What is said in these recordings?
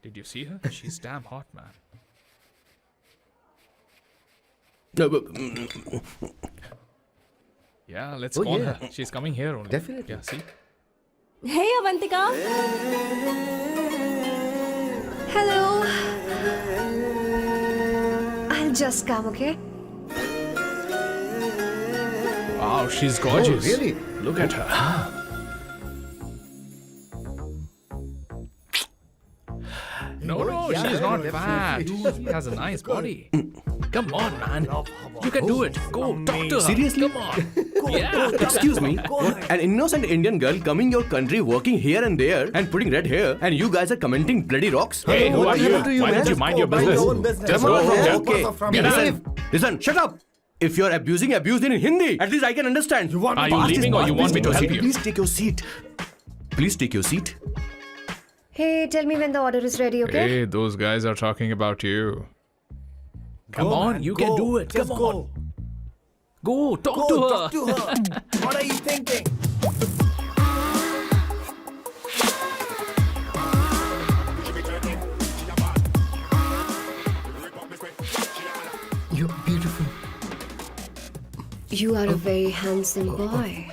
Did you see her? She's damn hot, man. Yeah, let's call her. She's coming here only. Definitely. Yeah, see? Hey, Avantika. Hello. I'll just come, okay? Wow, she's gorgeous. Oh, really? Look at her. No, she's not fat. She has a nice body. Come on, man. You can do it. Go, talk to her. Seriously? Come on. Yeah. Excuse me, what, an innocent Indian girl coming your country, working here and there, and putting red hair, and you guys are commenting bloody rocks? Hey, who are you? happened to you, Why man? don't you mind your business? Just go. Okay. Listen, shut up. If you're abuse it in Hindi. At least I can understand. Are you leaving or you want me to help you? Please take your seat. Please take your seat. Hey, tell me when the order is ready, okay? Hey, those guys are talking about you. Come on, you can do it. Come on. Go, talk to her. What are you thinking? You're beautiful. You are a very handsome boy.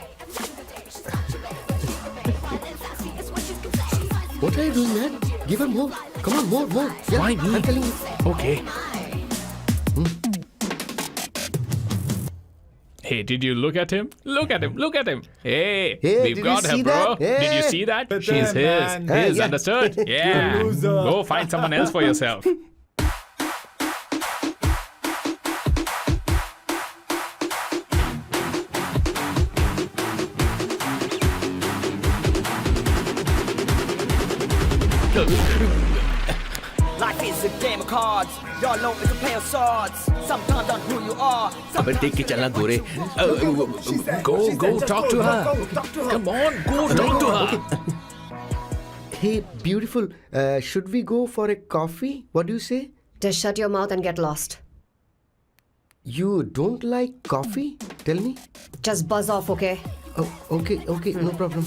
What are you doing, man? Give her more. Come on, more. Yeah, Why me? I'm telling you. Okay. Hey, did you look at him? Look at him. Hey, Hey, we've did got you her, see bro. that? Hey. Did you see that? But She's then, man. his, Yeah. understood? Yeah. loser. Go find someone else for yourself. Life is a game of cards. Your know is a play of swords. Sometimes on who you are. अबे देख के चलना गोरे. Go, talk to her. Come on, go talk to her. Hey, beautiful. Should we go for a coffee? What do you say? Just shut your mouth and get lost. You don't like coffee? Tell me. Just buzz off, okay? Oh, okay, no problem.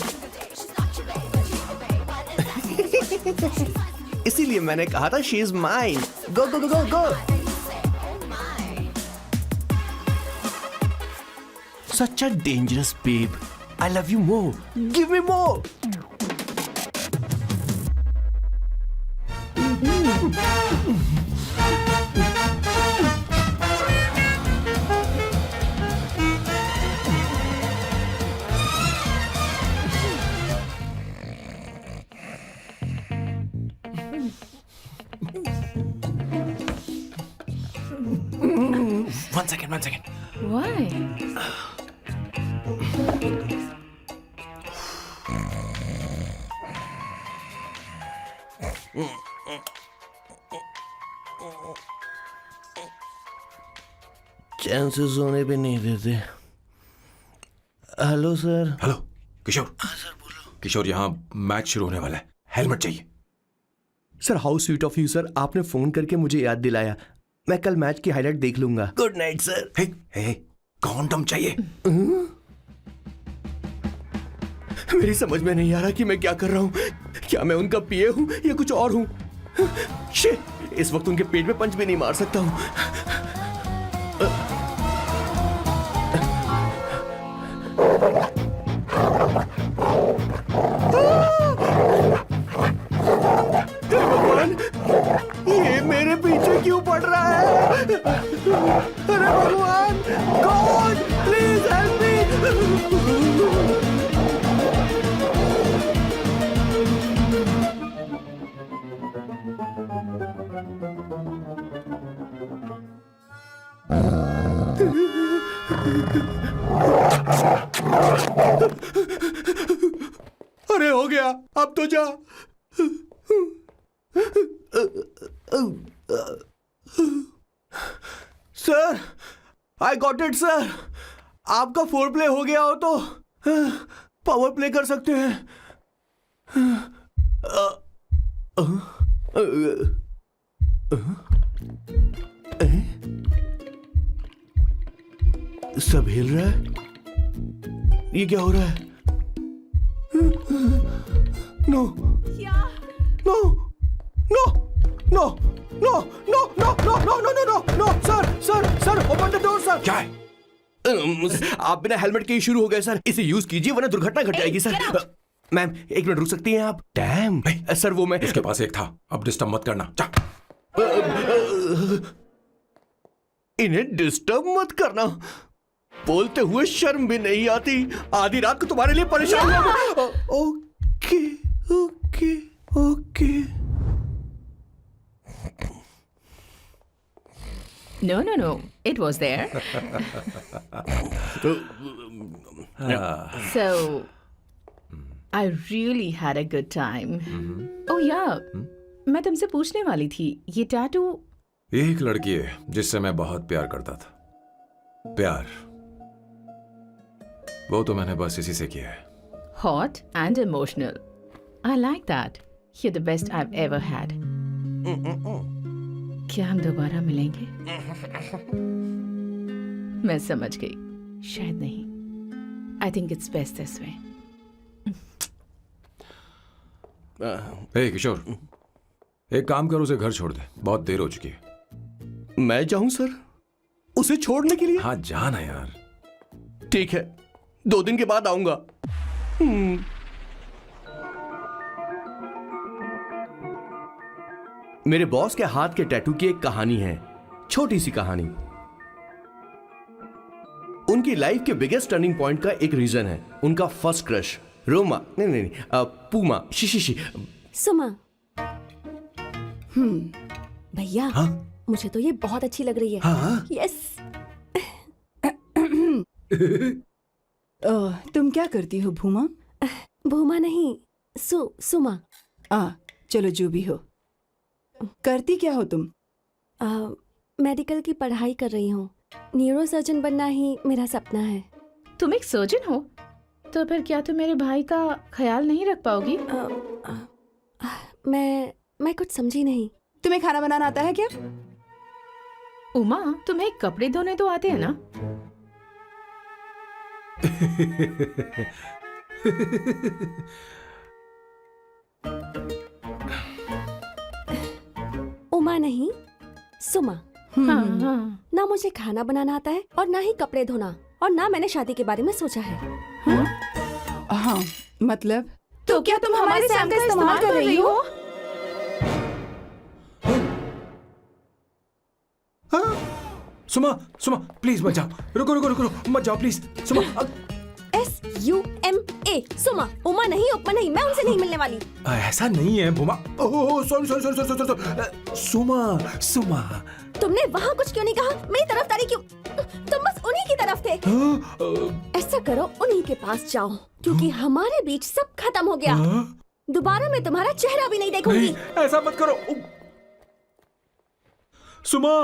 इसीलिए मैंने कहा था she is mine. Go. Such a dangerous babe. I love you more. Give me more. One second. Why? चैन से सोने पे नहीं देते. Hello sir. Hello किशोर. किशोर, यहाँ मैच शुरू होने वाला है. हेलमेट चाहिए. Sir how sweet of you sir. आपने फोन करके मुझे याद दिलाया. मैं कल मैच की हाईलाइट देख लूंगा. Good night sir. Hey, condom चाहिए. मेरी समझ में नहीं आ रहा कि मैं क्या कर रहा हूँ. क्या मैं उनका पीए हूँ या कुछ और हूँ. शिट, इस वक्त उनके पेट में पंच भी नहीं मार सकता हूँ. भगवान, ये मेरे पीछे क्यों पड़ रहा है. अरे भगवान, गॉड प्लीज हेल्प मी. अरे हो गया, अब तो जा. Sir, I got it sir. आपका फोर प्ले हो गया हो तो पावर प्ले कर सकते हैं. सब हिल रहा है. ये क्या हो रहा है. No no no no no no no no no no no no no sir open the door sir. क्या है? आप बिना हेलमेट के ही शुरू हो गए सर। इसे यूज कीजिए वरना दुर्घटना घट जाएगी सर। मैम 1 मिनट रुक सकती हैं आप? डैम सर वो मैं उसके पास एक था, अब डिस्टर्ब मत करना। जा। इन्हें डिस्टर्ब मत करना। बोलते हुए शर्म भी नहीं आती। आधी रात को तुम्हारे लिए परेशान हो। Okay okay okay. No. It was there. So, I really had a good time. Oh yeah, मैं तुमसे पूछने वाली थी, ये टैटू। एक लड़की है जिससे मैं बहुत प्यार करता था। प्यार वो तो मैंने बस इसी से किया है। Hot and emotional. I like that. You're the best I've ever had. क्या हम दोबारा मिलेंगे? मैं समझ गई, शायद नहीं। I think it's best this way. हे किशोर, एक काम कर, उसे घर छोड़ दे, बहुत देर हो चुकी है। मैं जाऊं सर उसे छोड़ने के लिए? हाँ जाना यार। ठीक है, 2 दिन के बाद आऊंगा। मेरे बॉस के हाथ के टैटू की एक कहानी है, छोटी सी कहानी। उनकी लाइफ के बिगेस्ट टर्निंग पॉइंट का एक रीजन है उनका फर्स्ट क्रश रोमा नहीं पूमा शी सुमा। भैया मुझे तो ये बहुत अच्छी लग रही है। यस। तुम क्या करती हो भूमा? भूमा नहीं, सुमा। चलो जो भी हो। करती क्या हो तुम? मेडिकल की पढ़ाई कर रही हूँ। न्यूरो सर्जन बनना ही मेरा सपना है। तुम एक सर्जन हो, तो फिर क्या तुम मेरे भाई का ख्याल नहीं रख पाओगी? मैं कुछ समझी नहीं। तुम्हें खाना बनाना आता है क्या? उमा, तुम्हें कपड़े धोने तो आते हैं ना? उमा नहीं, सुमा। हाँ। ना मुझे खाना बनाना आता है और ना ही कपड़े धोना, और ना मैंने शादी के बारे में सोचा है। हाँ मतलब? तो क्या तुम हमारे सैम का इस्तेमाल कर रही हो? सुमा प्लीज मत जाओ। रुको मत जाओ प्लीज। सुमा SUMA सुमा। उमा नहीं, उपमा नहीं, मैं उनसे नहीं मिलने वाली। ऐसा नहीं है भूमा। सॉरी। सुमा तुमने वहाँ कुछ क्यों नहीं कहा? मेरी तरफदारी क्यों? तुम बस उन्हीं की तरफ थे। ऐसा करो, उन्हीं के पास जाओ, क्योंकि हमारे बीच सब खत्म हो गया। दोबारा मैं तुम्हारा चेहरा भी नहीं देखूंगी। नहीं, ऐसा मत करो। सुमा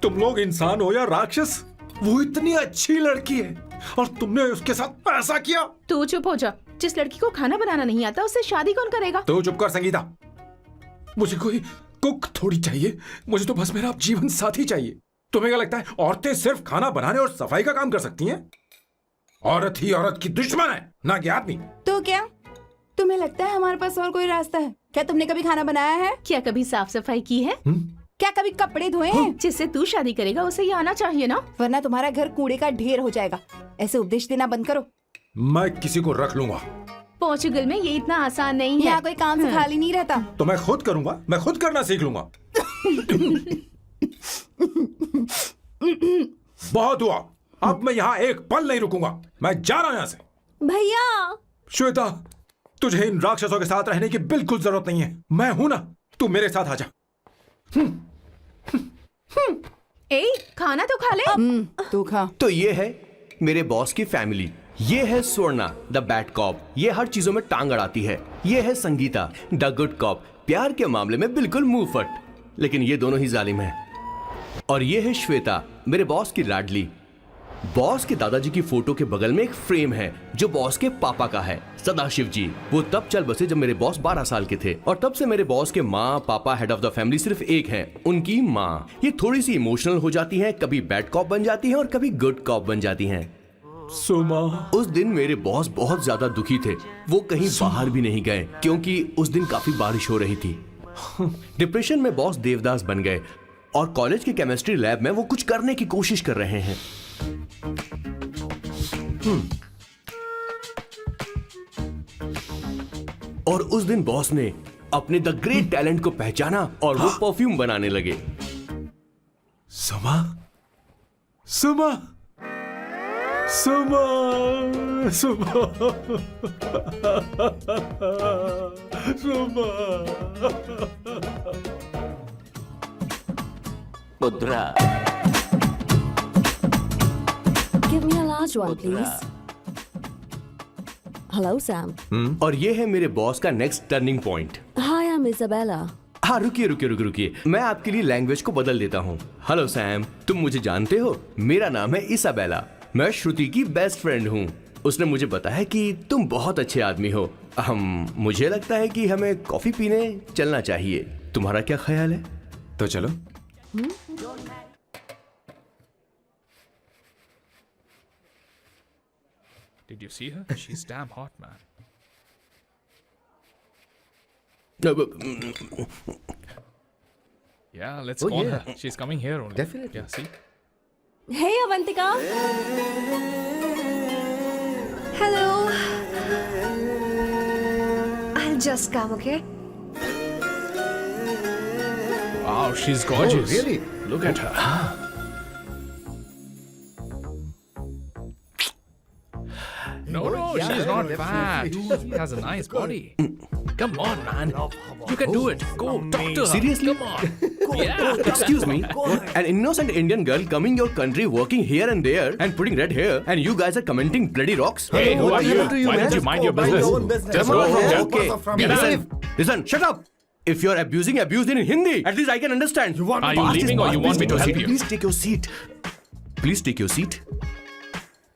तुम लोग इंसान हो या राक्षस? वो इतनी अच्छी लड़की है और तुमने उसके साथ ऐसा किया। तू चुप हो जा। जिस लड़की को खाना बनाना नहीं आता उससे शादी कौन करेगा? तो चुप कर संगीता। मुझे कोई कुक थोड़ी चाहिए, मुझे तो बस मेरा जीवन साथी चाहिए। तुम्हें क्या लगता है औरतें सिर्फ खाना बनाने और सफाई का काम कर सकती हैं? औरत ही औरत की दुश्मन है, ना कि आदमी। तो क्या तुम्हें लगता है हमारे पास और कोई रास्ता है? क्या तुमने कभी खाना बनाया है? क्या कभी साफ सफाई की है? क्या कभी कपड़े धोए हैं? जिससे तू शादी करेगा उसे ये आना चाहिए ना, वरना तुम्हारा घर कूड़े का ढेर हो जाएगा। ऐसे उपदेश देना बंद करो। मैं किसी को रख लूंगा। पोर्चुगल में ये इतना आसान नहीं है। यहाँ कोई काम से खाली नहीं रहता। तो मैं खुद करूंगा, मैं खुद करना सीख लूंगा। बहुत हुआ, अब मैं यहाँ एक पल नहीं रुकूंगा। मैं जा रहा हूँ यहाँ से। भैया श्वेता, तुझे इन राक्षसों के साथ रहने की बिल्कुल जरूरत नहीं है। मैं हूं ना, तू मेरे साथ आ जा। ए, खाना तो खा ले। तू खा। तो ये है मेरे बॉस की फैमिली। ये है स्वर्णा द बैड कॉप, ये हर चीजों में टांग अड़ाती है। ये है संगीता द गुड कॉप, प्यार के मामले में बिल्कुल मुंह फट, लेकिन ये दोनों ही जालिम है। और ये है श्वेता, मेरे बॉस की लाडली। बॉस के दादाजी की फोटो के बगल में एक फ्रेम है जो बॉस के पापा का है, सदाशिव जी। वो तब चल बसे जब मेरे बॉस 12 साल के थे, और तब से मेरे बॉस के माँ पापा हेड ऑफ द फैमिली सिर्फ एक है, उनकी माँ। ये थोड़ी सी इमोशनल हो जाती हैं, कभी बैड कॉप बन जाती हैं और कभी गुड कॉप बन जाती हैं। सुमा। उस दिन मेरे बॉस बहुत ज्यादा दुखी थे। वो कहीं बाहर भी नहीं गए क्योंकि उस दिन काफी बारिश हो रही थी। डिप्रेशन में बॉस देवदास बन गए और कॉलेज की केमिस्ट्री लैब में वो कुछ करने की कोशिश कर रहे हैं। और उस दिन बॉस ने अपने द ग्रेट टैलेंट को पहचाना और वो परफ्यूम बनाने लगे। सुमा, सुमा, सुमा, सुमा, सुमा। Mudra. Give me a large one, please. Hello, Sam. और ये है मेरे बॉस का next turning point. Hi, I'm Isabella. हाँ, रुकिए, मैं आपके लिए लैंग्वेज को बदल देता हूँ। हेलो सैम, तुम मुझे जानते हो? मेरा नाम है इसाबेला। मैं श्रुति की बेस्ट फ्रेंड हूँ। उसने मुझे बताया कि तुम बहुत अच्छे आदमी हो। मुझे लगता है कि हमें कॉफी पीने चलना चाहिए। तुम्हारा क्या ख्याल है? तो चलो। Did you see her? She's damn hot, man. Yeah, let's call yeah. her. She's coming here only. Definitely. Yeah, see? Hey, Avantika. Hello. I'll just come, okay? Wow, she's gorgeous. Oh, really? Look at her. No, she's not fat. She has a nice body. Come on, man. You can do it. Go, talk to her. Seriously? Come on. Yeah. Excuse me, an innocent Indian girl coming your country, working here and there, and putting red hair, and you guys are commenting bloody rocks? Hey, who are you? happened to you, Why don't man? you mind your Mind your own business? business. Just go from here. Okay. Listen, shut up. If you're abuse in Hindi, at least I can understand. Are you leaving or you want me to help you? Please take your seat. Please take your seat.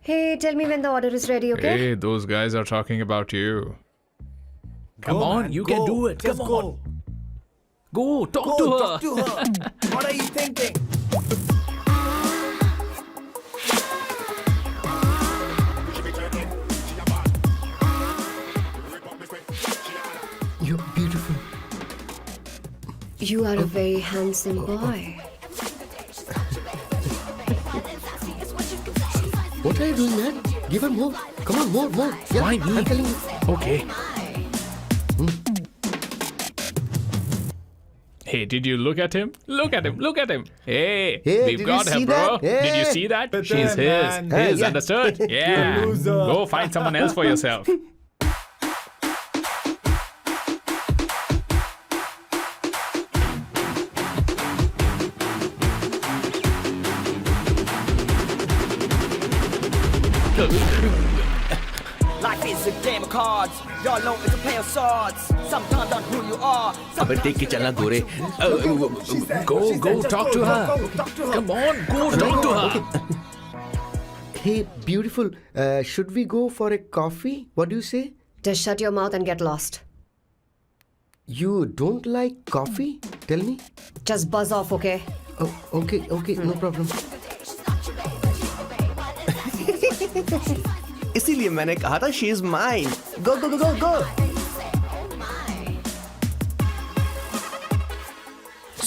Hey, tell me when the order is ready, okay? Hey, those guys are talking about you. Come on, you can do it. Come on. Go, talk to her. What are you thinking? You're beautiful. You are a very handsome boy. What are you doing, man? Give her more. Come on, more. Yeah, Why me? I'm telling you. Okay. Hey, did you look at him? Look at him. Hey, Hey, we've did got you her, see bro. that? Hey. Did you see that? But She's then, his. man. His, Yeah. understood? Yeah. Go find someone else for yourself. Life is a game of cards. Y'all know it's a play of swords. Sometimes on who you are. अबे देख के चलना गोरे। Go, talk to her. Come on, go, talk to her. Hey, beautiful. Should we go for a coffee? What do you say? Just shut your mouth and get lost. You don't like coffee? Tell me. Just buzz off, okay? Oh, okay, no problem. इसीलिए मैंने कहा था she is mine. Go.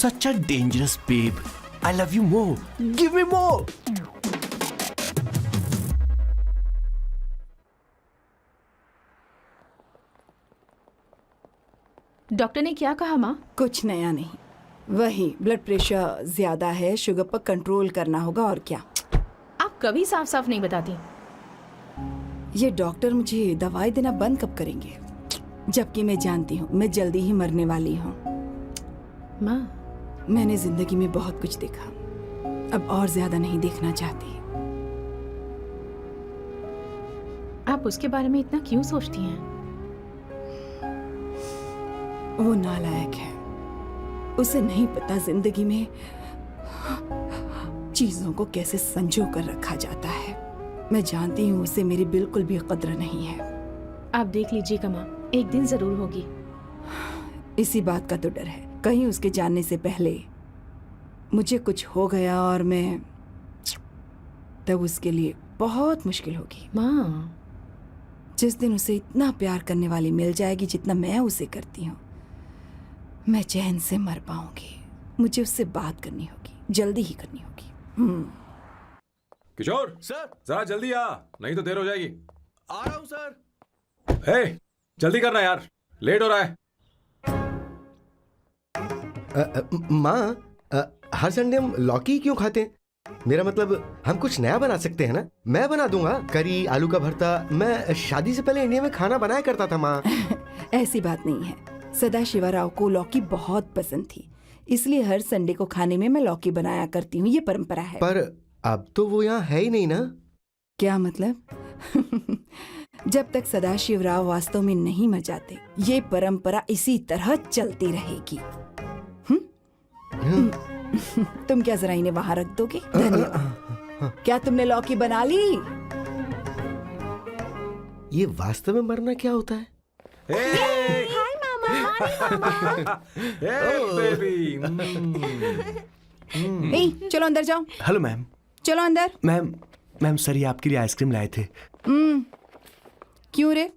Such a dangerous babe. I love you more. Give me more. Doctor ने क्या कहा माँ? कुछ नया नहीं, वही ब्लड प्रेशर ज्यादा है, शुगर पर कंट्रोल करना होगा और क्या। आप कभी साफ साफ नहीं बताती। ये डॉक्टर मुझे दवाई देना बंद कब करेंगे, जबकि मैं जानती हूँ मैं जल्दी ही मरने वाली हूँ। माँ, मैंने जिंदगी में बहुत कुछ देखा, अब और ज्यादा नहीं देखना चाहती। आप उसके बारे में इतना क्यों सोचती हैं? वो नालायक है, उसे नहीं पता जिंदगी में चीजों को कैसे संजो कर रखा जाता है। मैं जानती हूँ उसे मेरी बिल्कुल भी कद्र नहीं है। आप देख लीजिएगा माँ, एक दिन जरूर होगी। इसी बात का तो डर है, कहीं उसके जानने से पहले मुझे कुछ हो गया और मैं तब उसके लिए बहुत मुश्किल होगी। माँ, जिस दिन उसे इतना प्यार करने वाली मिल जाएगी जितना मैं उसे करती हूँ, मैं चैन से मर पाऊंगी। मुझे उससे बात करनी होगी, जल्दी ही करनी होगी। किशोर सर जरा जल्दी आ, नहीं तो देर हो जाएगी। आ रहा हूँ सर। हे, जल्दी करना यार, लेट हो रहा है। माँ, हर संडे हम लौकी क्यों खाते हैं? मेरा मतलब हम कुछ नया बना सकते हैं ना? मैं बना दूंगा करी, आलू का भरता। मैं शादी से पहले इंडिया में खाना बनाया करता था माँ। ऐसी बात नहीं है। सदाशिवराव को लौकी बहुत पसंद थी, इसलिए हर संडे को खाने में मैं लौकी बनाया करती हूँ। ये परंपरा है। पर अब तो वो यहाँ है ही नहीं ना। क्या मतलब? जब तक सदाशिवराव वास्तव में नहीं मर जाते, ये परंपरा इसी तरह चलती रहेगी। तुम क्या जरा इन्हें वहां रख दोगे? धन्यवाद। क्या तुमने लौकी बना ली? ये वास्तव में मरना क्या होता है? हाय मामा। बेबी। ए, चलो अंदर जाओ। Hello ma'am. चलो अंदर। मैम सर ये आपके लिए आइसक्रीम लाए थे। क्यों रे?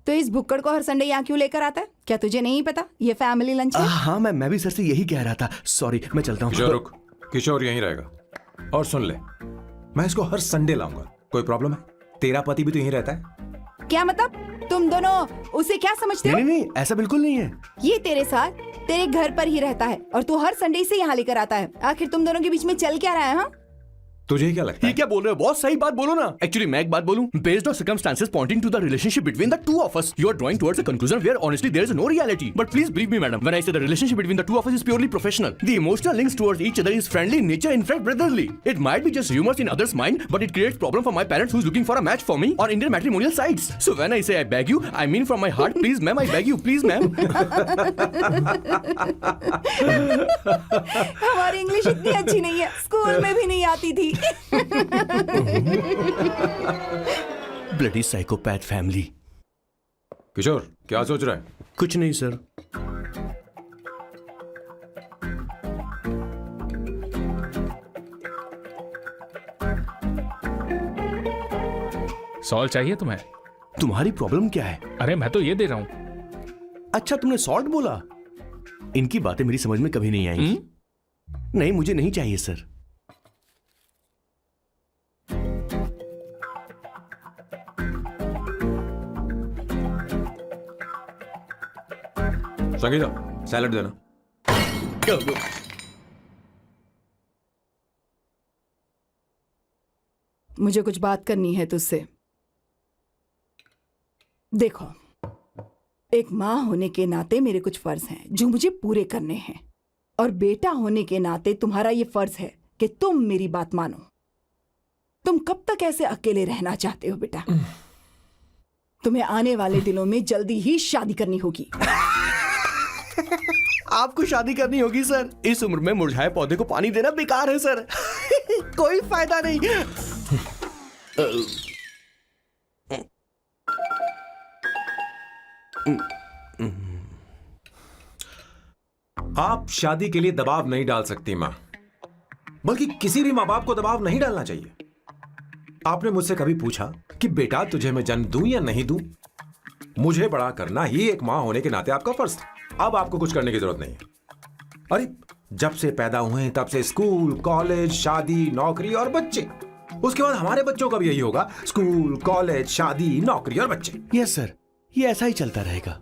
तो इस भुक्कड़ को हर संडे यहाँ क्यों लेकर आता है? क्या तुझे नहीं पता ये फैमिली लंच है? हाँ मैम, मैं भी सर से यही कह रहा था। सॉरी, मैं चलता हूँ। किशोर रुक, किशोर यहीं रहेगा। और सुन ले, मैं इसको हर संडे लाऊंगा। कोई प्रॉब्लम है? तेरा पति भी तो यहीं रहता है। क्या मतलब? तुम दोनों उसे क्या समझते हो? नहीं, ऐसा बिल्कुल नहीं है। ये तेरे साथ तेरे घर पर ही रहता है और तू हर संडे से यहाँ लेकर आता है। आखिर तुम दोनों के बीच में चल क्या रहा है? हाँ, तुझे क्या लगता ये है? क्या बोल रहे हो बॉस? सही बात बोलो ना। एक्चुअली मैं एक बात बोलूं, based on circumstances pointing to the relationship between the two of us, you are drawing towards a conclusion where honestly there is no reality. But please believe me madam, when I say the relationship between the two of us is purely professional. The emotional links towards each other is friendly in nature, in fact brotherly. It might be just rumors in others' mind, but it creates problem for my parents who is looking for a match for me on Indian matrimonial sites. So when I say I beg you, I mean from my heart. Please ma'am, I beg you, please ma'am. हमारी English इतनी अच्छी नहीं है, school में भी नहीं आती थी। Bloody psychopath family. किशोर क्या सोच रहा है? कुछ नहीं सर। सॉल्व चाहिए तुम्हें? तुम्हारी प्रॉब्लम क्या है? अरे मैं तो ये दे रहा हूँ। अच्छा तुमने सॉल्ट बोला। इनकी बातें मेरी समझ में कभी नहीं आएंगी। नहीं, मुझे नहीं चाहिए सर। संगीता, सैलड देना। मुझे कुछ बात करनी है तुझसे। देखो, एक माँ होने के नाते मेरे कुछ फर्ज हैं जो मुझे पूरे करने हैं, और बेटा होने के नाते तुम्हारा ये फर्ज है कि तुम मेरी बात मानो। तुम कब तक ऐसे अकेले रहना चाहते हो बेटा? तुम्हें आने वाले दिनों में जल्दी ही शादी करनी होगी। आपको शादी करनी होगी सर? इस उम्र में मुरझाए पौधे को पानी देना बेकार है सर। कोई फायदा नहीं। आप शादी के लिए दबाव नहीं डाल सकती माँ, बल्कि किसी भी माँ बाप को दबाव नहीं डालना चाहिए। आपने मुझसे कभी पूछा कि बेटा तुझे मैं जन्म दूं या नहीं दूं? मुझे बड़ा करना ही एक माँ होने के नाते आपका फर्ज था। अब आपको कुछ करने की जरूरत नहीं है। अरे जब से पैदा हुए तब से स्कूल, कॉलेज, शादी, नौकरी और बच्चे। उसके बाद हमारे बच्चों का भी यही होगा, स्कूल, कॉलेज, शादी, नौकरी और बच्चे। यस सर, ये ऐसा ही चलता रहेगा।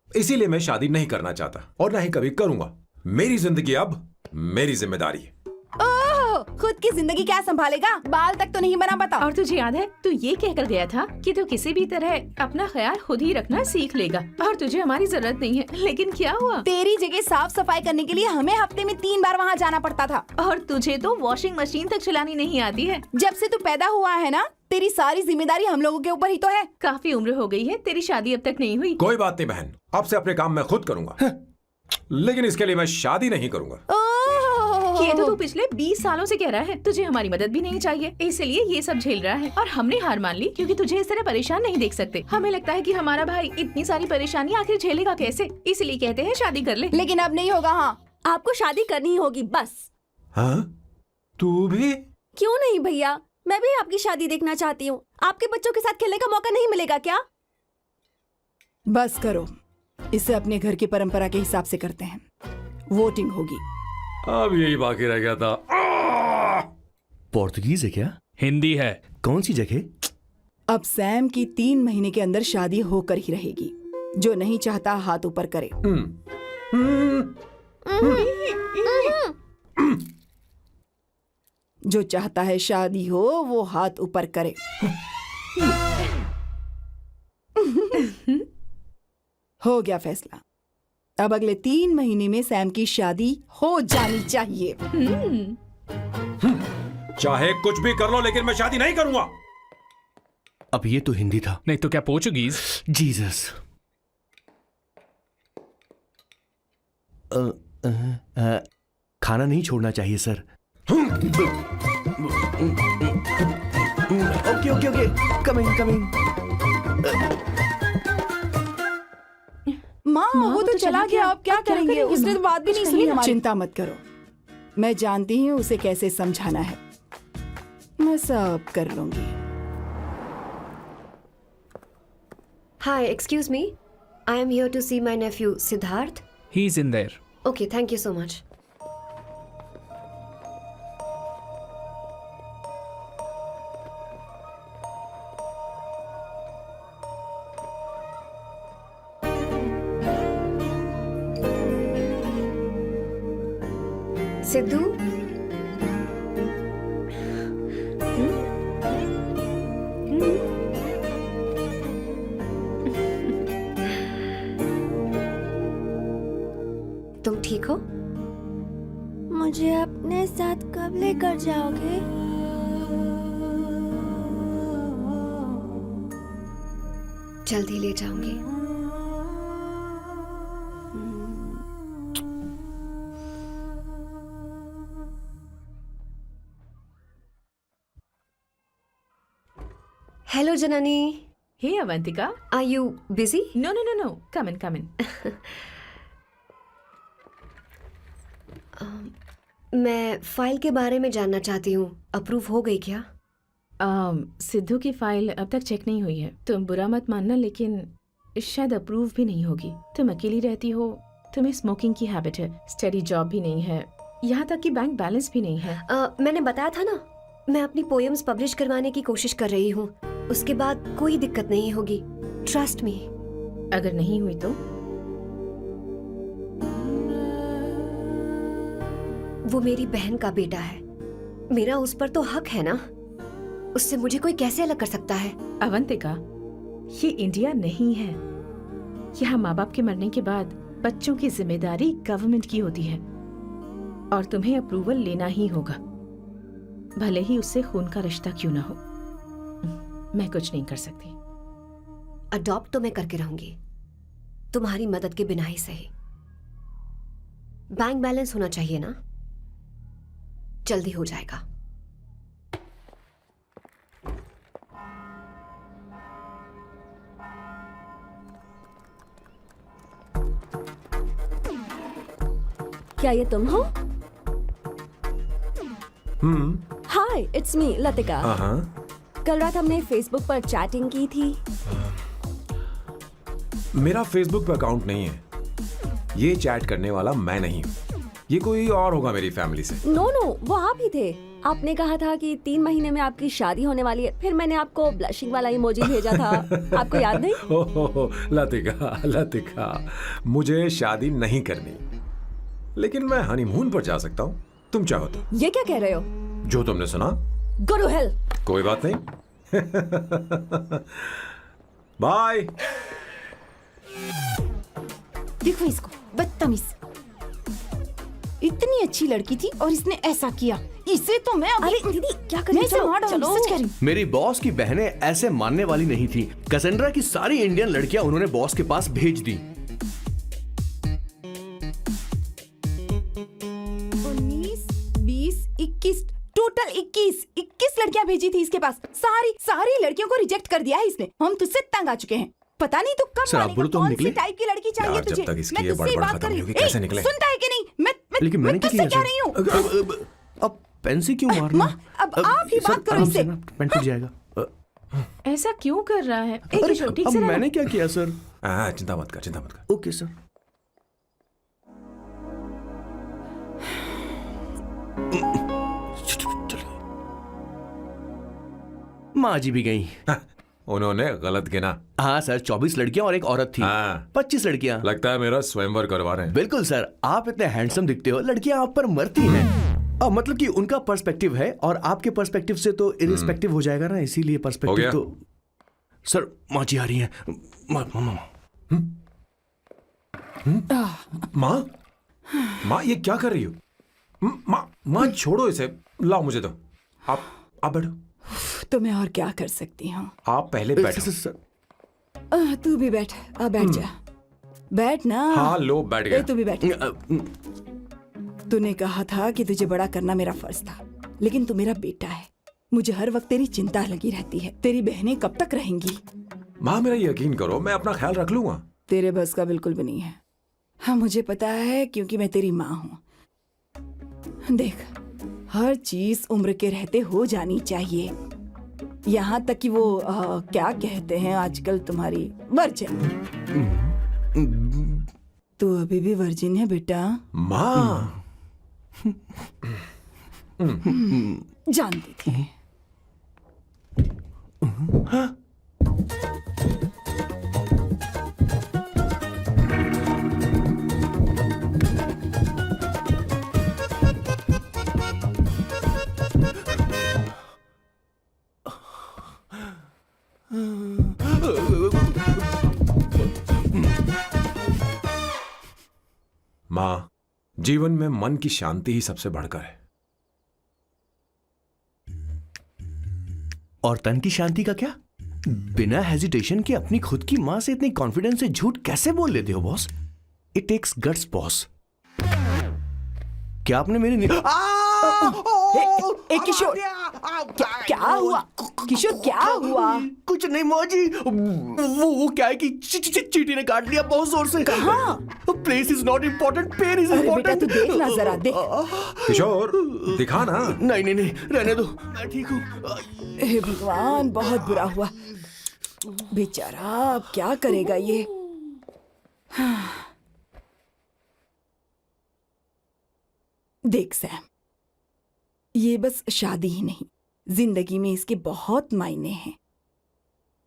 इसीलिए मैं शादी नहीं करना चाहता और ना ही कभी करूंगा। मेरी जिंदगी अब मेरी जिम्मेदारी है। ओह, खुद की जिंदगी क्या संभालेगा? बाल तक तो नहीं बना बता। और तुझे याद है तू ये कहकर गया था कि तू किसी भी तरह अपना ख्याल खुद ही रखना सीख लेगा और तुझे हमारी जरूरत नहीं है। लेकिन क्या हुआ? तेरी जगह साफ सफाई करने के लिए हमें हफ्ते में 3 बार वहाँ जाना पड़ता था। और तुझे तो वॉशिंग मशीन तक चलानी नहीं आती है। जब से तू पैदा हुआ है ना, तेरी सारी जिम्मेदारी हम लोगों के ऊपर ही तो है। काफी उम्र हो गई है, तेरी शादी अब तक नहीं हुई। कोई बात नहीं बहन, अब से अपने काम मैं खुद करूंगा। लेकिन इसके लिए मैं शादी नहीं करूंगा। ये तो तू पिछले 20 सालों से कह रहा है। तुझे हमारी मदद भी नहीं चाहिए, इसलिए ये सब झेल रहा है। और हमने हार मान ली क्योंकि तुझे इस तरह परेशान नहीं देख सकते। हमें लगता है कि हमारा भाई इतनी सारी परेशानी आखिर झेलेगा कैसे, इसलिए कहते हैं शादी कर ले। लेकिन अब नहीं होगा। हाँ, आपको शादी करनी होगी बस। हाँ? तू भी? क्यों नहीं भैया, मैं भी आपकी शादी देखना चाहती हूँ। आपके बच्चों के साथ खेलने का मौका नहीं मिलेगा क्या? बस करो, इसे अपने घर की परंपरा के हिसाब से करते हैं। वोटिंग होगी। अब यही बाकी रह गया था। पोर्तुगीज है क्या? हिंदी है। कौन सी जगह? अब सैम की 3 महीने के अंदर शादी होकर ही रहेगी। जो नहीं चाहता हाथ ऊपर करे। जो चाहता है शादी हो वो हाथ ऊपर करे। हो गया फैसला। अब अगले 3 महीने में सैम की शादी हो जानी चाहिए। चाहे कुछ भी कर लो, लेकिन मैं शादी नहीं करूंगा। अब ये तो हिंदी था। नहीं तो क्या पोर्चुगीज? जीसस। खाना नहीं छोड़ना चाहिए sir. Okay okay okay, coming coming. माँ वो तो चला गया, अब क्या करेंगे? उसने तो बात भी नहीं सुनी हमारी। चिंता मत करो, मैं जानती हूँ उसे कैसे समझाना है। मैं सब कर लूंगी। Hi, excuse me. I am here to see my nephew Siddharth. He's in there. Okay, thank you so much. Sidhu? तुम ठीक हो? मुझे अपने साथ कब लेकर जाओगे? जल्दी ले जाऊंगी। Hello, Janani. Hey, Avantika. Are you busy? No, no, no, no. Come in, come in. मैं फाइल के बारे में जानना चाहती हूँ। अप्रूव हो गई क्या? सिद्धू की फाइल अब तक चेक नहीं हुई है। तुम बुरा मत मानना, लेकिन शायद अप्रूव भी नहीं होगी। तुम अकेली रहती हो, तुम्हें स्मोकिंग की हैबिट है, स्टडी जॉब भी नहीं है, यहाँ तक कि बैंक बैलेंस भी नहीं है। मैंने बताया था ना, मैं अपनी पोएम्स पब्लिश करवाने की कोशिश कर रही हूँ। उसके बाद कोई दिक्कत नहीं होगी, ट्रस्ट मी। अगर नहीं हुई तो? वो मेरी बहन का बेटा है, मेरा उस पर तो हक है ना। उससे मुझे कोई कैसे अलग कर सकता है? अवंतिका, ये इंडिया नहीं है। यहाँ माँ बाप के मरने के बाद बच्चों की जिम्मेदारी गवर्नमेंट की होती है और तुम्हें अप्रूवल लेना ही होगा, भले ही उससे खून का रिश्ता क्यों ना हो। मैं कुछ नहीं कर सकती। अडॉप्ट तो मैं करके रहूंगी, तुम्हारी मदद के बिना ही सही। बैंक बैलेंस होना चाहिए ना, जल्दी हो जाएगा। क्या ये तुम हो? हाय, इट्स मी लतिका। कल रात हमने फेसबुक पर चैटिंग की थी। मेरा फेसबुक पे अकाउंट नहीं है। ये चैट करने वाला मैं नहीं हूँ, ये कोई और होगा मेरी फैमिली से। नो नो, वो आप ही थे। आपने कहा था कि 3 महीने में आपकी शादी होने वाली है, फिर मैंने आपको ब्लशिंग वाला इमोजी भेजा था। आपको याद नहीं? ओहो लतिका, लतिका, मुझे शादी नहीं करनी, लेकिन मैं हनीमून पर जा सकता हूँ, तुम चाहो तो। ये क्या कह रहे हो? जो तुमने सुना। Go to hell. कोई बात नहीं। बाय। देखो इसको, बदतमीज। इतनी अच्छी लड़की थी और इसने ऐसा किया। इसे तो मैं अभी... अरे दीदी क्या कर मैं रही इसे मार डालूंगी, सच कह रही हूँ। मेरी बॉस की बहनें ऐसे मानने वाली नहीं थी। कैसेंड्रा की सारी इंडियन लड़कियां उन्होंने बॉस के पास भेज दी। 19, 20, 21, टोटल 21 लड़कियां भेजी थी इसके पास। सारी लड़कियों को रिजेक्ट कर दिया है इसने। हम तुझसे तंग आ चुके हैं। पता नहीं तू कब सर, आप बोलो तो हम कौन सी निकले। टाइप की लड़की चाहिए यार, जब तुझे? तक इसकी मैं ये तुझसे ही बड़बड़ बात खत्म कर नहीं रही होगी, हूँ। कैसे निकले? सुनता है कि नहीं? मैं लेकिन मैंने तुझसे क्या किया कह रही हूँ। पेन से क्यों मारना? माँ, अब आप ही बात करो इससे। पेन टूट जाएगा। ऐसा क्यों कर रहा है? एक किशोर, ठीक अब से रहना। मैंने क्या किया सर? चिंता मत कर, चिंता मत कर। Okay sir. माँ जी भी गई। उन्होंने गलत गिना। हाँ सर, 24 लड़कियां और एक औरत थी। हाँ। 25 लड़कियां। लगता है मेरा स्वयंवर करवा रहे हैं। बिल्कुल सर, आप इतने हैंडसम दिखते हो, लड़कियां आप पर मरती हैं। मतलब कि उनका पर्सपेक्टिव है और आपके पर्सपेक्टिव से तो इरिस्पेक्टिव हो जाएगा ना, इसीलिए हो पर्सपेक्टिव गया? तो। सर माँ जी आ रही हैं। माँ, माँ ये क्या कर रही हो? माँ छोड़ो इसे, लाओ मुझे दो। आप बैठो। तो मैं और क्या कर सकती हूँ? आप पहले बैठो। तू भी बैठ, बैठ जा, बैठ ना। हाँ लो, बैठ गया। तू भी बैठ। तूने कहा था कि तुझे बड़ा करना मेरा फर्ज था, लेकिन तू मेरा बेटा है। मुझे हर वक्त तेरी चिंता लगी रहती है। तेरी बहनें कब तक रहेंगी? माँ मेरा यकीन करो, मैं अपना ख्याल रख लूंगा। तेरे बस का बिल्कुल भी नहीं है। हाँ मुझे पता है, क्योंकि मैं तेरी माँ हूँ। देख, हर चीज उम्र के रहते हो जानी चाहिए, यहाँ तक कि वो क्या कहते हैं आजकल तुम्हारी वर्जिन। तू अभी भी वर्जिन है बेटा? माँ जानती थी। माँ, जीवन में मन की शांति ही सबसे बढ़कर है। और तन की शांति का क्या? बिना हेजिटेशन के अपनी खुद की मां से इतनी कॉन्फिडेंस से झूठ कैसे बोल लेते हो boss? It takes guts boss. क्या आपने मेरी किशोर, क्या हुआ? किशोर क्या हुआ? कुछ नहीं माँ जी, वो क्या है कि चींटी ने काट लिया बहुत जोर से। कहाँ? Place is not important, pen is अरे बेटा इम्पोर्टेंट। तू देख ना जरा, देख। किशोर दिखा ना। नहीं नहीं नहीं, रहने दो, मैं ठीक हूँ। हे भगवान, बहुत बुरा हुआ बेचारा। अब क्या करेगा ये? देख सैम, ये बस शादी ही नहीं, जिंदगी में इसके बहुत मायने हैं।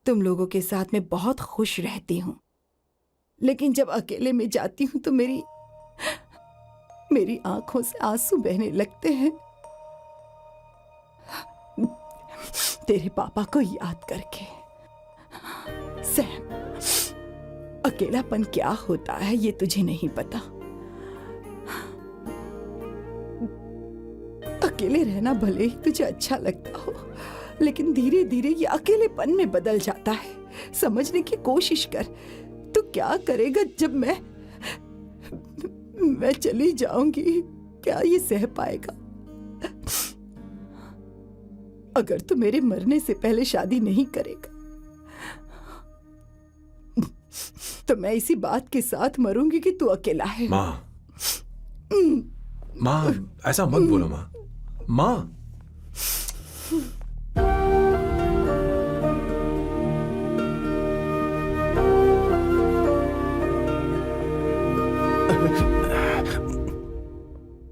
तुम लोगों के साथ मैं बहुत खुश रहती हूँ, लेकिन जब अकेले में जाती हूँ तो मेरी आंखों से आंसू बहने लगते हैं, तेरे पापा को याद करके। सैम, अकेलापन क्या होता है ये तुझे नहीं पता। अकेले रहना भले ही तुझे अच्छा लगता हो, लेकिन धीरे धीरे ये अकेलेपन में बदल जाता है। समझने की कोशिश कर। तू क्या करेगा जब मैं चली जाऊंगी? क्या ये सह पाएगा? अगर तू मेरे मरने से पहले शादी नहीं करेगा तो मैं इसी बात के साथ मरूंगी कि तू अकेला है। माँ, माँ ऐसा मत बोलो माँ। माँ,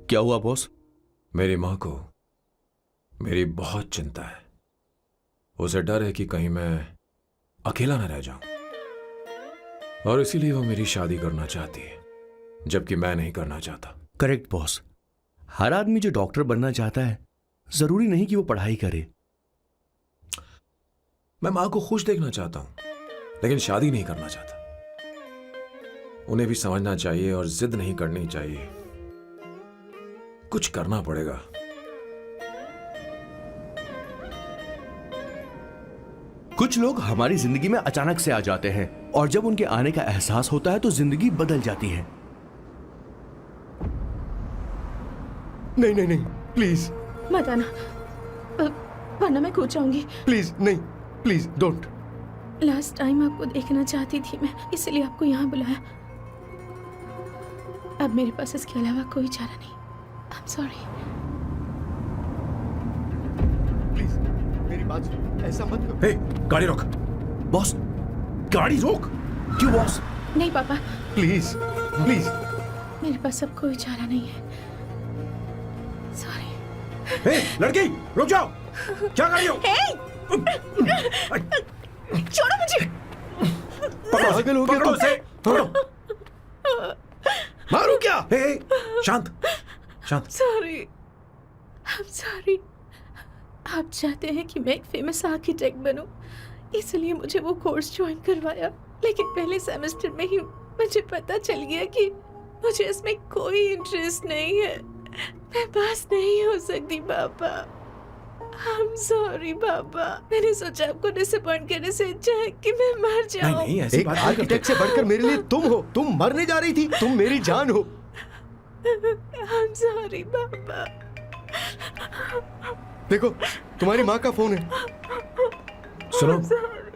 क्या हुआ बॉस? मेरी माँ को मेरी बहुत चिंता है। उसे डर है कि कहीं मैं अकेला न रह जाऊं, और इसीलिए वो मेरी शादी करना चाहती है, जबकि मैं नहीं करना चाहता। Correct boss. हर आदमी जो डॉक्टर बनना चाहता है, जरूरी नहीं कि वो पढ़ाई करे। मैं माँ को खुश देखना चाहता हूं, लेकिन शादी नहीं करना चाहता। उन्हें भी समझना चाहिए और जिद नहीं करनी चाहिए। कुछ करना पड़ेगा। कुछ लोग हमारी जिंदगी में अचानक से आ जाते हैं, और जब उनके आने का एहसास होता है तो जिंदगी बदल जाती है। नहीं नहीं नहीं, प्लीज मत आना, वरना मैं कूद जाऊंगी। प्लीज नहीं, प्लीज डोंट। लास्ट टाइम आपको देखना चाहती थी मैं, इसलिए आपको यहाँ बुलाया। अब मेरे पास इसके अलावा कोई चारा नहीं। आई एम सॉरी। बात ऐसा मत करो। हे, गाड़ी रोक। बॉस, गाड़ी रोक। क्यों बॉस? नहीं पापा, प्लीज प्लीज। मेरे पास अब कोई चारा नहीं है। सॉरी। हे, लड़की, रुक जाओ। क्या कर रही हो? छोड़ो मुझे। पागल हो गया, पकड़ो उसे, पकड़ो। मारू क्या? हे, शांत, शांत। Sorry, I'm sorry। आप चाहते हैं कि मैं एक फेमस आर्किटेक्ट बनूं, इसलिए मुझे वो कोर्स ज्वाइन करवाया, लेकिन पहले सेमेस्टर में ही मुझे पता चल गया कि मुझे इसमें कोई इंटरेस्ट नहीं है। मैं पास नहीं हो सकती पापा। I'm sorry पापा। मैंने सोचा आपको डिसअपॉइंट करने से अच्छा है कि मैं मर जाऊं। नहीं, ऐसी एक बात नहीं आर्किटेक्ट से बढ़कर मेरे लिए तुम हो। तुम मरने जा रही थी, तुम मेरी जान हो। I'm sorry पापा। देखो, तुम्हारी माँ का फोन है। सुनो,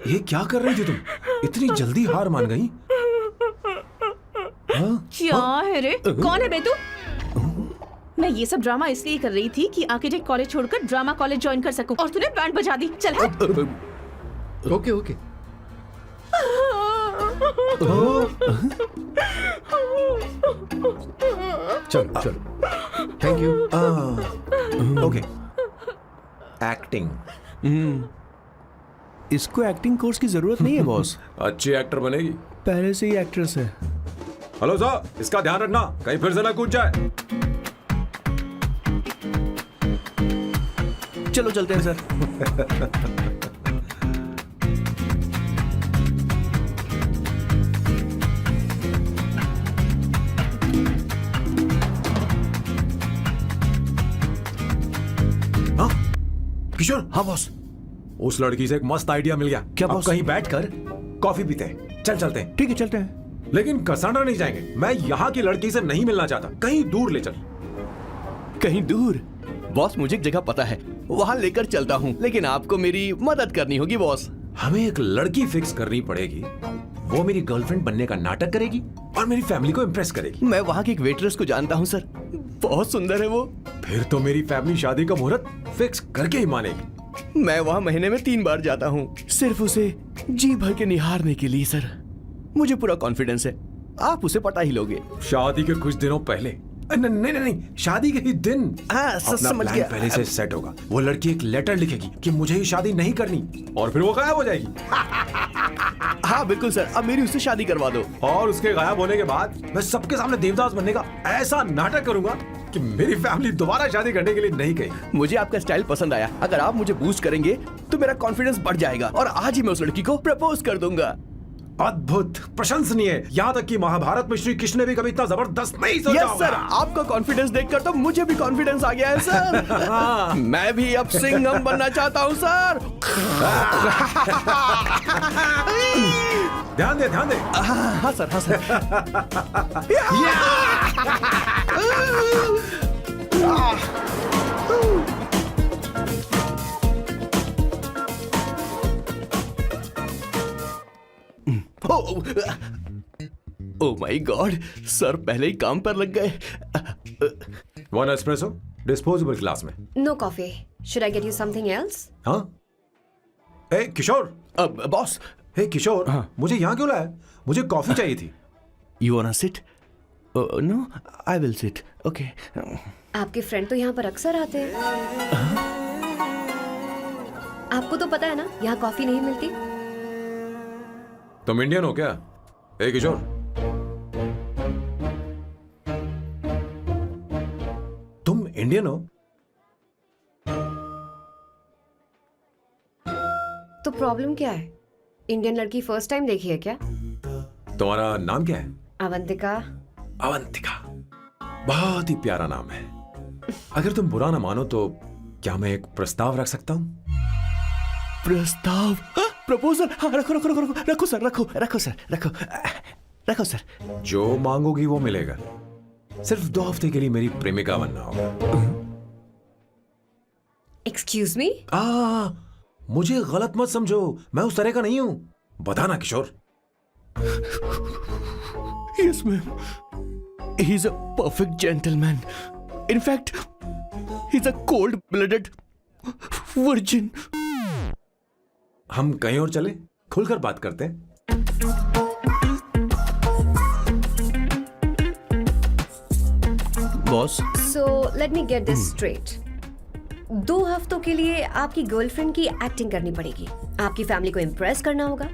ये क्या कर रही थी तुम? इतनी जल्दी हार मान गई? हाँ? क्या है रे? कौन है बे तू? मैं ये सब ड्रामा इसलिए कर रही थी कि आर्किटेक्ट कॉलेज छोड़कर ड्रामा कॉलेज ज्वाइन कर सकूं, और तूने बैंड बजा दी। चल हट। Okay okay. चलो चलो, थैंक यू। ओके। एक्टिंग। इसको एक्टिंग कोर्स की जरूरत नहीं है बॉस। अच्छी एक्टर बनेगी। पहले से ही एक्ट्रेस है। हेलो सर, इसका ध्यान रखना, कहीं फिर से ना कूद जाए। चलो चलते हैं सर। हाँ? किशोर। हाँ बॉस। उस लड़की से एक मस्त आइडिया मिल गया। क्या अब बॉस? कहीं बैठकर कॉफी पीते हैं। चल चलते हैं। ठीक है, चलते हैं। लेकिन कसांड्रा नहीं जाएंगे। मैं यहाँ की लड़की से नहीं मिलना चाहता। कहीं दूर ले चल। कहीं दूर? बॉस, मुझे एक जगह पता है, वहां लेकर चलता हूँ, लेकिन आपको मेरी मदद करनी होगी बॉस। हमें एक लड़की फिक्स करनी पड़ेगी। वो मेरी गर्लफ्रेंड बनने का नाटक करेगी और मेरी फैमिली को इम्प्रेस करेगी। मैं वहाँ की एक वेट्रेस को जानता हूँ सर, बहुत सुंदर है वो। फिर तो मेरी फैमिली शादी का मुहूर्त फिक्स करके ही मानेगी। मैं वहाँ महीने में 3 बार जाता हूँ, सिर्फ उसे जी भर के निहारने के लिए सर। मुझे पूरा कॉन्फिडेंस है आप उसे पटा ही लोगे। शादी के कुछ दिनों पहले। नहीं, शादी के ही दिन। हाँ, अपना समझ प्लान गया। पहले से सेट होगा। वो लड़की एक लेटर लिखेगी कि मुझे ही शादी नहीं करनी, और फिर वो गायब हो जाएगी। हाँ बिल्कुल सर, अब मेरी उससे शादी करवा दो। और उसके गायब होने के बाद मैं सबके सामने देवदास बनने का ऐसा नाटक करूंगा कि मेरी फैमिली दोबारा शादी करने के लिए नहीं कही। मुझे आपका स्टाइल पसंद आया। अगर आप मुझे बूस्ट करेंगे तो मेरा कॉन्फिडेंस बढ़ जाएगा और आज ही मैं उस लड़की को प्रपोज कर दूंगा। अद्भुत, प्रशंसनीय। यहाँ तक कि महाभारत में श्री कृष्ण ने भी कभी इतना जबरदस्त नहीं सोचा यस होगा। सर, आपका कॉन्फिडेंस देखकर तो मुझे भी कॉन्फिडेंस आ गया है सर। मैं भी अब सिंघम बनना चाहता हूँ सर। ध्यान दे, ध्यान दे। हाँ सर, हाँ sir. Oh my God, sir पहले ही काम पर लग गए। 1 एस्प्रेसो डिस्पोजेबल ग्लास में। No coffee. Should I get you something else? हाँ? ए किशोर। बॉस। हे किशोर, मुझे यहाँ क्यों लाया? मुझे कॉफी चाहिए थी। You want to sit? No, I will sit. Okay. आपके फ्रेंड तो यहाँ पर अक्सर आते हैं। आपको तो पता है ना, यहाँ कॉफी नहीं मिलती। तुम इंडियन हो क्या? ए किशोर, तुम इंडियन हो? तो प्रॉब्लम क्या है? इंडियन लड़की फर्स्ट टाइम देखी है क्या? तुम्हारा नाम क्या है? अवंतिका। अवंतिका, बहुत ही प्यारा नाम है। अगर तुम बुरा ना मानो तो क्या मैं एक प्रस्ताव रख सकता हूँ? प्रस्ताव? प्रपोजल? हाँ, रखो रखो रखो रखो रखो सर, रखो रखो सर, रखो रखो सर। जो मांगोगी वो मिलेगा। सिर्फ 2 हफ्ते के लिए मेरी प्रेमिका बनना होगा। Excuse me? मुझे गलत मत समझो, मैं उस तरह का नहीं हूं। बताना किशोर। Yes, ma'am. He's a perfect gentleman. In fact, he's a cold-blooded virgin. हम कहीं और चले, खुलकर बात करते हैं। Boss, so let me get this straight. 2 हफ्तों के लिए आपकी गर्लफ्रेंड की एक्टिंग करनी पड़ेगी, आपकी फैमिली को इम्प्रेस करना होगा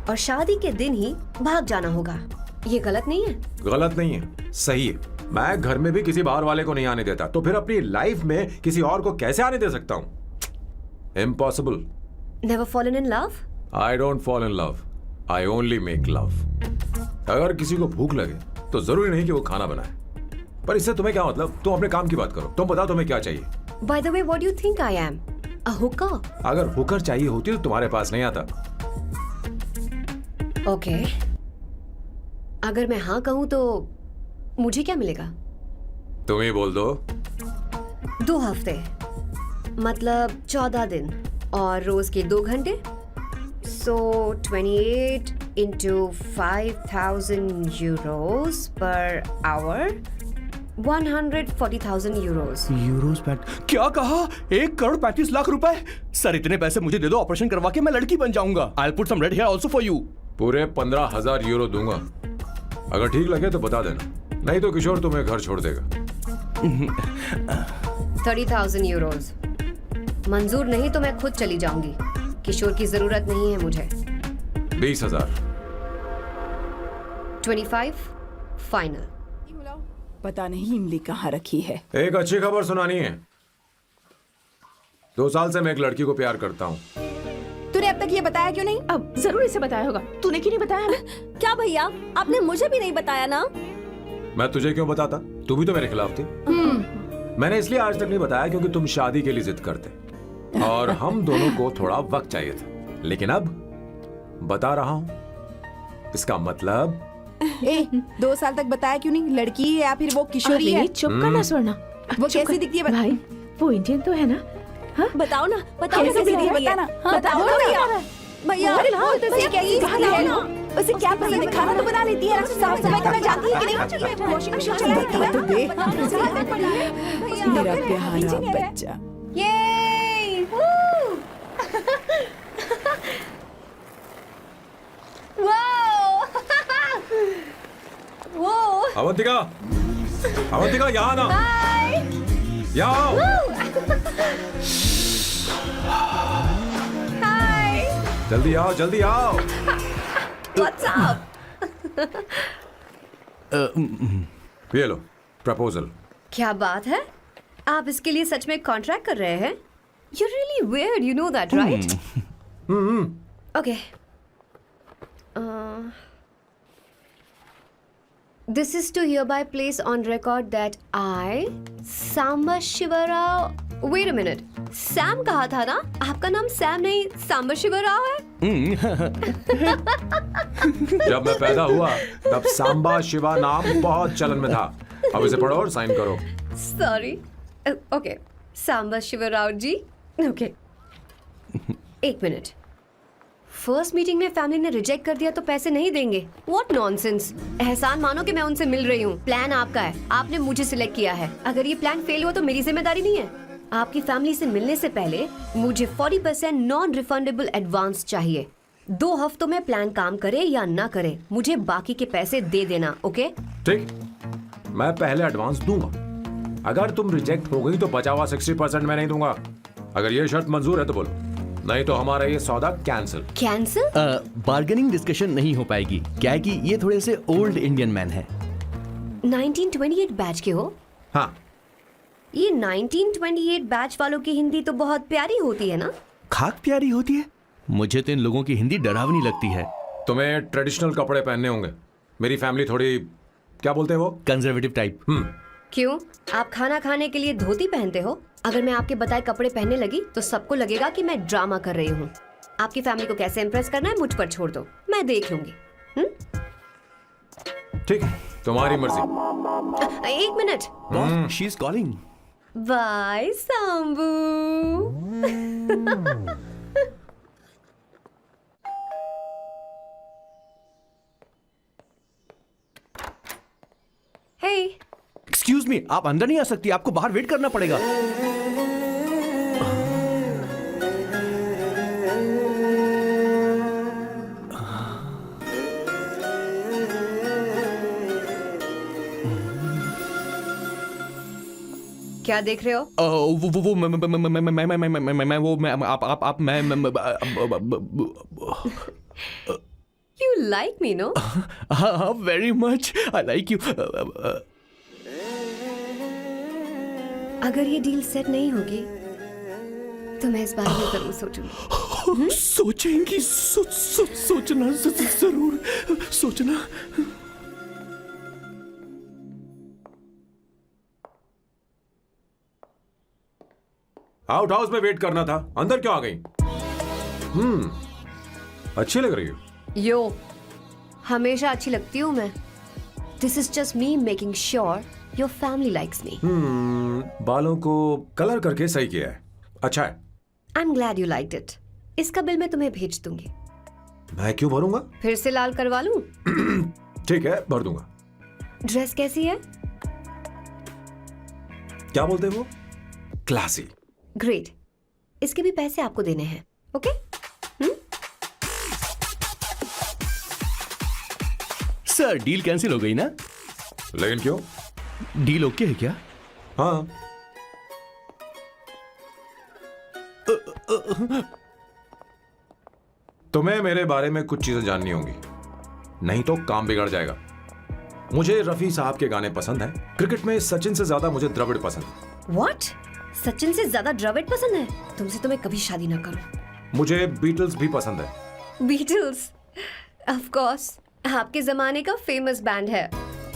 और शादी के दिन ही भाग जाना होगा। ये गलत नहीं है? गलत नहीं है, सही है। मैं घर में भी किसी बाहर वाले को नहीं आने देता, तो फिर अपनी लाइफ में किसी और को कैसे आने दे सकता हूँ? Impossible. Never fallen in love? I don't fall in love, I only make love. अगर किसी को भूख लगे तो जरूरी नहीं कि वो खाना बनाए, पर इससे तुम्हें क्या मतलब? तुम अपने काम की बात करो। तुम बताओ तुम्हें क्या चाहिए? Bye the way, what do you think I am? A Hooker? अगर हुकर चाहिए होती तो तुम्हारे पास नहीं आता। ओके, अगर मैं हाँ कहूँ तो मुझे क्या मिलेगा? तुम ही बोल दो। 2 हफ्ते मतलब 14 दिन और रोज के 2 घंटे। सो 28 into 5,000 euros per hour, 140,000 euros. Euros PAT क्या कहा? 1,35,00,000 रुपए? सर इतने पैसे मुझे दे दो, ऑपरेशन करवा के मैं लड़की बन जाऊंगा। I'll put some red hair also for you. पूरे 15,000 यूरो दूंगा। अगर ठीक लगे तो बता देना, नहीं तो किशोर तुम्हें घर छोड़ देगा। 30,000 euros मंजूर नहीं तो मैं खुद चली जाऊंगी। किशोर की जरूरत नहीं है मुझे। 20,000। 25 फाइनल। पता नहीं इमली कहाँ रखी है। एक अच्छी खबर सुनानी है। 2 साल से मैं एक लड़की को प्यार करता हूँ। तूने अब तक ये बताया क्यों नहीं? अब जरूर इसे बताया होगा। तूने क्यों नहीं बताया हमें? क्या भैया, आपने मुझे भी नहीं बताया ना? मैं तुझे क्यों बताता? तू भी तो मेरे खिलाफ थी। मैंने इसलिए आज तक नहीं बताया क्योंकि तुम शादी के लिए जिद करते और हम दोनों को थोड़ा वक्त चाहिए था। लेकिन अब बता रहा हूँ। इसका मतलब 2 साल तक बताया क्यों नहीं? लड़की है या फिर वो किशोरी है? चुप करना स्वर्णा। वो कैसी दिखती है? भाई वो इंडियन तो है ना? बताओ ना, बताओ कैसी दिखती है? बताना। बताओ ना भैया। भैया उसे कैसी दिखती है? उसे क्या पसंद है? खाना तो बना लेती है, साफ सफाई करना जानती है कि नहीं? वॉशिंग मशीन चला तो दे। मेरा प्यारा बच्चा। ये वो अवंतिका, अवंतिका यहाँ ना, यहाँ आओ। जल्दी आओ, जल्दी आओ। What's up? ये लो प्रपोजल। क्या बात है, आप इसके लिए सच में कॉन्ट्रैक्ट कर रहे हैं? You're really weird, you know that, right? Okay. This is to hereby place on record that I, Samba Shivarao. Wait a minute. Sam कहा था ना? आपका नाम सैम नहीं सांबा शिवराव है? जब मैं पैदा हुआ तब सांबा शिवा नाम बहुत चलन में था। अब इसे पढ़ो और साइन करो। Sorry. Okay. सांबा शिवराव जी. Okay. 1 मिनट। फर्स्ट मीटिंग में फैमिली ने रिजेक्ट कर दिया तो पैसे नहीं देंगे? What nonsense! एहसान मानो कि मैं उनसे मिल रही हूँ। प्लान आपका है, आपने मुझे सिलेक्ट किया है। अगर ये प्लान फेल हुआ तो मेरी जिम्मेदारी नहीं है। आपकी फैमिली से मिलने से पहले मुझे 40% नॉन रिफंडेबल एडवांस चाहिए। 2 हफ्तों में प्लान काम करे या ना करे, मुझे बाकी के पैसे दे देना। ओके? ठीक, मैं पहले एडवांस दूंगा। अगर तुम रिजेक्ट हो गई तो बचा हुआ 60% मैं नहीं दूंगा। अगर ये शर्त मंजूर है तो बोलो, नहीं तो हमारा ये सौदा कैंसिल। कैंसिल? बार्गेनिंग डिस्कशन नहीं हो पाएगी। क्या है कि ये थोड़े से ओल्ड इंडियन मैन है। 1928 बैच के हो? हाँ। ये 1928 बैच वालों की हिंदी तो बहुत प्यारी होती है ना? खाक प्यारी होती है? मुझे तो इन लोगों की हिंदी डरावनी लगती है। तुम्हें ट्रेडिशनल कपड़े पहनने होंगे। मेरी फैमिली थोड़ी, क्या बोलते हैं वो, कंजर्वेटिव टाइप। क्यों? आप खाना खाने के लिए धोती पहनते हो? अगर मैं आपके बताए कपड़े पहनने लगी तो सबको लगेगा कि मैं ड्रामा कर रही हूँ। आपकी फैमिली को कैसे इम्प्रेस करना है मुझ पर छोड़ दो, मैं देख लूंगी। ठीक, तुम्हारी मर्जी। 1 मिनट। She is calling. Bye Sambu. Hey, excuse me, आप अंदर नहीं आ सकती, आपको बाहर वेट करना पड़ेगा। क्या देख रहे हो? वो मैं आप मैं You like me, no? हाँ very much I like you. अगर ये डील सेट नहीं होगी तो मैं इस बारे में जरूर सोचूंगी. सोचेंगी सोचना जरूर सोचना. आउट हाउस में वेट करना था, अंदर क्यों आ गई? अच्छी लग रही हो. यो, हमेशा अच्छी लगती हूँ मैं. This is just me making sure your family likes me. बालों को कलर करके सही किया है, अच्छा है. I am glad you liked it. इसका बिल मैं तुम्हें भेज दूंगी. मैं क्यों भरूंगा? फिर से लाल करवा लूं? ठीक है, भर दूंगा. ड्रेस कैसी है? क्या बोलते हो? क्लासी. ग्रेट. इसके भी पैसे आपको देने हैं. ओके? सर डील कैंसिल हो गई ना? लेकिन क्यों? डील ओके है क्या? हाँ. तुम्हें मेरे बारे में कुछ चीजें जाननी होंगी, नहीं तो काम बिगड़ जाएगा. मुझे रफी साहब के गाने पसंद हैं. क्रिकेट में सचिन से ज्यादा मुझे द्रविड़ पसंद है. व्हाट? सचिन से ज्यादा द्रविड़ पसंद है? तुमसे तो मैं कभी शादी ना करूं. मुझे बीटल्स भी पसंद है. बीटल्स? ऑफ कोर्स, आपके जमाने का फेमस बैंड है.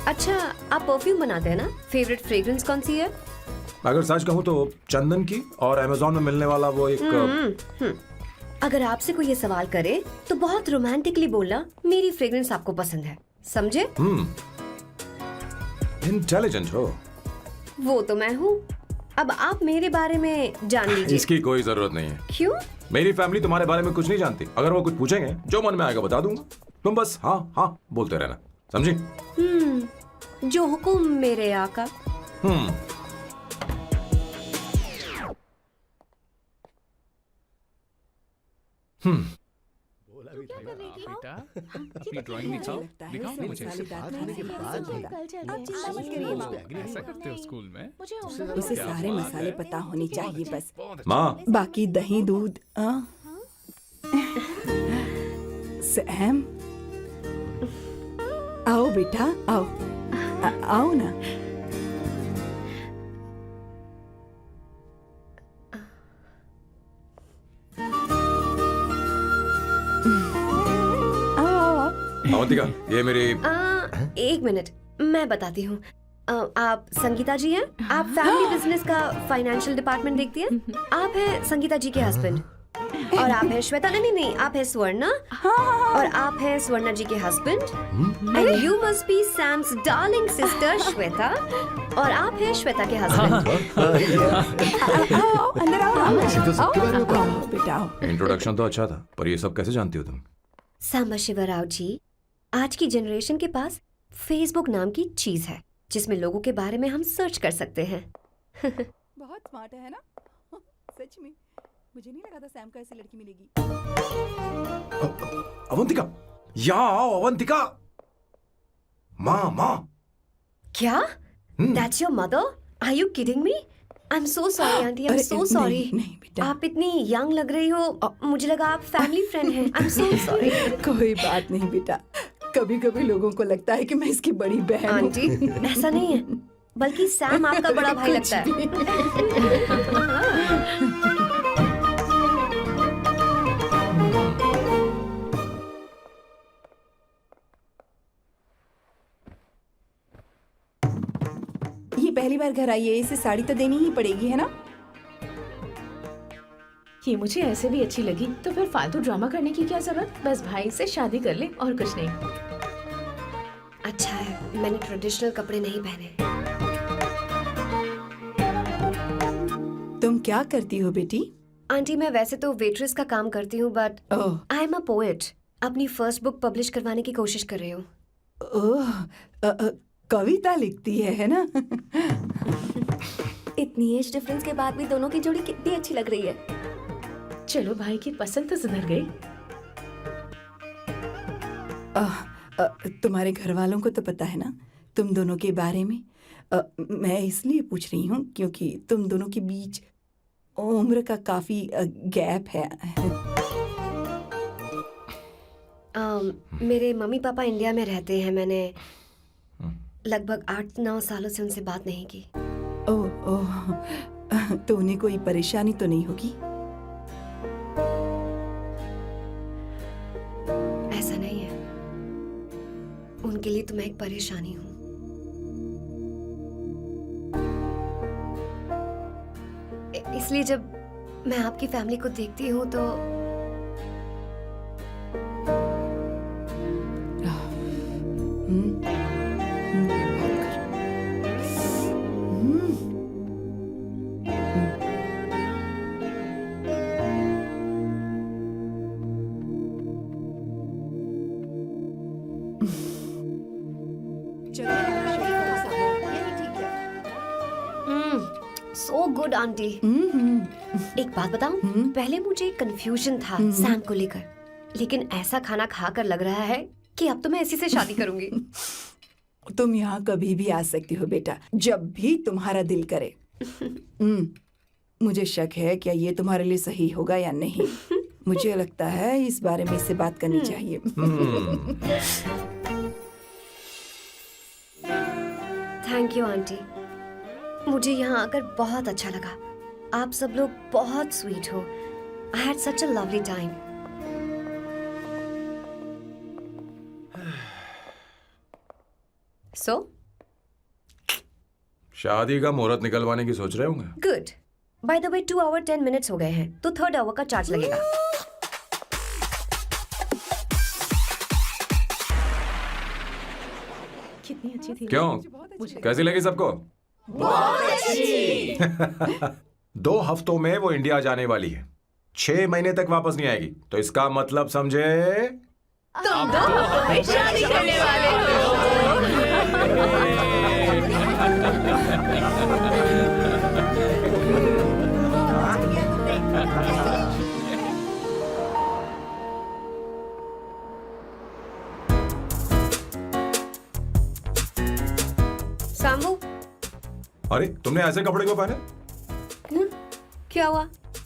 अच्छा, आप परफ्यूम बनाते हैं ना? फेवरेट फ्रेग्रेंस कौन सी है? अगर सच कहूं तो चंदन की, और अमेज़न में मिलने वाला वो एक अगर आपसे कोई ये सवाल करे तो बहुत रोमांटिकली बोलना मेरी फ्रेग्रेंस आपको पसंद है. समझे? इंटेलिजेंट हो. वो तो मैं हूँ. अब आप मेरे बारे में जान लीजिए. इसकी कोई जरूरत नहीं है. क्यों? मेरी फैमिली तुम्हारे बारे में कुछ नहीं जानती. अगर वो कुछ पूछेंगे, जो मन में आएगा बता दूंगा. तुम बस हाँ हाँ बोलते रहना, समझी? जो हुकुम मेरे आका. बेटा अपनी ड्राइंग दिखाओ मुझे. ऐसा करते हो स्कूल में? उसे सारे मसाले पता होने चाहिए बस. माँ, बाकी दही दूध. सैम, आओ बेटा आओ. आओ ना. अवंतिका, ये मेरी. एक मिनट, मैं बताती हूँ. आप संगीता जी हैं? आप फैमिली बिजनेस का फाइनेंशियल डिपार्टमेंट देखती हैं? आप हैं संगीता जी के हस्बैंड. और आप हैं श्वेता. नहीं, आप हैं स्वर्णा. और आप हैं स्वर्णा जी के husband. And you must be Sam's darling sister Shweta. और आप हैं श्वेता के हस्बैंड. आओ अंदर आओ. ऐसे तो सबके बारे में पता आओ बेटा आओ. इंट्रोडक्शन तो अच्छा था, पर ये सब कैसे जानती हो तुम? सांबा शिवराव जी, आज की जनरेशन के पास फेसबुक नाम की चीज है जिसमें लोगों के बारे में हम सर्च कर सकते हैं. बहुत स्मार्ट है ना? सच में मुझे नहीं लगा था सैम को ऐसी लड़की मिलेगी. अवंतिका, यहाँ आओ. अवंतिका, माँ. क्या? That's your mother? Are you kidding me? I'm so sorry, auntie. I'm so sorry. नहीं बेटा. आप इतनी यंग लग रही हो. मुझे लगा आप फैमिली फ्रेंड हैं. I'm so sorry. कोई बात नहीं बेटा. कभी कभी लोगों को लगता है कि मैं इसकी बड़ी बहन हूँ. आंटी, ऐसा नहीं है, बल्कि सैम आपका बड़ा भाई लगता है. ये पहली बार घर आई है, इसे साड़ी तो देनी ही पड़ेगी, है ना? ये मुझे ऐसे भी अच्छी लगी, तो फिर फालतू ड्रामा करने की क्या जरूरत. बस भाई से शादी कर ले और कुछ नहीं. अच्छा है मैंने ट्रेडिशनल कपड़े नहीं पहने. तुम क्या करती हो बेटी? आंटी, मैं वैसे तो वेट्रेस का काम करती हूँ, but oh. I am a poet. अपनी फर्स्ट बुक पब्लिश करवाने की कोशिश कर रही हूँ. ओह, कविता लिखती है ना? इतनी एज डिफरेंस के बाद भी दोनों की जोड़ी कितनी अच्छी लग रही है. चलो भाई की पसंद तो सुधर गई. तुम्हारे घर वालों को तो पता है ना तुम दोनों के बारे में. मैं इसलिए पूछ रही हूँ क्योंकि तुम दोनों के बीच उम्र का काफी गैप है। मेरे मम्मी पापा इंडिया में रहते हैं। मैंने लगभग 8-9 सालों से उनसे बात नहीं की। ओह, तो उन्हें कोई परेशानी तो नहीं होगी? ऐसा नहीं है, उनके लिए तो मैं एक परेशानी हूँ। इसलिए जब मैं आपकी फैमिली को देखती हूँ तो सो गुड आंटी। एक बात बताऊं, पहले मुझे कंफ्यूजन था सैम को लेकर, लेकिन ऐसा खाना खाकर लग रहा है कि अब तो मैं इसी से शादी करूंगी। तुम यहाँ कभी भी आ सकती हो बेटा, जब भी तुम्हारा दिल करे। मुझे शक है क्या ये तुम्हारे लिए सही होगा या नहीं। मुझे लगता है इस बारे में इससे बात करनी चाहिए। थैंक यू आंटी, मुझे यहाँ आकर बहुत अच्छा लगा। आप सब लोग बहुत स्वीट हो। I had such a lovely time. So शादी का मुहूर्त निकलवाने की सोच रहे होंगे। Good. By the way 2 hour 10 minutes हो गए हैं, तो 3rd आवर का चार्ज लगेगा। कितनी अच्छी थी। क्यों, कैसी लगी सबको? बहुत अच्छी। 2 हफ्तों में वो इंडिया जाने वाली है, 6 महीने तक वापस नहीं आएगी। तो इसका मतलब समझे, तुम तो शादी करने वाले हो। सामू, अरे तुमने ऐसे कपड़े क्यों पहने? क्या हुआ?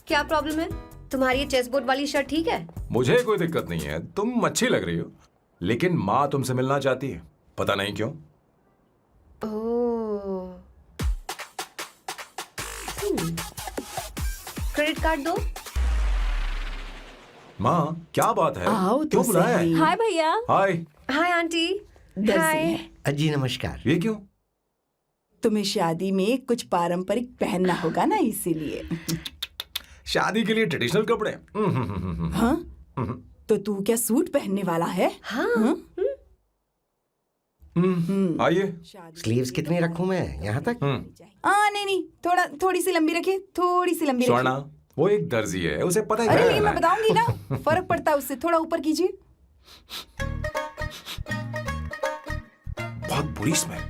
क्या प्रॉब्लम है? तुम्हारी ये चेस्ट बोर्ड वाली शर्ट ठीक है? मुझे कोई दिक्कत नहीं है, तुम अच्छी लग रही हो, लेकिन माँ तुमसे मिलना चाहती है, पता नहीं क्यों। ओह। क्रेडिट कार्ड दो। माँ क्या बात है, आओ तो क्यों बुलाया है? सही। हाय भैया। हाय। हाय आंटी। दर्जी हाय। है। जी नमस्कार। ये क्यों? तुम्हें शादी में कुछ पारंपरिक पहनना होगा ना, इसीलिए। शादी के लिए ट्रेडिशनल कपड़े? हाँ, तो तू क्या सूट पहनने वाला है? हाँ। आइए। स्लीव्स कितनी रखूं मैं, यहाँ तक? नहीं, थोड़ी सी लंबी रखे, थोड़ी सी लंबी रखे। स्वर्णा, वो एक दर्जी है, उसे पता ही अरे क्या नहीं, मैं है। बताऊंगी ना, फर्क पड़ता है उससे। थोड़ा ऊपर कीजिए। बहुत बुरी स्मेल।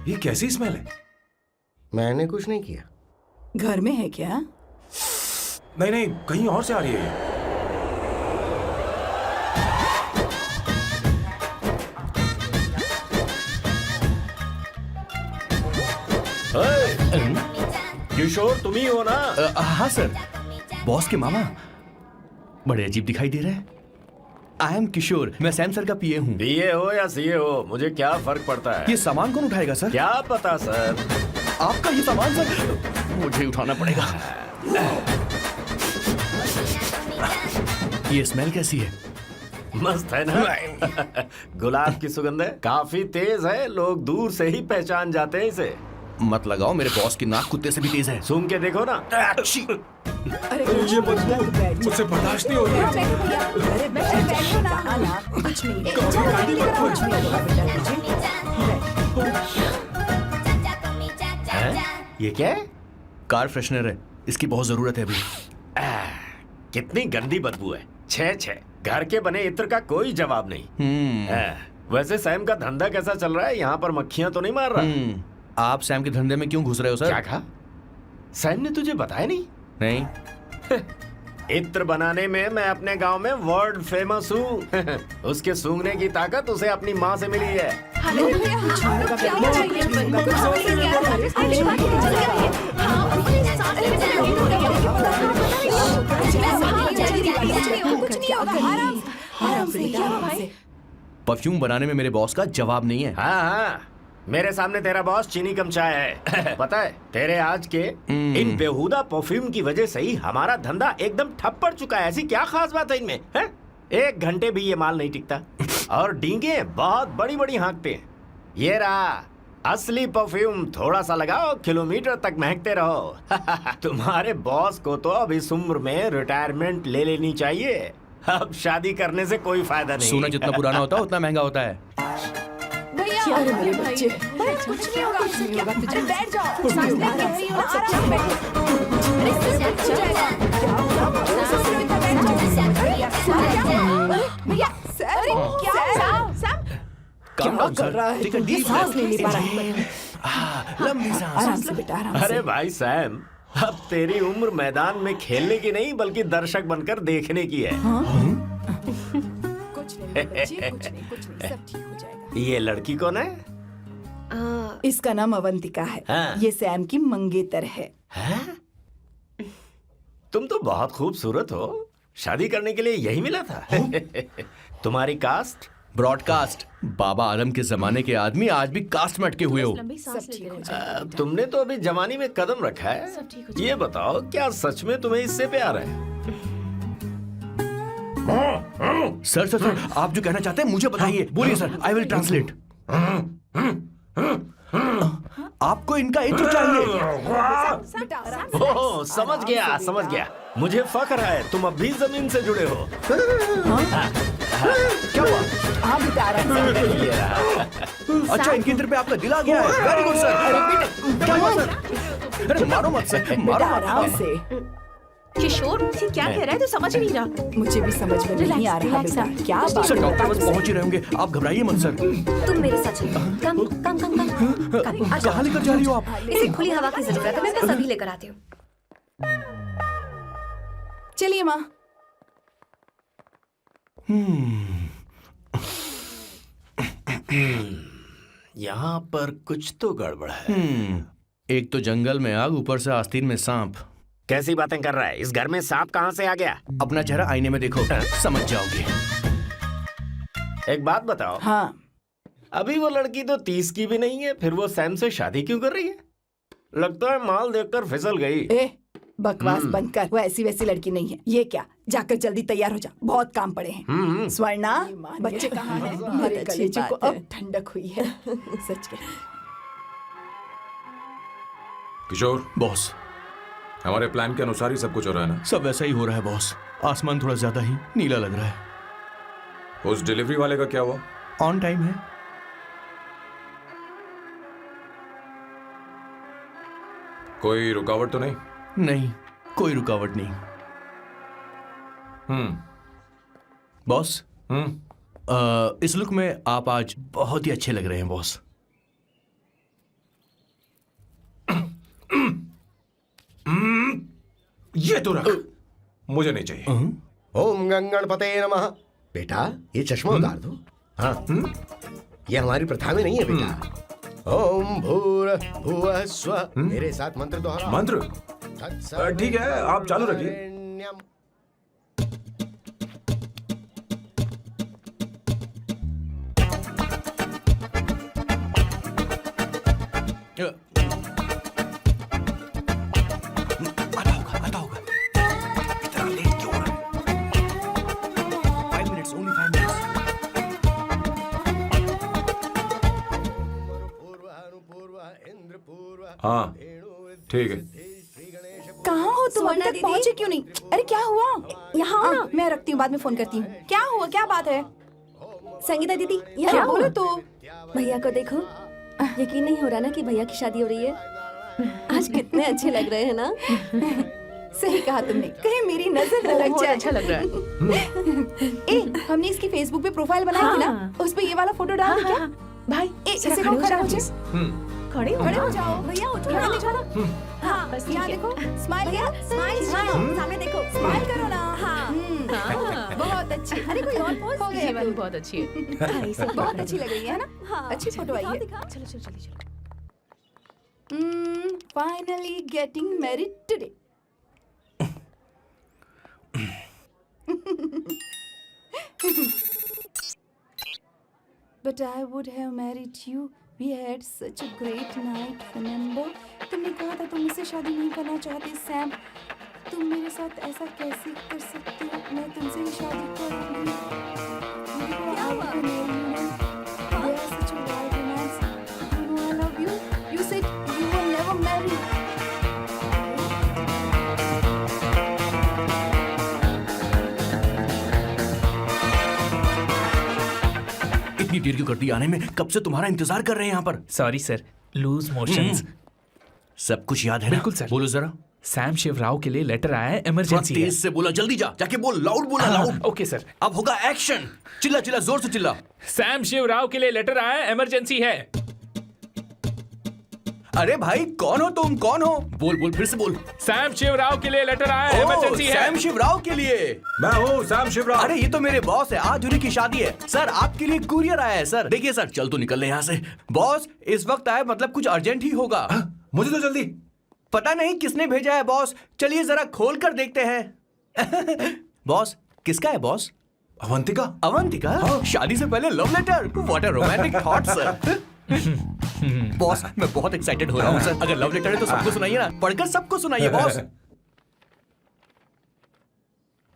ये कैसी स्मेल है? मैंने कुछ नहीं किया। घर में है क्या? नहीं, कहीं और से आ रही है ये। किशोर तुम ही हो ना? हाँ सर, बॉस के मामा। बड़े अजीब दिखाई दे रहे हैं। आई एम किशोर, मैं सैम सर का पीए हूँ। पीए हो या सीए हो, मुझे क्या फर्क पड़ता है? ये सामान कौन उठाएगा सर? क्या पता सर। आपका ये सामान सर मुझे उठाना पड़ेगा। ये स्मेल कैसी है? मस्त है ना? गुलाब की सुगंध है, काफी तेज है, लोग दूर से ही पहचान जाते हैं इसे। मत लगाओ, मेरे बॉस की नाक कुत्ते से भी तेज है। सूंघ के देखो ना। अरे ये बदबू मुझसे बर्दाश्त नहीं हो रही है। अरे बैठो ना। हाँ ना, कुछ नहीं। कुछ नहीं होगा बेटा तुझे। ये क्या है? कार फ्रेशनर है, इसकी बहुत जरूरत है अभी। कितनी गंदी बदबू है। छे घर के बने इत्र का कोई जवाब नहीं। वैसे सैम का धंधा कैसा चल रहा है? यहाँ पर मक्खियां तो नहीं मार रहा? आप सैम के धंधे में क्यों घुस रहे हो सर? क्या कहा? सैम ने तुझे बताया नहीं? नहीं। इत्र बनाने में मैं अपने गांव में वर्ल्ड फेमस हूँ। उसके सूंघने की ताकत उसे अपनी माँ से मिली है। परफ्यूम बनाने में मेरे बॉस का जवाब नहीं है। हाँ हाँ, मेरे सामने तेरा बॉस चीनी कम चाय है। पता है तेरे आज के इन बेहुदा परफ्यूम की वजह से ही हमारा धंधा एकदम ठप पड़ चुका है। ऐसी क्या खास बात है इनमें है? 1 घंटे भी ये माल नहीं टिकता और डींगे बहुत बड़ी बड़ी हाँकते हैं। ये रहा असली परफ्यूम, थोड़ा सा लगाओ किलोमीटर तक महकते रहो। तुम्हारे बॉस को तो अब इस उम्र में रिटायरमेंट ले लेनी चाहिए। अब शादी करने से कोई फायदा नहीं। सोना जितना पुराना होता है उतना महंगा होता है। क्या रे मेरे बच्चे, कुछ नहीं होगा, कुछ नहीं होगा, तुझे बैठ जाओ, सांस ले रही हो, आराम से बैठो। भैया सर क्या कर रहा है? ये सांस नहीं ले पा रहा है। लंबी सांस। आराम से बेटा, आराम से। अरे भाई सैम, अब तेरी उम्र मैदान में खेलने की नहीं बल्कि दर्शक बनकर देखने की है। कुछ नहीं बच्चे, कुछ नहीं, सब ठीक हो जाएगा। ये लड़की कौन है? इसका नाम अवंतिका है। हाँ। ये सैम की मंगेतर है। तुम तो बहुत खूबसूरत हो, शादी करने के लिए यही मिला था। तुम्हारी कास्ट? ब्रॉडकास्ट। बाबा आलम के जमाने के आदमी आज भी कास्ट में अटके हुए हो। सब ठीक हो जाएगा। तुमने तो अभी जवानी में कदम रखा है। ये बताओ क्या सच में तुम्हें इससे प्यार है? सर सर सर, आप जो कहना चाहते हैं मुझे बताइए, बोलिए सर, आई विल ट्रांसलेट। आपको इनका इत्र चाहिए। ओह, समझ गया समझ गया। मुझे फख्र है तुम अब भी जमीन से जुड़े हो। क्या हुआ? हाँ बेटा, आराम से। अच्छा, इनके इत्र पे आपका दिल आ गया है। Very good sir. क्या हुआ सर? अरे मारो मत सर, बेटा मारो आराम मत। से। किशोर क्या कह रहा है? तो समझ नहीं रहा। मुझे भी समझ में नहीं आ रहा बेटा, क्या बात सर है? डॉक्टर बस पहुंच ही रहे होंगे, आप घबराइए मत सर। तुम मेरे साथ चलो। कम कम कम कम कम। कहाँ लेकर जा रही हो आप? इसे खुली हवा की जरूरत है, मैं बस अभी लेकर आती हूँ। चलिए माँ। यहाँ पर कुछ तो गड़बड़ है। एक तो जंगल में आग, ऊपर से आस्तीन में सांप। कैसी बातें कर रहा है? इस घर में सांप कहाँ से आ गया? अपना चेहरा आईने में देखो, समझ जाओगे। एक बात बताओ। हाँ, अभी वो लड़की तो 30 की भी नहीं है, फिर वो सैम से शादी क्यों कर रही है? लगता है माल देखकर फिसल गई। ए बकवास बंद कर, वो ऐसी वैसी लड़की नहीं है। ये क्या, जाकर जल्दी तैयार हो जा, बहुत काम पड़े हैं। स्वर्णा, बच्चे कहाँ हैं? मेरे कलेजे को अब ठंडक हुई है। सच में। किशोर, बॉस, हमारे प्लान के अनुसार ही सब कुछ हो रहा है ना? सब वैसा ही हो रहा है बॉस। आसमान थोड़ा ज्यादा ही नीला लग रहा है। उस डिलीवरी वाले का क्या हुआ? ऑन टाइम है। कोई रुकावट तो नहीं? नहीं, कोई रुकावट नहीं। बॉस, इस लुक में आप आज बहुत ही अच्छे लग रहे हैं बॉस। ये तो रख, मुझे नहीं चाहिए। ओम गंगणपते नमः। बेटा ये चश्मा उतार दो। हाँ, ये हमारी प्रथा में नहीं है बेटा। ओम भूर भुवः स्वः। मेरे साथ मंत्र दोहराओ। मंत्र? ठीक है, आप चालू रखिए। आता होगा। इतना लेट क्यों हो रहा है? 5 minutes, only 5 minutes। हाँ ठीक है। कहाँ हो तुम? अभी तक पहुँचे क्यों नहीं? अरे क्या हुआ? यहाँ आओ ना, मैं रखती हूँ, बाद में फोन करती हूँ। क्या हुआ, क्या बात है? संगीता दीदी, क्या यहाँ बोलो तो? भैया को देखो। यकीन नहीं हो रहा ना कि भैया की शादी हो रही है। आज कितने अच्छे लग रहे हैं ना। सही कहा तुमने, कहीं मेरी नजर न लग जाए। अच्छा लग रहा है। ए, हमने इसकी फेसबुक पे प्रोफाइल बनाई थी ना, उस पे ये वाला फोटो डाल दे क्या? भाई इसे खड़े हो जाओ। खड़े हो जाओ भैया, उठो ना। हाँ, बस यहाँ ठीक है। देखो, स्माइल किया, स्माइल, सामने देखो, स्माइल करो ना। हाँ, बहुत अच्छी। अरे कोई और पोज हो गई, ये वाली बहुत अच्छी है। बहुत अच्छी लग रही है ना? हाँ, अच्छी फोटो आई है। चलो चलो चलो चलो। Finally getting married today. But I would have married you. We had such a great night, remember? तुमने कहा था तुम मुझसे शादी नहीं करना चाहते, सैम। तुम मेरे साथ ऐसा कैसे कर सकते हो? मैं तुमसे ही शादी करूंगी। क्या हुआ? We are such a wild romance. You know I love you. You said you will never marry. इतनी देर क्यों कर दी आने में? कब से तुम्हारा इंतजार कर रहे हैं यहाँ पर। Sorry sir, loose motions. सब कुछ याद है ना? बिल्कुल सर। बोलो जरा। सैम शिवराव के लिए लेटर आया है, थोड़ा इमरजेंसी है। तेज से बोला, जल्दी जा, जाके बोल, लाउड बोला, लाउड। Okay sir. अब होगा एक्शन। चिल्ला चिल्ला, जोर से चिल्ला। सैम शिवराव के लिए लेटर आया है, इमरजेंसी है। अरे भाई कौन हो तुम, कौन हो? बोल बोल, फिर से बोल। सैम शिवराव के लिए लेटर आया है, इमरजेंसी है। सैम शिवराव के लिए। मैं हूँ सैम शिवराव। अरे ये तो मेरे बॉस है, आज उन्हीं की शादी है। सर आपके लिए कुरियर आया है सर। देखिए सर, चल तो निकल ले यहाँ से। बॉस इस वक्त आए, मतलब कुछ अर्जेंट ही होगा। मुझे तो जल्दी। पता नहीं किसने भेजा है बॉस, चलिए जरा खोल कर देखते हैं। बॉस किसका है बॉस? अवंतिका। अवंतिका? शादी से पहले love letter? What a romantic thought sir. Boss मैं बहुत एक्साइटेड हो रहा हूँ सर। अगर लव लेटर है तो सबको सुनाइए ना, पढ़कर सबको सुनाइए बॉस।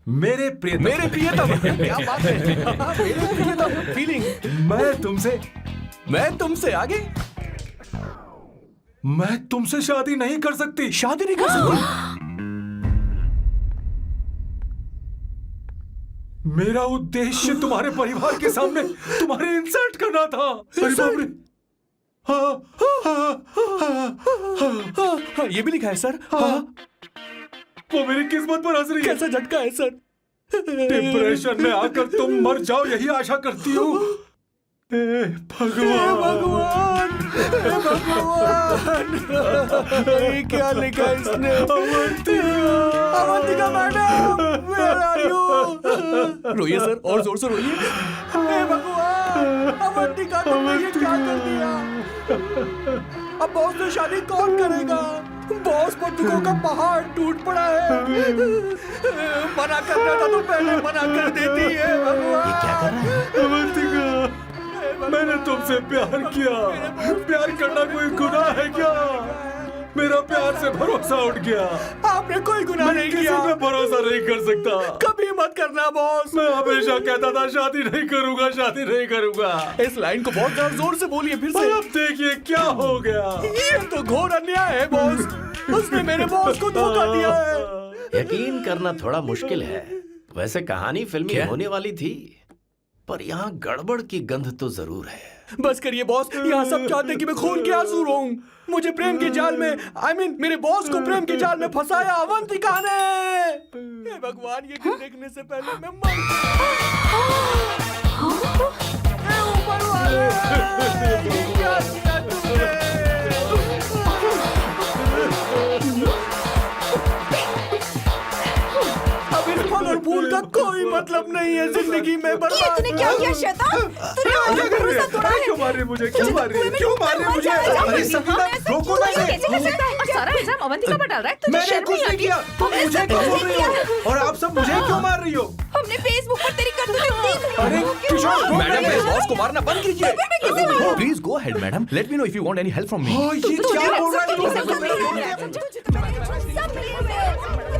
मेरे प्रियतम। मेरे प्रियतम, क्या बात है। मेरे प्रियतम फीलिंग। मैं तुमसे आगे। मैं तुमसे शादी नहीं कर सकती। शादी नहीं कर सकती? मेरा उद्देश्य तुम्हारे परिवार के सामने तुम्हारे इंसल्ट करना था। अरे बाप रे। हाँ, ये भी लिखा है सर। वो मेरी किस्मत पर हंस रही है। कैसा झटका है सर। डिप्रेशन में आकर तुम मर जाओ यही आशा करती हूँ। भगवान भगवान, ये क्या लिखा इसने? Avantika madam, where are you? रोइए सर, और जोर से रोइए। हे भगवान, अवंतिका तुमने ये क्या कर दिया? अब बॉस से शादी कौन करेगा? बॉस बंदूकों का पहाड़ टूट पड़ा है। मना करना था तो पहले मना कर देती है। भगवान ये क्या कर रहा है? अवंतिका, मैंने तुमसे प्यार किया। प्यार करना कोई गुनाह है क्या? मेरा प्यार से भरोसा उठ गया। आपने कोई गुनाह नहीं किया। किसी पे भरोसा नहीं कर सकता। कभी मत करना बॉस। मैं हमेशा कहता था शादी नहीं करूंगा, शादी नहीं करूंगा। इस लाइन को बहुत ज्यादा जोर से बोलिए फिर से। अब देखिए क्या हो गया। ये तो घोर अन्याय है बॉस। उसने मेरे बॉस को धोखा दिया है। यकीन करना थोड़ा मुश्किल है। वैसे कहानी फिल्मी होने वाली थी, पर यहाँ गड़बड़ की गंध तो जरूर है। बस करिए बॉस, यहाँ सब चाहते कि मैं खून के आंसू रोऊं। मुझे प्रेम के जाल में, मेरे बॉस को प्रेम के जाल में फंसाया अवंतिका ने। हे भगवान, ये देखने से पहले मैं मर। हे ऊपर वाले, ये क्या किया तुमने? अब इस फल और फूल का कोई मतलब नहीं है जिंदगी में। ये तूने क्या किया शैतान? तूने हमारा भरोसा तोड़ा है। क्यों मार रही मुझे? क्यों मार रही? क्यों मार रही मुझे? अरे संगीता, रोको ना इसे। कैसे कर सकता है? और सारा इल्जाम अवंतिका पर डाल रहा है। तुझे मैंने शर्म कुछ नहीं नहीं आती? किया। तुम मुझे क्यों बोल रही हो? और आप सब मुझे क्यों मार रही हो? हमने फेसबुक पर तेरी करतूतें देख ली। अरे किशोर, मैडम मेरे बॉस को मारना बंद कीजिए। Please go ahead madam, let me know if you want any help from me. ये क्या बोल रहा है तू? सब मिले हुए हैं। ये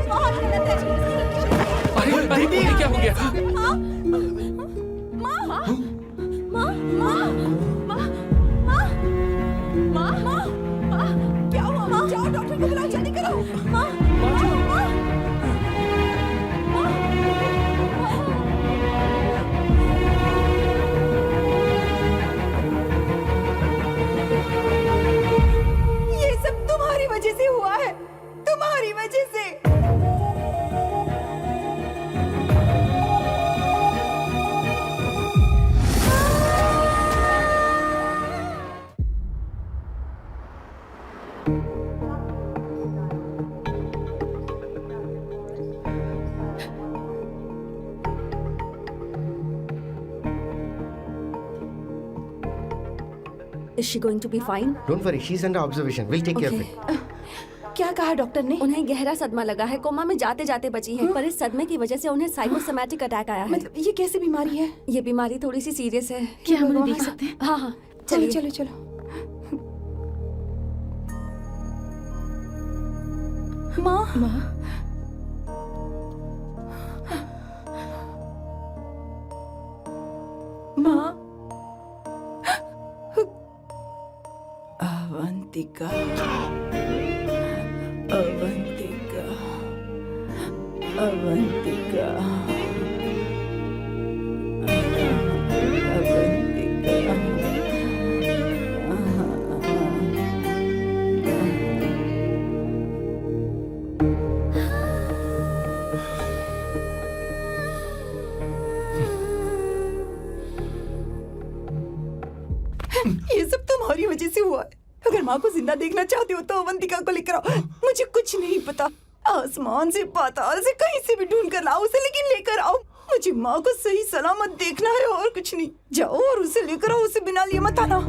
बहुत गलत है। अरे दीदी, ये क्या हो गया? माँ, माँ, माँ, माँ, माँ, माँ, माँ, माँ, क्या हुआ? माँ, जाओ डॉक्टर को बुलाओ, जल्दी करो। माँ, माँ, माँ, ये सब तुम्हारी वजह से हुआ है, तुम्हारी वजह से। Is she going to be fine? Don't worry, she's under observation. We'll take care of it. क्या कहा डॉक्टर ने? उन्हें गहरा सदमा लगा है, कोमा में जाते जाते बची है, पर इस सदमे की वजह से उन्हें साइकोसोमैटिक अटैक आया है। मतलब ये कैसी बीमारी है? ये बीमारी थोड़ी सी सीरियस है। क्या हम उन्हें देख सकते हैं? हाँ हाँ, चलो चलिए। चलो चलो। माँ माँ अवंतिका अवंतिका अवंतिका ये सब तुम्हारी वजह से हुआ है। अगर माँ को जिंदा देखना चाहते हो तो अवंतिका को लेकर आओ। मुझे कुछ नहीं पता, आसमान से पाताल से कहीं से भी ढूंढ कर लाओ उसे, लेकिन लेकर आओ। मुझे माँ को सही सलामत देखना है और कुछ नहीं। जाओ और उसे लेकर आओ, उसे बिना लिए मत आना।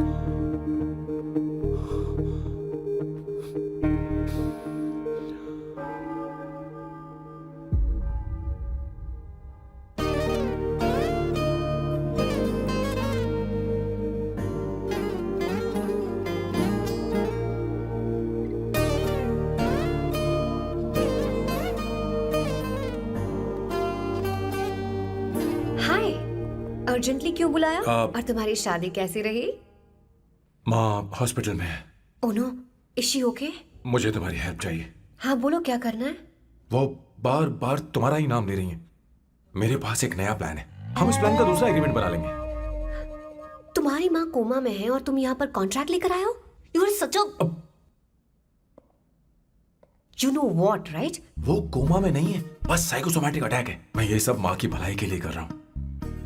हाय, अर्जेंटली क्यों बुलाया? आप- और तुम्हारी शादी कैसी रही? माँ हॉस्पिटल में है। Oh no, is she okay? मुझे तुम्हारी हेल्प चाहिए। हाँ बोलो, क्या करना है? वो बार बार तुम्हारा ही नाम ले रही हैं। मेरे पास एक नया प्लान है, हम इस प्लान का दूसरा एग्रीमेंट बना लेंगे। तुम्हारी माँ कोमा में है और तुम यहाँ पर कॉन्ट्रैक्ट लेकर आए हो? You are such a you know what, right? वो कोमा में नहीं है, बस साइकोसोमैटिक अटैक है। मैं ये सब माँ की भलाई के लिए कर रहा हूँ।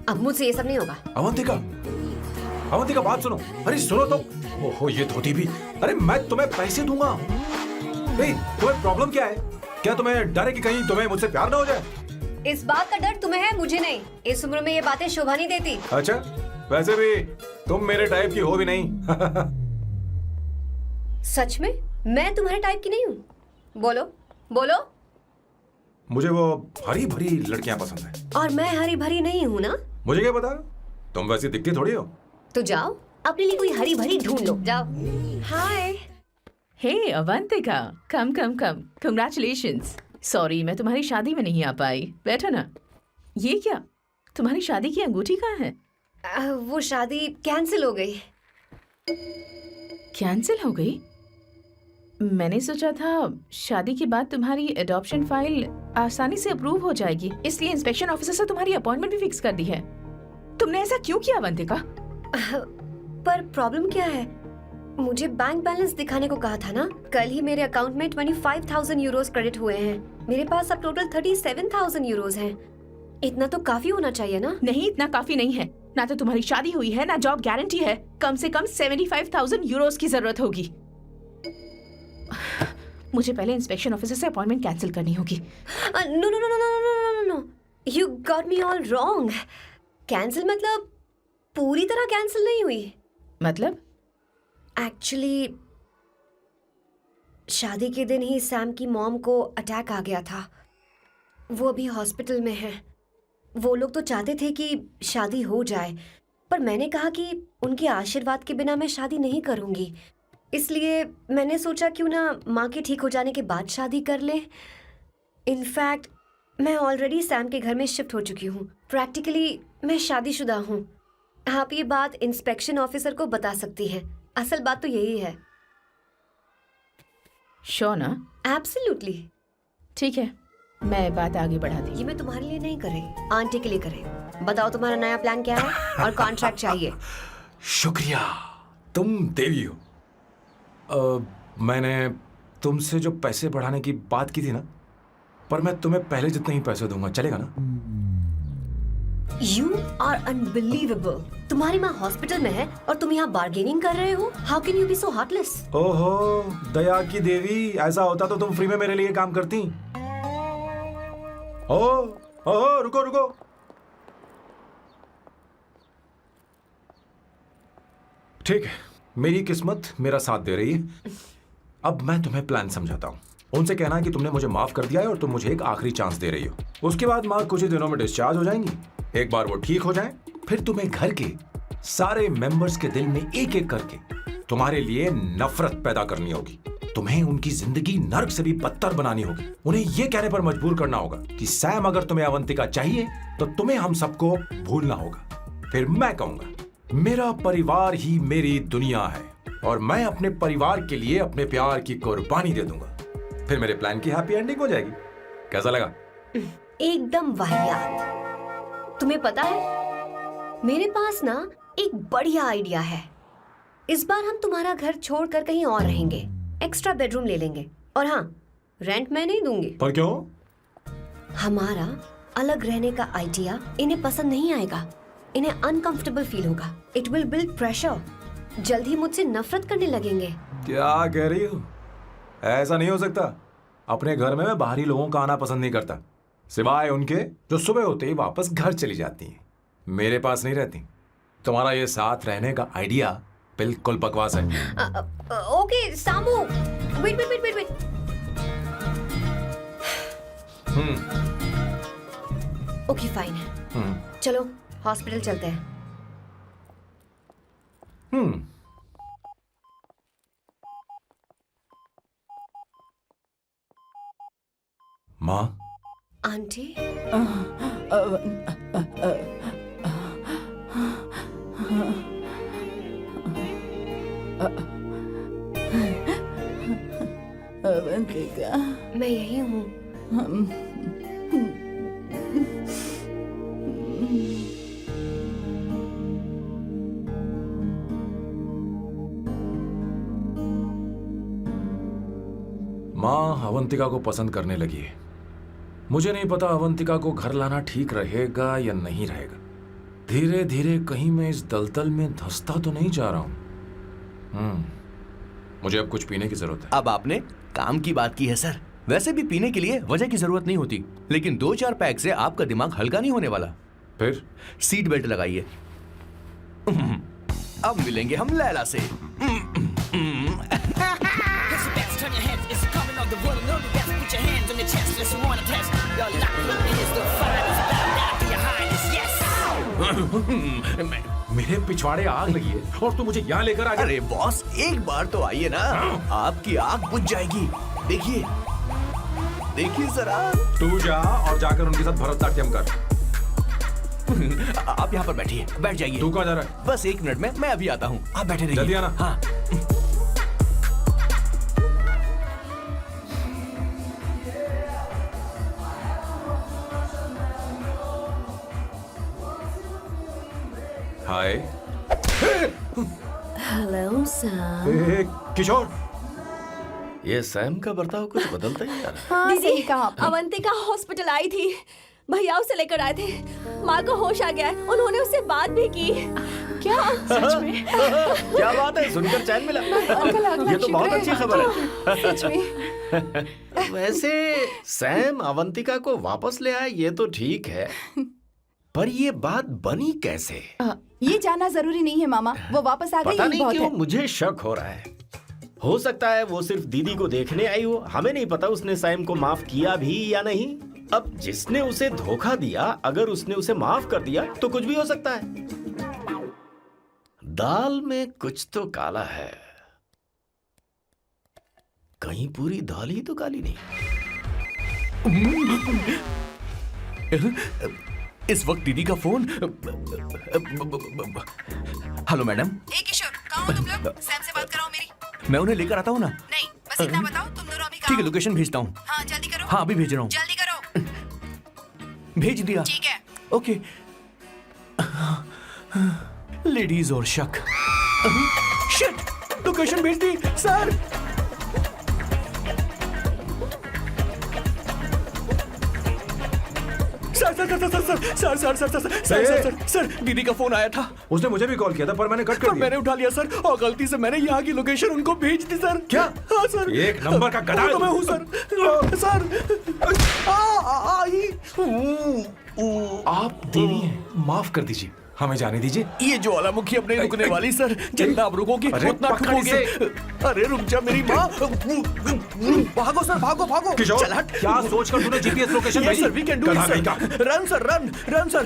अब मुझसे ये सब नहीं होगा। अवंतिका, अवंतिका बात सुनो। अरे सुनो तो। ओहो ये धोती भी। अरे मैं तुम्हें पैसे दूंगा। तुम्हें प्रॉब्लम क्या है? क्या तुम्हें डर है कि कहीं तुम्हें मुझसे प्यार ना हो जाए? इस बात का डर तुम्हें है, मुझे नहीं। इस उम्र में ये बातें शोभा नहीं देती। अच्छा, वैसे भी तुम मेरे टाइप की हो भी नहीं। सच में मैं तुम्हारे टाइप की नहीं हूँ? बोलो बोलो। मुझे वो हरी भरी लड़कियां पसंद है। और मैं हरी भरी नहीं हूँ ना? मुझे क्या पता, तुम वैसी दिखती थोड़ी हो। तो जाओ अपने लिए कोई हरी भरी ढूंढ लो, जाओ। हाय। हे अवंतिका, कम कम कम, कंग्रेचुलेशंस। सॉरी मैं तुम्हारी शादी में नहीं आ पाई। बैठो ना। ये क्या, तुम्हारी शादी की अंगूठी कहाँ है? वो शादी कैंसिल हो गई। कैंसिल हो गई? मैंने सोचा था शादी के बाद तुम्हारी एडॉप्शन फाइल आसानी से अप्रूव हो जाएगी, इसलिए इंस्पेक्शन ऑफिसर से तुम्हारी अपॉइंटमेंट भी फिक्स कर दी है। तुमने ऐसा क्यों किया अवंतिका? पर प्रॉब्लम क्या है? मुझे बैंक बैलेंस दिखाने को कहा था ना। कल ही मेरे अकाउंट में 25,000 यूरोस क्रेडिट हुए हैं। मेरे पास अब टोटल 37,000 यूरोस हैं। इतना तो काफी होना चाहिए ना? नहीं, इतना काफी नहीं है। ना तो तुम्हारी शादी हुई है, ना जॉब गारंटी है। कम से कम 75,000 यूरोस की जरूरत होगी। मुझे पहले इंस्पेक्शन ऑफिसर से अपॉइंटमेंट कैंसिल करनी होगी। No no no no no no no, you got me all wrong. Cancel मतलब पूरी तरह कैंसिल नहीं हुई। मतलब? एक्चुअली शादी के दिन ही सैम की मॉम को अटैक आ गया था। वो अभी हॉस्पिटल में है। वो लोग तो चाहते थे कि शादी हो जाए, पर मैंने कहा कि उनके आशीर्वाद के बिना मैं शादी नहीं करूंगी। इसलिए मैंने सोचा क्यों ना माँ के ठीक हो जाने के बाद शादी कर ले। इनफैक्ट मैं ऑलरेडी सैम के घर में शिफ्ट हो चुकी हूँ। प्रैक्टिकली मैं शादीशुदा हूँ। आप ये बात इंस्पेक्शन ऑफिसर को बता सकती हैं। असल बात तो यही है। श्योर ना? एब्सोल्युटली। ठीक है, मैं बात आगे बढ़ा दी। ये मैं तुम्हारे लिए नहीं कर रही, आंटी के लिए कर रही। बताओ तुम्हारा नया प्लान क्या है? और कॉन्ट्रैक्ट चाहिए। शुक्रिया, तुम देवी हो। मैंने तुमसे जो पैसे बढ़ाने की बात की थी ना, पर मैं तुम्हें पहले जितने ही पैसे दूंगा, चलेगा ना? You are unbelievable. तुम्हारी माँ हॉस्पिटल में है और तुम यहाँ बार्गेनिंग कर रहे हो? How can you be so heartless? ओहो दया की देवी, ऐसा होता तो तुम फ्री में मेरे लिए काम करती। ओहो रुको रुको। ठीक है, मेरी किस्मत मेरा साथ दे रही है। अब मैं तुम्हें प्लान समझाता हूँ। उनसे कहना है कि तुमने मुझे माफ कर दिया है और तुम मुझे एक आखिरी चांस दे रही हो। उसके बाद माँ कुछ ही दिनों में डिस्चार्ज हो जाएंगी। एक बार वो ठीक हो जाए, फिर तुम्हें घर के सारे मेंबर्स के दिल में एक एक करके तुम्हारे लिए नफरत पैदा करनी होगी। तुम्हें उनकी जिंदगी नर्क से भी बदतर बनानी होगी। उन्हें यह कहने पर मजबूर करना होगा कि सैम, अगर तुम्हें अवंतिका चाहिए तो तुम्हें हम सबको भूलना होगा। फिर मैं कहूंगा मेरा परिवार ही मेरी दुनिया है और मैं अपने परिवार के लिए अपने प्यार की कुर्बानी दे दूंगा। फिर मेरे प्लान की हैप्पी एंडिंग हो जाएगी। कैसा लगा? एकदम वाहियात। तुम्हें पता है, मेरे पास ना एक बढ़िया आइडिया है। इस बार हम तुम्हारा घर छोड़कर कहीं और रहेंगे, एक्स्ट्रा बेडरूम ले लेंगे। और हाँ, रेंट मैं नहीं दूंगी। पर क्यों? हमारा अलग रहने का आइडिया इन्हें पसंद नहीं आएगा। इन्हें अनकंफर्टेबल फील होगा। It will build pressure. जल्द ही मुझसे नफरत करने लगेंगे। क्या कह रही हो? ऐसा नहीं हो सकता। अपने घर में मैं बाहरी लोगों का आना पसंद नहीं करता, सिवाय उनके जो सुबह होते ही वापस घर चली जाती हैं। मेरे पास नहीं रहती। तुम्हारा ये साथ रहने का आइडिया बिल्कुल बकवास है। Okay Samu, wait wait wait wait wait. Okay fine है। चलो हॉस्पिटल चलते हैं। माँ, आंटी, अवंतिका, मैं यही हूँ। माँ अवंतिका को पसंद करने लगी है। मुझे नहीं पता अवंतिका को घर लाना ठीक रहेगा या नहीं रहेगा। धीरे धीरे कहीं मैं इस दलदल में धंसता तो नहीं जा रहा हूं। मुझे अब कुछ पीने की जरूरत है। अब आपने काम की बात की है सर। वैसे भी पीने के लिए वजह की जरूरत नहीं होती, लेकिन 2-4 पैक से आपका दिमाग हल्का नहीं होने वाला। फिर सीट बेल्ट लगाइए। अब मिलेंगे हम लैला से। Turn your heads, it's coming on the one and only best. Put your hands on your chest, unless you wanna test. Your lock is the finest, bow down to your highness, yes. मेरे पिछवाड़े आग लगी है और तू मुझे यहाँ लेकर आ गया। अरे बॉस, एक बार तो आइए ना, आपकी आग बुझ जाएगी। देखिए देखिए जरा। तू जा और जाकर उनके साथ भरतनाट्यम कर। आप यहाँ पर बैठिए, बैठ जाइए। तू कहाँ जा रहा है? बस 1 मिनट में मैं अभी आता हूँ, आप बैठे रहिए। जल्दी आना। हाँ। हाय। Hello Sam. किशोर, ये सैम का बर्ताव कुछ बदलता ही जा रहा है। हाँ, सही कहा। अवंतिका हॉस्पिटल आई थी, भैया उसे लेकर आए थे। माँ को होश आ गया है, उन्होंने उससे बात भी की। क्या सच में? क्या बात है, सुनकर चैन मिला। ये तो बहुत अच्छी खबर है। सच में। वैसे सैम अवंतिका को वापस ले आए ये तो ठीक है, पर ये बात बनी कैसे? ये जानना जरूरी नहीं है मामा, वो वापस आ गई। पता यही नहीं बहुत क्यों है। मुझे शक हो रहा है। हो सकता है वो सिर्फ दीदी को देखने आई हो। हमें नहीं पता उसने सैम को माफ किया भी या नहीं। अब जिसने उसे धोखा दिया, अगर उसने उसे माफ कर दिया तो कुछ भी हो सकता है। दाल में कुछ तो काला है। कहीं पूरी दाल ही तो काली नहीं। इस वक्त दीदी का फोन। Hello madam. ए किशोर, कहाँ हो तुम लोग? सैम से बात कराओ मेरी। मैं उन्हें लेकर आता हूँ ना। नहीं, बस इतना बताओ तुम दोनों अभी ठीक है, कहाँ हो? लोकेशन भेजता हूँ। हाँ जल्दी करो। हाँ अभी भेज रहा हूँ। जल्दी करो। भेज दिया। ठीक है। ओके। लेडीज और शक। शिट, लोकेशन भेज दी सर। सर दीदी का फोन आया था। उसने मुझे भी कॉल किया था पर मैंने कट कर दिया। मैंने उठा लिया सर, और गलती से मैंने यहाँ की लोकेशन उनको भेज दी सर। क्या? हाँ सर। एक नंबर का गधा है तो मैं तू। हूँ सर। आप देवी हैं, माफ कर दीजिए। हमें जाने दीजिए। ये ज्वालामुखी अपने रुकने वाली सर, जितना आप रुकोगे अरे, उतना पकड़ ठुकोगे। इसे। अरे रुक जा मेरी माँ। भागो सर, भागो भागो। किशोर, चल हट। क्या सोचकर तूने जीपीएस लोकेशन Yes, भेजी? sir, we can do it, गधा sir. कहीं का। Run, sir, run, run, sir.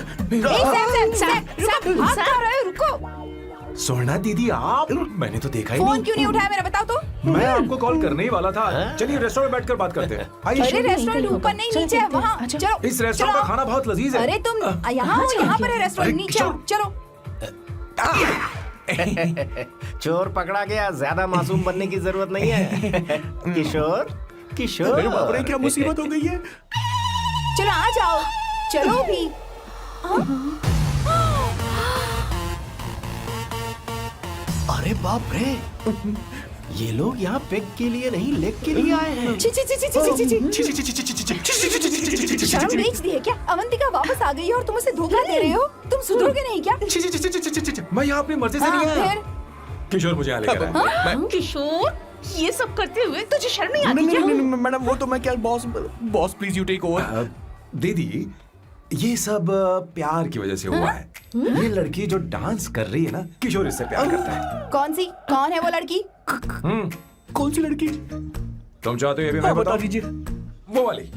भाग कहाँ रहे हो? रुको। स्वर्णा दीदी आप, मैंने तो देखा ही फोन नहीं। क्यों नहीं उठाया मेरा बताओ तो? मैं आपको कॉल करने ही वाला था। चलिए रेस्टोरेंट में बैठकर बात करते हैं। आइए। अरे रेस्टोरेंट ऊपर नहीं नीचे है वहाँ। चलो इस रेस्टोरेंट का खाना बहुत लजीज है। अरे तुम यहाँ हो, यहाँ पर है रेस्टोरेंट, अरे, नीचे आओ, चलो। चोर पकड़ा गया, ज्यादा मासूम बनने की जरूरत नहीं है। किशोर, किशोर। मेरे बाप रे, क्या मुसीबत हो गई है। चलो आ जाओ, चलो भी। अरे बाप रे, ये लोग यहाँ पेग के लिए नहीं लेग के लिए आए हैं। ची ची ची ची ची ची। शर्म बेच दी है क्या? अवंतिका वापस आ गई है और तुम उसे धोखा दे रहे हो। तुम सुधरोगे नहीं क्या? मैं यहाँ अपनी मर्जी से नहीं आया। फिर किशोर मुझे यहाँ लेकर आया। किशोर, ये सब करते हुए तुझे शर्म नहीं आती नहीं, क्या? नहीं, नहीं, मैडम वो तो मैं क्या boss please you take over. दीदी, ये सब प्यार की वजह से हुआ है। ये लड़की जो डांस कर रही है ना, किशोर इससे प्यार करता है। कौन है वो लड़की? कौन सी लड़की? तुम चाहते हो ये भी मैं बता बताऊं? दीजिए। वो वाली।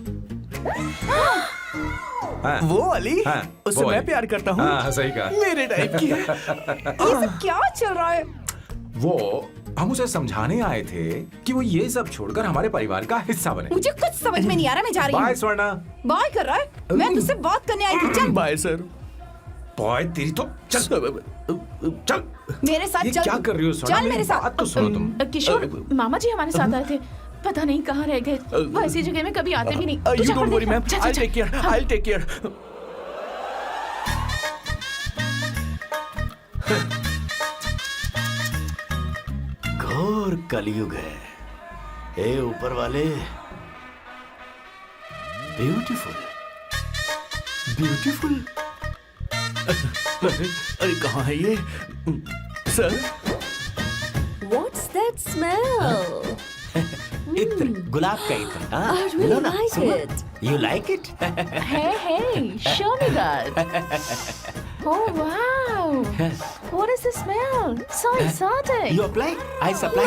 हाँ, वो वाली? हाँ, उससे वो मैं वाली। प्यार करता हूँ। हाँ, सही कहा। मेरे टाइप की। ये सब क्या चल रहा है? वो हम उसे समझाने आए थे कि वो ये सब छोड़कर हमारे परिवार का हिस्सा बने। मुझे कुछ समझ में नहीं आ रहा, मैं जा रही बाय हूँ। स्वर्णा। बाय कर रहा है? मैं तुझसे बात करने आई थी, चल। Bye sir. बॉय तेरी तो चल चल। मेरे साथ ये चल। क्या कर रही हो स्वर्णा? चल मेरे साथ। बात तो सुनो तुम। किशोर, मामा जी हमारे साथ आए थे, पता नहीं कहाँ रह गए। वो ऐसी जगह में कभी आते भी नहीं। तू यू जा डोंट कर वरी देख। मैम, जा, जा, आई जा। Take care, I take care. घोर कलयुग है। ए ऊपर वाले, ब्यूटीफुल, ब्यूटीफुल। अरे कहाँ है ये सर? What's that smell? इत्र, गुलाब का इत्र। हाँ, I मिलो really ना, like सुनो। it. You like it? Hey, show me that. Oh wow! What is the smell? So exotic. You apply? I supply.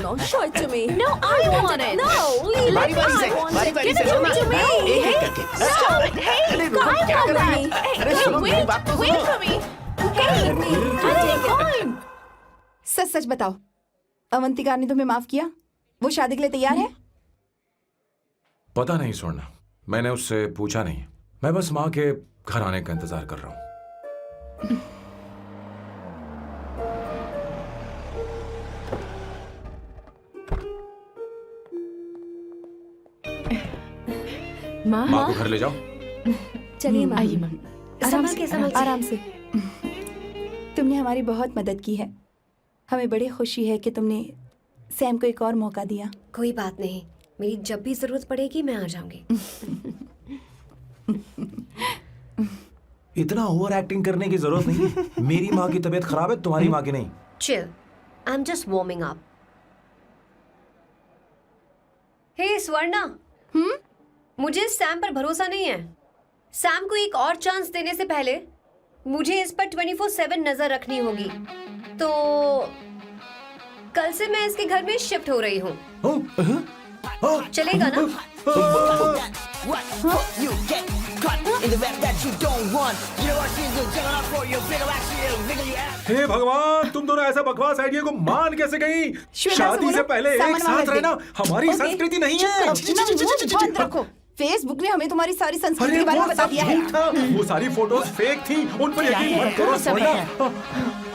No. Show it to me. No, I want it. No, leave बारी it. बारी से, I want बारी it. बारी Give से it सुनो। to me. हाँ, एक एक करके। Stop it. Hey, अरे रुको, I क्या want कर रही that. हो? Hey, अरे hey, सुनो, मेरी बात तो wait सुनो। for me. I'll take mine. सच सच बताओ, अवंतिका ने तुम्हें माफ किया? वो शादी के लिए तैयार है? पता नहीं स्वर्णा, मैंने उससे पूछा नहीं। मैं बस माँ के घर आने का इंतजार कर रहा हूँ। माँ, माँ को घर ले जाओ। चलिए माँ। आइए माँ। संभल के, संभल के। आराम से। तुमने हमारी बहुत मदद की है। हमें बड़ी खुशी है कि तुमने सैम को एक और मौका दिया। कोई बात नहीं, मेरी जब भी जरूरत पड़ेगी मैं आ जाऊंगी। इतना ओवर एक्टिंग करने की जरूरत नहीं है। मेरी माँ की तबीयत खराब है, तुम्हारी माँ की नहीं। Chill. I'm just warming up. हे स्वर्णा, मुझे सैम पर भरोसा नहीं है। सैम को एक और चांस देने से पहले मुझे इस पर 24/7 नजर रखनी होगी। तो कल से मैं इसके घर में शिफ्ट हो रही हूँ। चलेगा ना? What you get caught in the web that you don't want. You know what she's doing? Checking out for your bigger action, bigger you have. हे भगवान, तुम दोनों ऐसा बकवास आइडिया को मान कैसे गई? श्वेता से शादी से बोलो, पहले एक सामान साथ वापस रहना दे। हमारी ओके। संस्कृति नहीं है। अपना मुंह बंद रखो। फेसबुक ने हमें तुम्हारी सारी संस्कृति अरे के बारे में वो बता सब दिया है। झूठ था। वो सारी फोटोज फेक थी, उन पर यकीन मत करो स्वर्णा।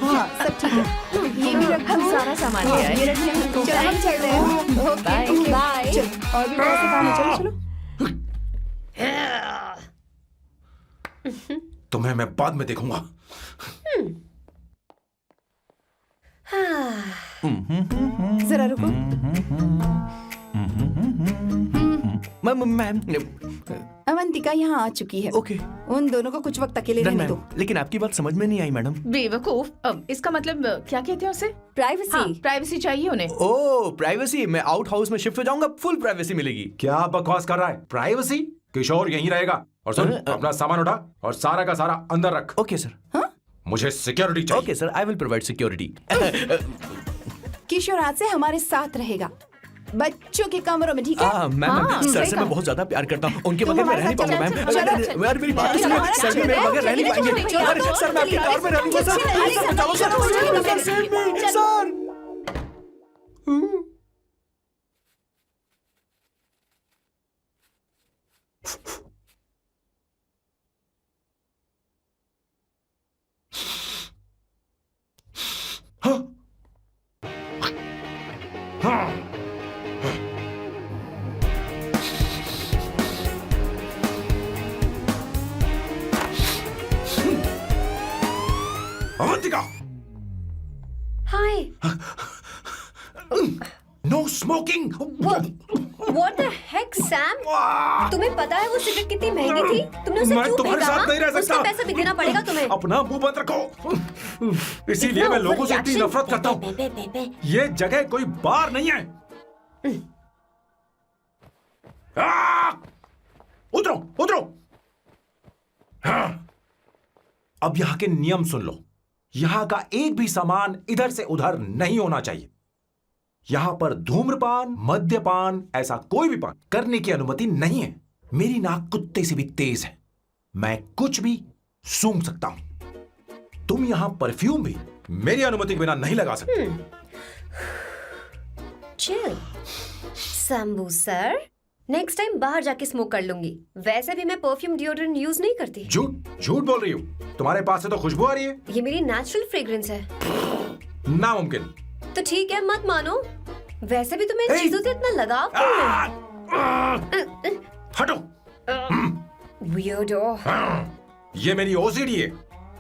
हाँ, सब ठीक है। ये भी रख, हम सारा सामान ले आए। ये रख लिया। चलो हम चल रहे हैं। Okay, bye. चलो, और भी बहुत से काम है, चलो चलो। तुम्हें मैं बाद में देखूंगा। जरा रुको। मैम अवंतिका यहाँ आ चुकी है। ओके। उन दोनों को कुछ वक्त अकेले रहने दो। लेकिन आपकी बात समझ में नहीं आई मैडम। बेवकूफ। अब इसका मतलब क्या कहते हैं उसे? प्राइवेसी। हाँ, प्राइवेसी चाहिए उन्हें। ओह प्राइवेसी, मैं आउट हाउस में शिफ्ट हो जाऊंगा, फुल प्राइवेसी मिलेगी। क्या बकवास कर रहा है? प्राइवेसी? किशोर यहीं रहेगा। और सुन, अपना सामान उठा और सारा का सारा अंदर रख। Okay sir. मुझे सिक्योरिटी चाहिए। Okay sir, I will provide security. Kishore आज से हमारे साथ रहेगा, बच्चों के कमरों में, ठीक है? मैम, सर से सही मैं कहा। बहुत ज्यादा प्यार करता हूँ, उनके तुम बगैर मैं हमारे रह नहीं साथ पाऊंगा चलो, मैम। चलो, अरे मेरी बात चलो, सुनिए, हमारे सर भी मेरे बगैर रह नहीं चलो, पाएंगे। चलो, अरे सर, मैं आपकी कार में रहूंगा सर। सर, चलो sir, sir. Avantika, hi. No smoking. What the heck, Sam? तुम्हें पता है वो सिगरेट कितनी महंगी थी? तुमने उसे मैं क्यों तुम्हारे फेंका? साथ नहीं रह सकता। उसका पैसा भी देना पड़ेगा तुम्हें। अपना मुंह बंद रखो। इसीलिए मैं लोगों से इतनी नफरत करता हूँ। ये जगह कोई बार नहीं है। उतरो, उतरो। अब यहाँ के नियम सुन लो। यहाँ का एक भी सामान इधर से उधर नहीं होना चाहिए। यहां पर धूम्रपान, मद्यपान, ऐसा कोई भी पान करने की अनुमति नहीं है। मेरी नाक कुत्ते से भी तेज है, मैं कुछ भी सूंघ सकता हूं। तुम यहां परफ्यूम भी मेरी अनुमति के बिना नहीं लगा सकते। Chill Shambhu sir, next time बाहर जाके स्मोक कर लूंगी। वैसे भी मैं परफ्यूम डिओड्रेंट यूज नहीं करती। झूठ झूठ बोल रही हो। तुम्हारे पास से तो खुशबू आ रही है। ये मेरी नेचुरल फ्रेग्रेंस है। नामुमकिन। तो ठीक है, मत मानो। वैसे भी तुम्हें इन चीजों से इतना लगाव क्यों है? हटो। Weirdo। ये मेरी ओसीडी है।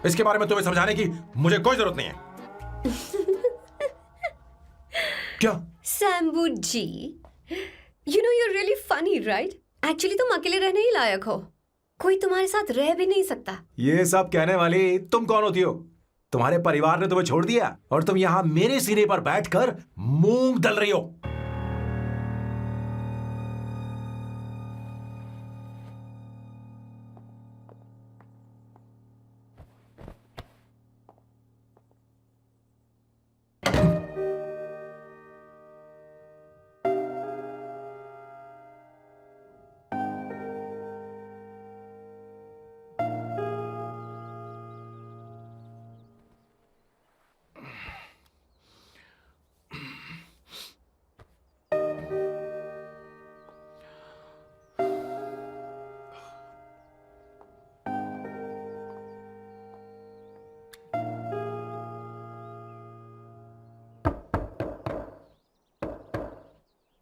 इसके बारे में तुम्हें समझाने की मुझे कोई जरूरत नहीं है। क्या? शंभू जी, you know you're really funny, right? Actually तुम अकेले रहने ही लायक हो। कोई तुम्हारे साथ रह भी नहीं सकता। ये सब कहने वाली तुम कौन होती हो? तुम्हारे परिवार ने तुम्हें छोड़ दिया और तुम यहां मेरे सिरे पर बैठकर मूंग दल रही हो।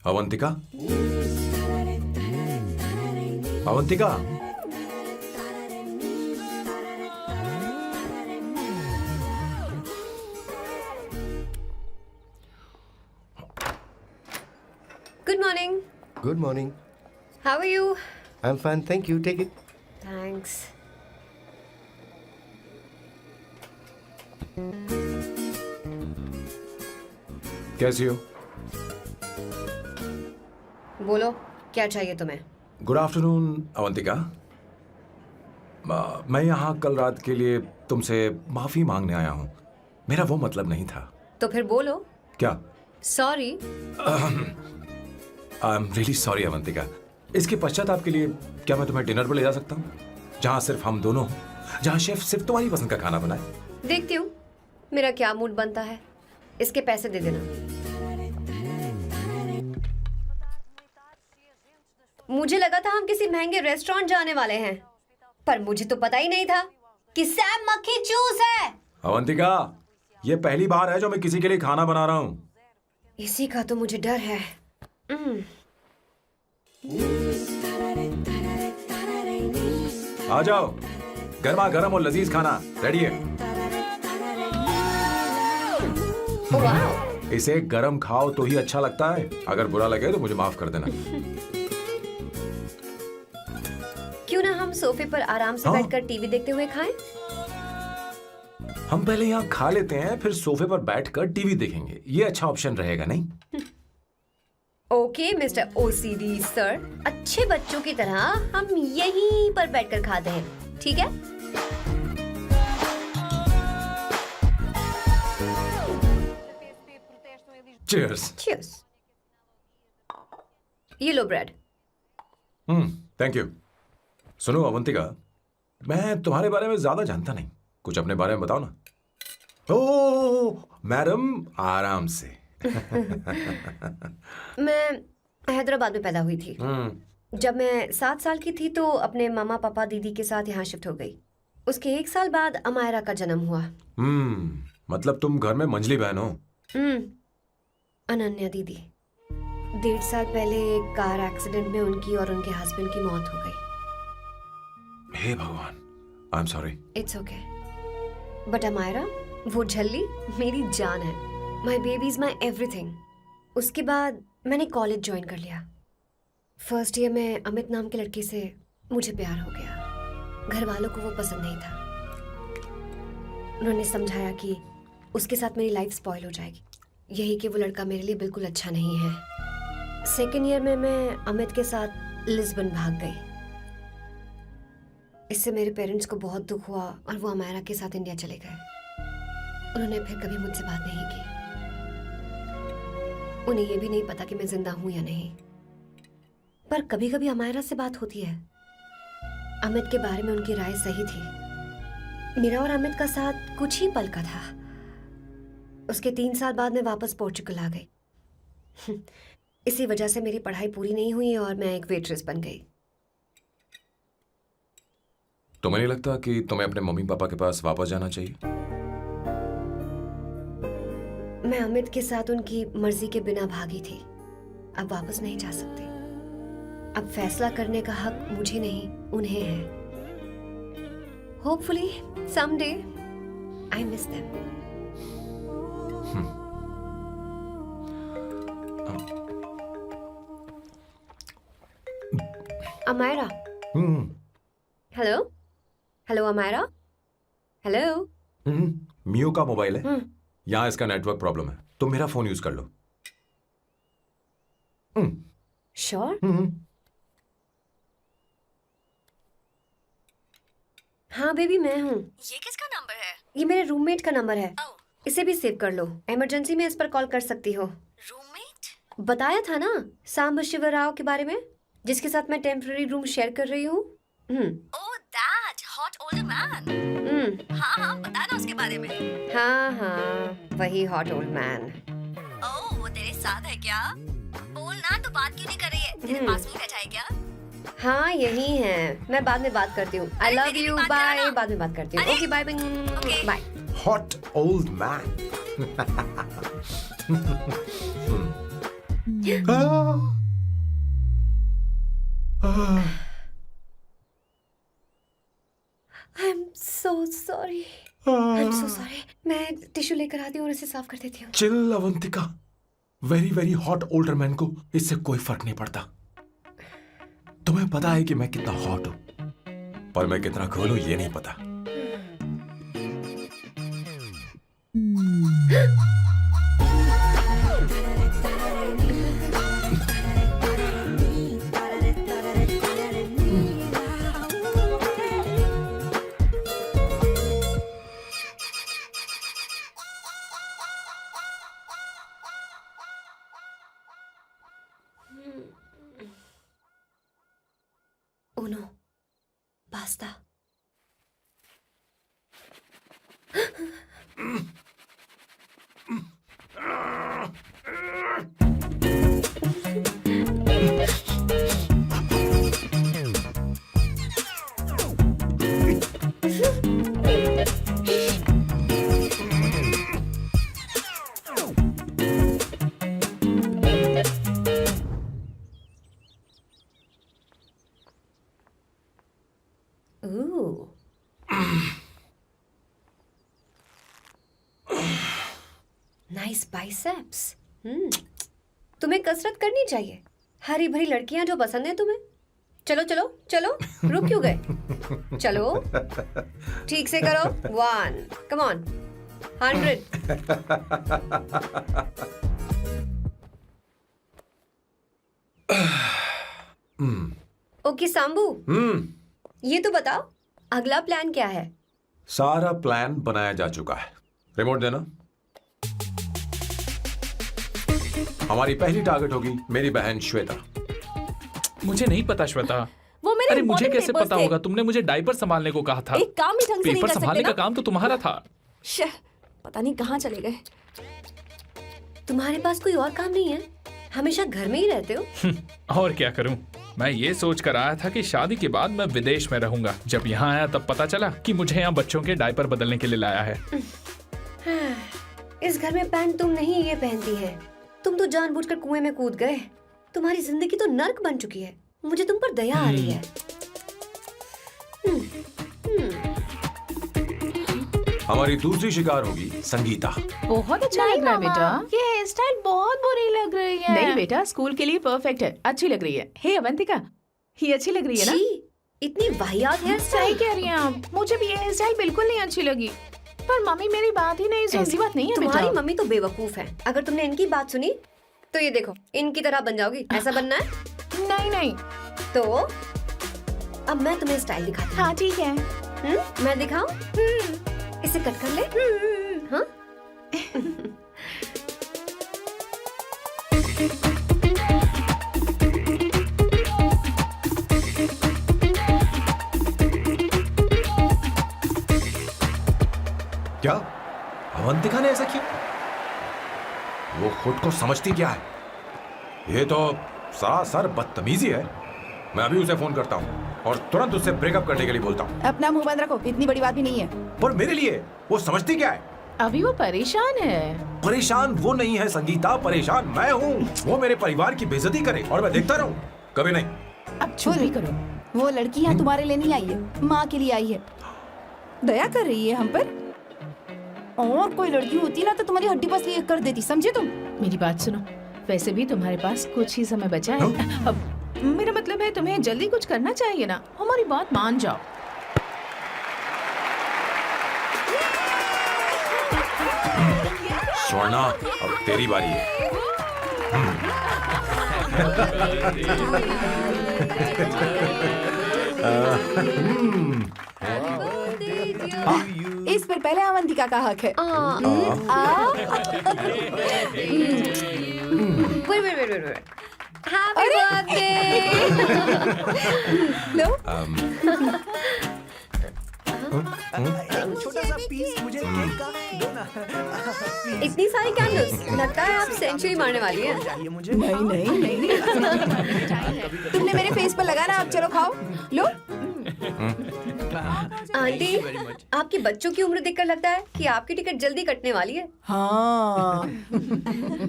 Avantika, Avantika, Good morning. Good morning. How are you? I am fine, thank you, take it. Thanks. कैसी हो? बोलो, क्या चाहिए तुम्हें? Good afternoon Avantika. मैं यहाँ कल रात के लिए तुमसे माफी मांगने आया हूँ। मेरा वो मतलब नहीं था। तो फिर बोलो। क्या? Sorry. I am really sorry Avantika. इसके पश्चाताप के लिए क्या मैं तुम्हें डिनर पर ले जा सकता हूँ, जहाँ सिर्फ हम दोनों हों, जहाँ शेफ सिर्फ तुम्हारी पसंद का खाना बनाए? देखती हूँ मेरा क्या मूड बनता है। इसके पैसे दे देना। मुझे लगा था हम किसी महंगे रेस्टोरेंट जाने वाले हैं, पर मुझे तो पता ही नहीं था कि सैम मक्खी चूस है। अवंतिका, ये पहली बार है जो मैं किसी के लिए खाना बना रहा हूँ। इसी का तो मुझे डर है। आ जाओ, गर्मा गर्म और लजीज खाना रेडी है। वाह। इसे गरम खाओ तो ही अच्छा लगता है। अगर बुरा लगे तो मुझे माफ कर देना। क्यों ना हम सोफे पर आराम से हाँ। बैठकर टीवी देखते हुए खाएं? हम पहले यहाँ खा लेते हैं, फिर सोफे पर बैठकर टीवी देखेंगे। ये अच्छा ऑप्शन रहेगा, नहीं? ओके मिस्टर ओसीडी सर, अच्छे बच्चों की तरह हम यहीं पर बैठकर खाते हैं, ठीक है? चीयर्स। Cheers. ये लो ब्रेड। Thank you. सुनो अवंतिका, मैं तुम्हारे बारे में ज्यादा जानता नहीं, कुछ अपने बारे में बताओ ना। ओ मैडम, आराम से। मैं हैदराबाद में पैदा हुई थी। जब मैं 7 साल की थी तो अपने मामा पापा दीदी के साथ यहाँ शिफ्ट हो गई। उसके 1 साल बाद अमायरा का जन्म हुआ। मतलब तुम घर में मंझली बहन हो? अनन्या दीदी। 1.5 साल पहले एक कार एक्सीडेंट में उनकी और उनके हस्बैंड की मौत हो गई। हे भगवान, I am sorry. It's okay. But Amayra, वो झल्ली मेरी जान है। My baby is my everything. उसके बाद मैंने कॉलेज ज्वाइन कर लिया। फर्स्ट ईयर में अमित नाम के लड़के से मुझे प्यार हो गया। घर वालों को वो पसंद नहीं था। उन्होंने समझाया कि उसके साथ मेरी लाइफ स्पॉइल हो जाएगी, यही कि वो लड़का मेरे लिए बिल्कुल अच्छा नहीं है। सेकेंड ईयर में मैं अमित के साथ लिस्बन भाग गई। इससे मेरे पेरेंट्स को बहुत दुख हुआ और वो अमायरा के साथ इंडिया चले गए। उन्होंने फिर कभी मुझसे बात नहीं की। उन्हें ये भी नहीं पता कि मैं जिंदा हूं या नहीं। पर कभी कभी अमायरा से बात होती है। अमित के बारे में उनकी राय सही थी। मेरा और अमित का साथ कुछ ही पल का था। उसके 3 साल बाद मैं वापस पोर्चुगल आ गई। इसी वजह से मेरी पढ़ाई पूरी नहीं हुई और मैं एक वेट्रेस बन गई। तुम्हें नहीं लगता कि तुम्हें अपने मम्मी पापा के पास वापस जाना चाहिए? मैं अमित के साथ उनकी मर्जी के बिना भागी थी। अब वापस नहीं जा सकती। अब फैसला करने का हक मुझे नहीं, उन्हें है। Hopefully someday I miss them. Amayra. Hello hello Amayra. Hello. Miyo का मोबाइल है। यहाँ इसका नेटवर्क प्रॉब्लम है, तुम मेरा फोन यूज कर लो। श्योर? हाँ बेबी, मैं हूँ। ये किसका नंबर है? ये मेरे रूममेट का नंबर है। इसे भी सेव कर लो। इमरजेंसी में इस पर कॉल कर सकती हो। रूममेट? बताया था ना सांब शिवराव के बारे में, जिसके साथ मैं टेम्पररी रूम शेयर कर रही हूँ। Oh that hot older man. हाँ, बता ना उसके बारे में। हाँ, वही हॉट ओल्ड मैन। ओह, वो तेरे साथ है क्या? बोल ना, तो बात क्यों नहीं कर रही है? तेरे पास में बैठा है क्या? हाँ, यही है। मैं बाद में बात करती हूँ। I love you, bye. बाद में बात करती हूँ। Okay, bye bye. Hot old man. I'm so sorry. I'm so sorry. मैं टिश्यू लेकर आती हूँ और इसे साफ कर देती हूँ। Chill Avantika, very very hot older man को इससे कोई फर्क नहीं पड़ता। तुम्हें पता है कि मैं कितना हॉट हूं, पर मैं कितना कूल हूं ये नहीं पता। Uno, basta. Ooh. Nice biceps. तुम्हें कसरत करनी चाहिए। हरी भरी लड़कियां जो पसंद है तुम्हें। चलो चलो चलो, रुक क्यों गए? चलो, ठीक से करो। 1, come on, 100. ओके सांबू, ये तो बताओ अगला प्लान क्या है? सारा प्लान बनाया जा चुका है। रिमोट देना। हमारी पहली टारगेट होगी मेरी बहन श्वेता। मुझे नहीं पता श्वेता। वो मेरे अरे मुझे important कैसे papers पता थे। होगा? तुमने मुझे डायपर संभालने को कहा था। एक काम ही ढंग से नहीं पेपर कर सकते संभालने ना? का काम तो तुम्हारा था। शह, पता नहीं कहाँ चले गए। तुम्हारे पास कोई और काम नहीं है? हमेशा घर में ही रहते हो? और क्या करूं? मैं ये सोच कर आया था कि शादी के बाद मैं विदेश में रहूंगा। जब यहाँ आया तब पता चला कि मुझे यहाँ बच्चों के डायपर बदलने के लिए लाया है। इस घर में पैंट तुम नहीं ये पहनती है। तुम तो जानबूझकर कुएं में कूद गए। तुम्हारी जिंदगी तो नर्क बन चुकी है। मुझे तुम पर दया आ रही है। हमारी दूसरी शिकार होगी संगीता। बहुत अच्छा लग रहा है बेटा। ये हेयर स्टाइल बहुत बुरी लग रही है। नहीं बेटा, स्कूल के लिए परफेक्ट है, अच्छी लग रही है। हे अवंतिका, ये अच्छी लग रही है ना? छी, इतनी वाहियात हेयर सही स्टाइल। कह रही हैं आप। मुझे भी ये हेयर स्टाइल बिल्कुल नहीं अच्छी लगी। पर मम्मी मेरी बात ही नहीं सुनती। ऐसी बात नहीं है तुम्हारी बेटा। मम्मी तो बेवकूफ है। अगर तुमने इनकी बात सुनी तो ये देखो इनकी तरह बन जाओगी। ऐसा बनना है? नहीं नहीं। तो अब मैं तुम्हें स्टाइल दिखाती हूँ। हाँ ठीक है। मैं दिखाऊं? इसे कट कर ले। हाँ? क्या अवंतिका ने ऐसा किया? वो खुद को समझती क्या है? ये तो सरासर बदतमीजी है। मैं अभी उसे फोन करता हूँ और तुरंत उससे ब्रेकअप करने के लिए बोलता हूँ। अपना मुंह बंद रखो, इतनी बड़ी बात भी नहीं है। पर मेरे लिए वो समझती क्या है? अभी वो परेशान है। परेशान वो नहीं है संगीता, परेशान मैं हूँ। वो मेरे परिवार की बेइज्जती करे और मैं देखता रहूँ? कभी नहीं। अब चुप ही करो। वो लड़की यहाँ तुम्हारे लिए नहीं आई है, माँ के लिए आई है। दया कर रही है हम पर। और कोई लड़की होती ना तो तुम्हारी हड्डी पसली एक कर देती, समझे तुम? मेरी बात सुनो, वैसे भी तुम्हारे पास कुछ ही समय बचा है। अब मेरा मतलब है तुम्हें जल्दी कुछ करना चाहिए ना। हमारी बात मान जाओ। स्वर्णा, अब तेरी बारी है। इस पर पहले अवंतिका का हक है। Wait. Happy birthday! लो, छोटा सा पीस मुझे केक का दो ना। इतनी सारी कैंडल्स, लगता है आप सेंचुरी मारने वाली है। चाहिए मुझे। नहीं। तुमने मेरे फेस पर लगाना, अब चलो खाओ। लो। आंटी, आपके बच्चों की उम्र देखकर लगता है कि आपकी टिकट जल्दी कटने वाली है। हाँ।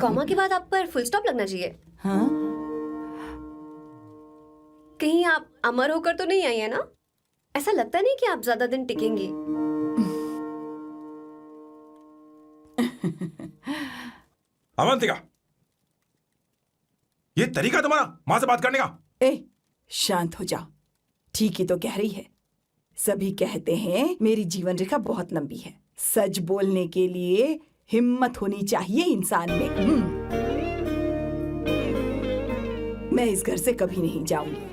कॉमा के बाद आप पर फुल स्टॉप लगना चाहिए। हाँ? कहीं आप अमर होकर तो नहीं आई है ना? ऐसा लगता नहीं कि आप ज्यादा दिन टिकेंगी। अवंतिका, ये तरीका तुम्हारा माँ से बात करने का? ए, शांत हो जाओ। ठीक ही तो कह रही है। सभी कहते हैं मेरी जीवन रेखा बहुत लंबी है। सच बोलने के लिए हिम्मत होनी चाहिए इंसान में। मैं इस घर से कभी नहीं जाऊंगी,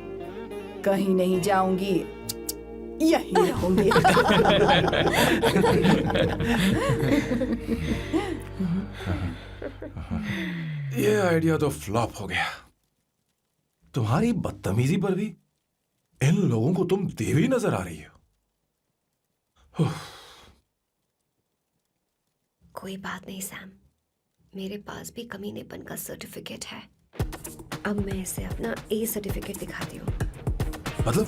कहीं नहीं जाऊंगी, यहीं रहूंगी। ये आइडिया तो फ्लॉप हो गया। तुम्हारी बदतमीजी पर भी इन लोगों को तुम देवी नजर आ रही हो। कोई बात नहीं सैम, मेरे पास भी कमीनेपन का सर्टिफिकेट है। अब मैं इसे अपना ए सर्टिफिकेट दिखाती हूँ। मतलब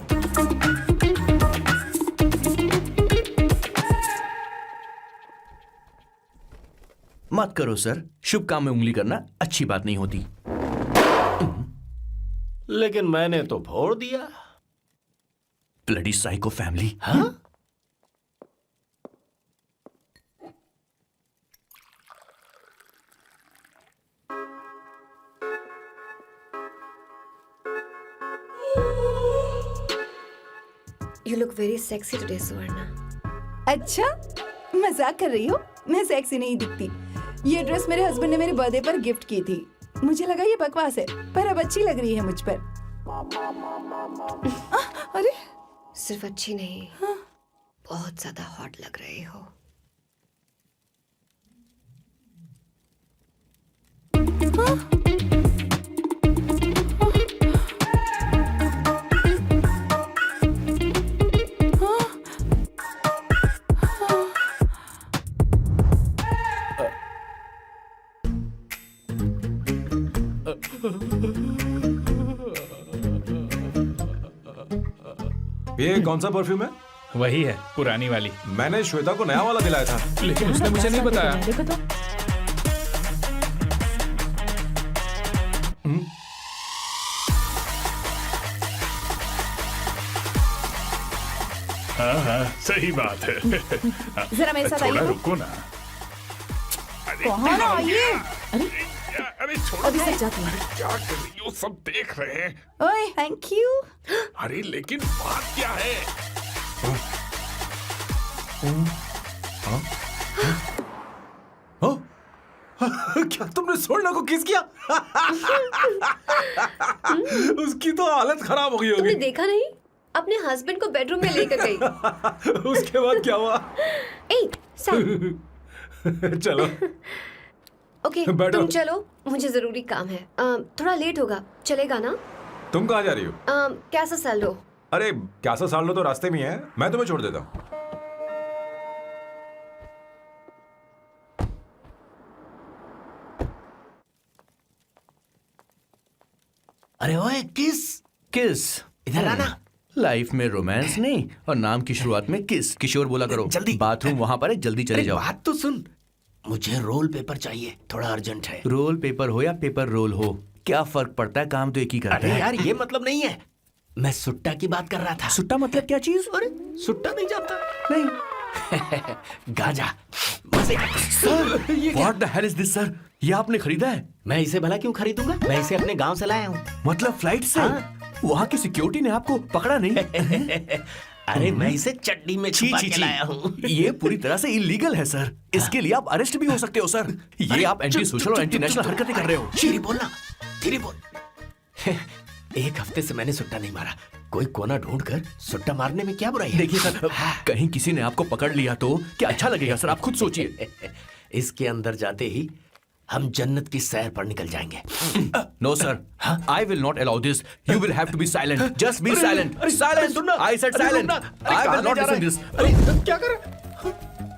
मत करो सर, शुभ काम में उंगली करना अच्छी बात नहीं होती। लेकिन मैंने तो फोड़ दिया। Bloody psycho family. हाँ? You look very sexy today, Suvarna. अच्छा, मजाक कर रही हो? मैं सेक्सी नहीं दिखती। ये ड्रेस मेरे हस्बैंड ने मेरे बर्थडे पर गिफ्ट की थी। मुझे लगा ये बकवास है, पर अब अच्छी लग रही है मुझ पर। अरे, सिर्फ अच्छी नहीं, बहुत ज्यादा हॉट लग रही हो। हाँ? ये कौन सा परफ्यूम है? वही है, पुरानी वाली। मैंने श्वेता को नया वाला दिलाया था। लेकिन उसने मुझे नहीं बताया। देखो तो। हाँ, सही बात है। जरा मेरे साथ थोड़ा आइए। रुको ना। कहाँ ना आइए? अरे छोड़ो। अभी से जाती हूँ। क्या कर रही हो? सब देख रहे हैं। ओए थैंक यू। अरे लेकिन बात क्या है? क्या तुमने सोना को किस किया? उसकी तो हालत खराब हो गई तुमने होगी। देखा नहीं? अपने हस्बैंड को बेडरूम में लेकर गई। उसके बाद क्या हुआ? ए, सैम। चलो ओके, बैठो। तुम चलो, मुझे जरूरी काम है। थोड़ा लेट होगा, चलेगा ना? तुम कहाँ जा रही हो? कैसा सैल्डो? अरे कैसा साल लो तो रास्ते में ही है, मैं तुम्हें छोड़ देता हूँ। अरे ओए किस किस? इधर आना। लाइफ में रोमांस नहीं और नाम की शुरुआत में किस। किशोर बोला करो। जल्दी। बाथरूम वहां पर है, जल्दी चले अरे जाओ। बात तो सुन, मुझे रोल पेपर चाहिए, थोड़ा अर्जेंट है। रोल पेपर हो या पेपर रोल हो, क्या फर्क पड़ता है? काम तो एक ही करता अरे है। यार ये मतलब नहीं है, मैं सुट्टा की बात कर रहा था। सुट्टा मतलब क्या चीज? अरे सुट्टा नहीं जानता? नहीं। गांजा। मजे का। Sir, what the hell is this sir? ये आपने खरीदा है? मैं इसे भला क्यों खरीदूंगा? मैं इसे अपने गांव से लाया हूँ। मतलब फ्लाइट से? हाँ। वहाँ की सिक्योरिटी ने आपको पकड़ा नहीं? अरे मैं इसे चड्डी में छुपा के लाया हूँ। ये पूरी तरह से इलीगल है सर। इसके लिए आप अरेस्ट भी हो सकते हो सर। ये आप एंटी सोशल और एंटी नेशनल हरकतें कर रहे हो। धीरे बोलना, धीरे बोल। एक हफ्ते से मैंने सुट्टा नहीं मारा। कोई कोना ढूंढ कर सुट्टा मारने में क्या बुराई है? देखिए सर, कहीं किसी ने आपको पकड़ लिया तो क्या अच्छा लगेगा सर? आप खुद सोचिए। इसके अंदर जाते ही हम जन्नत की सैर पर निकल जाएंगे। No sir, I will not allow this. You will have to be silent. Just be silent. Silent. I said silent. I will not listen this. क्या कर रहा?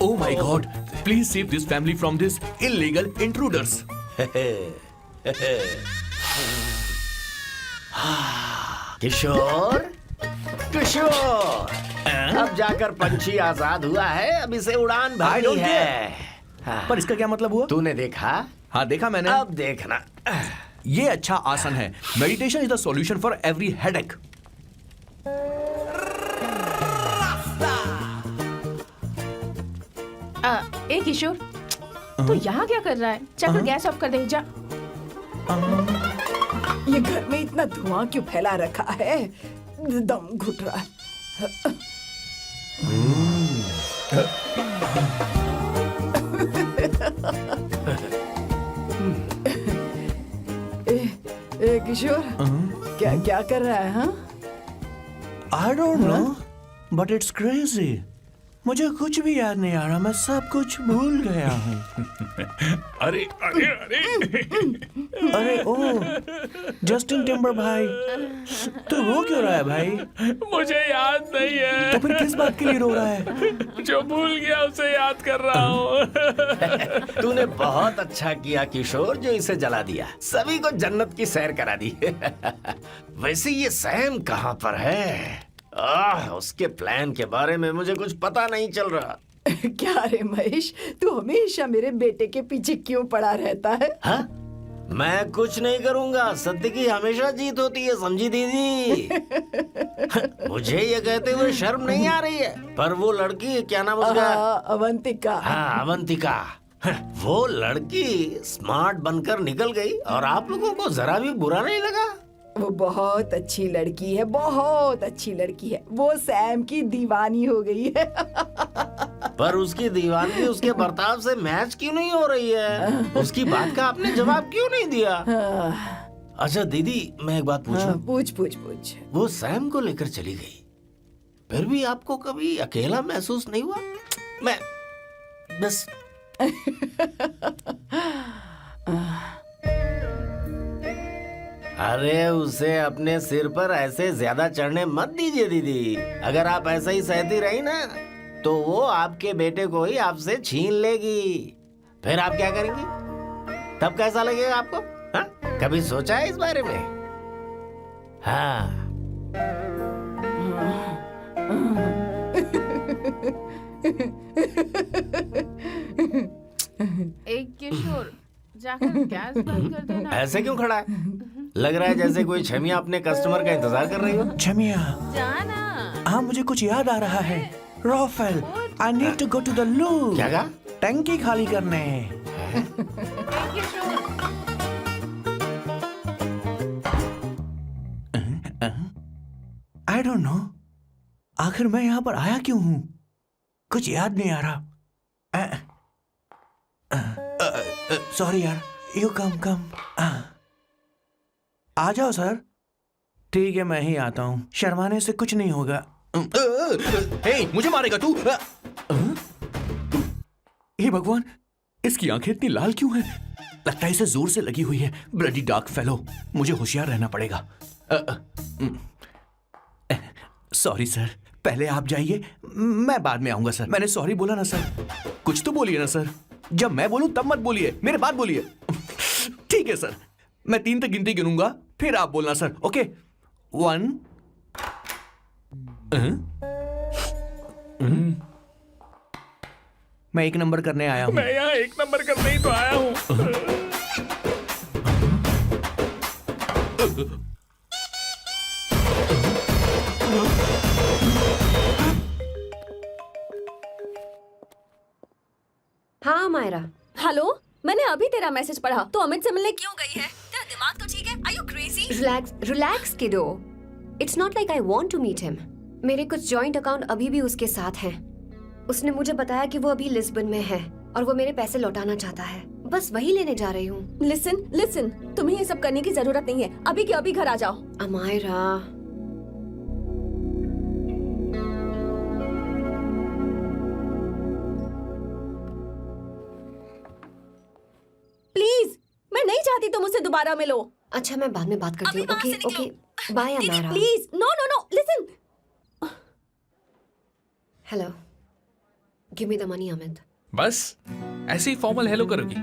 Oh my God! Please save this family from this illegal intruders. किशोर, किशोर, अब जाकर पंछी आजाद हुआ है, अब इसे उड़ान I भरनी don't है। पर इसका क्या मतलब हुआ? तूने देखा? हाँ देखा मैंने। अब देखना। ये अच्छा आसन है। Meditation is the solution for every headache. ए किशोर, तू यहाँ क्या कर रहा है? जाकर गैस ऑफ कर दे जा। ये घर में इतना धुआं क्यों फैला रखा है? दम घुट रहा है। ए किशोर, क्या क्या कर रहा है? हाँ, I don't know, but it's crazy. मुझे कुछ भी याद नहीं आ रहा। मैं सब कुछ भूल गया हूँ। अरे अरे अरे अरे ओ, जस्टिन टिम्बर भाई, तो रो क्यों रहा है भाई? मुझे याद नहीं है। तो फिर किस बात के लिए रो रहा है? जो भूल गया उसे याद कर रहा हूँ। तूने बहुत अच्छा किया किशोर, जो इसे जला दिया। सभी को जन्नत की सैर करा दी। वैसे ये सैम कहाँ पर है? उसके प्लान के बारे में मुझे कुछ पता नहीं चल रहा। क्या रे महेश, तू हमेशा मेरे बेटे के पीछे क्यों पड़ा रहता है? हाँ? मैं कुछ नहीं करूंगा। सत्य की हमेशा जीत होती है, समझी दीदी? मुझे ये कहते हुए शर्म नहीं आ रही है, पर वो लड़की, क्या नाम उसका? अवंतिका। हाँ, अवंतिका। वो लड़की स्मार्ट बनकर निकल गई और आप लोगों को जरा भी बुरा नहीं लगा? वो बहुत अच्छी लड़की है, बहुत अच्छी लड़की है। वो सैम की दीवानी हो गई है। पर उसकी दीवानगी उसके बर्ताव से मैच क्यों नहीं हो रही है? उसकी बात का आपने जवाब क्यों नहीं दिया? अच्छा दीदी, मैं एक बात पूछूं? पूछ पूछ पूछ। वो सैम को लेकर चली गई, फिर भी आपको कभी अकेला महसूस नहीं हुआ? मैं बस अरे उसे अपने सिर पर ऐसे ज्यादा चढ़ने मत दीजिए दीदी। अगर आप ऐसा ही सहती रही ना, तो वो आपके बेटे को ही आपसे छीन लेगी। फिर आप क्या करेंगी? तब कैसा लगेगा आपको? हाँ? कभी सोचा है इस बारे में? हाँ। एक किशोर जाकर गैस बंद कर देना। ऐसे क्यों खड़ा है? लग रहा है जैसे कोई छमिया अपने कस्टमर का इंतजार कर रही हो। छमिया, जाना। हाँ मुझे कुछ याद आ रहा है। Raphael, I need to go to the loo. क्या कहा? टंकी खाली करने। एक किशोर। आई डोंट नो, आखिर मैं यहाँ पर आया क्यों हूँ? कुछ याद नहीं आ रहा। सॉरी यार, यू कम। आ जाओ सर। ठीक है, मैं ही आता हूँ, शर्माने से कुछ नहीं होगा। हे, मुझे मारेगा तू? हे भगवान, इसकी आंखें इतनी लाल क्यों हैं? लगता है इसे जोर से लगी हुई है। ब्लडी डार्क फेलो, मुझे होशियार रहना पड़ेगा। सॉरी सर, पहले आप जाइए, मैं बाद में आऊंगा सर। मैंने सॉरी बोला ना सर। कुछ तो बोलिए ना सर। जब मैं बोलूं तब मत बोलिए, मेरे बाद बोलिए। ठीक है सर, मैं 3 तक गिनती गिनूंगा, फिर आप बोलना सर। ओके, 1। मैं 1 नंबर करने आया हूँ। मैं यहाँ 1 नंबर करने ही तो आया हूँ। हाँ मायरा। हेलो, मैंने अभी तेरा मैसेज पढ़ा। तो अमित से मिलने क्यों गई है? तेरा दिमाग तो ठीक है? Are you crazy? Relax kiddo. It's not like I want to meet him. मेरे कुछ जॉइंट अकाउंट अभी भी उसके साथ हैं। उसने मुझे बताया कि वो अभी लिस्बन में है और वो मेरे पैसे लौटाना चाहता है। बस वही लेने जा रही हूँ। लिसन, तुम्हें ये सब करने की जरूरत नहीं है। अभी के अभी घर आ जाओ। अमायरा, प्लीज, मैं नहीं चाहती तुम मुझसे दोबारा मिलो। अच्छा मैं बाद में बात करती हूँ। Okay, bye Amayra. Please, no, listen. Hello, give me the money Amit. बस ऐसे ही फॉर्मल हेलो करोगी,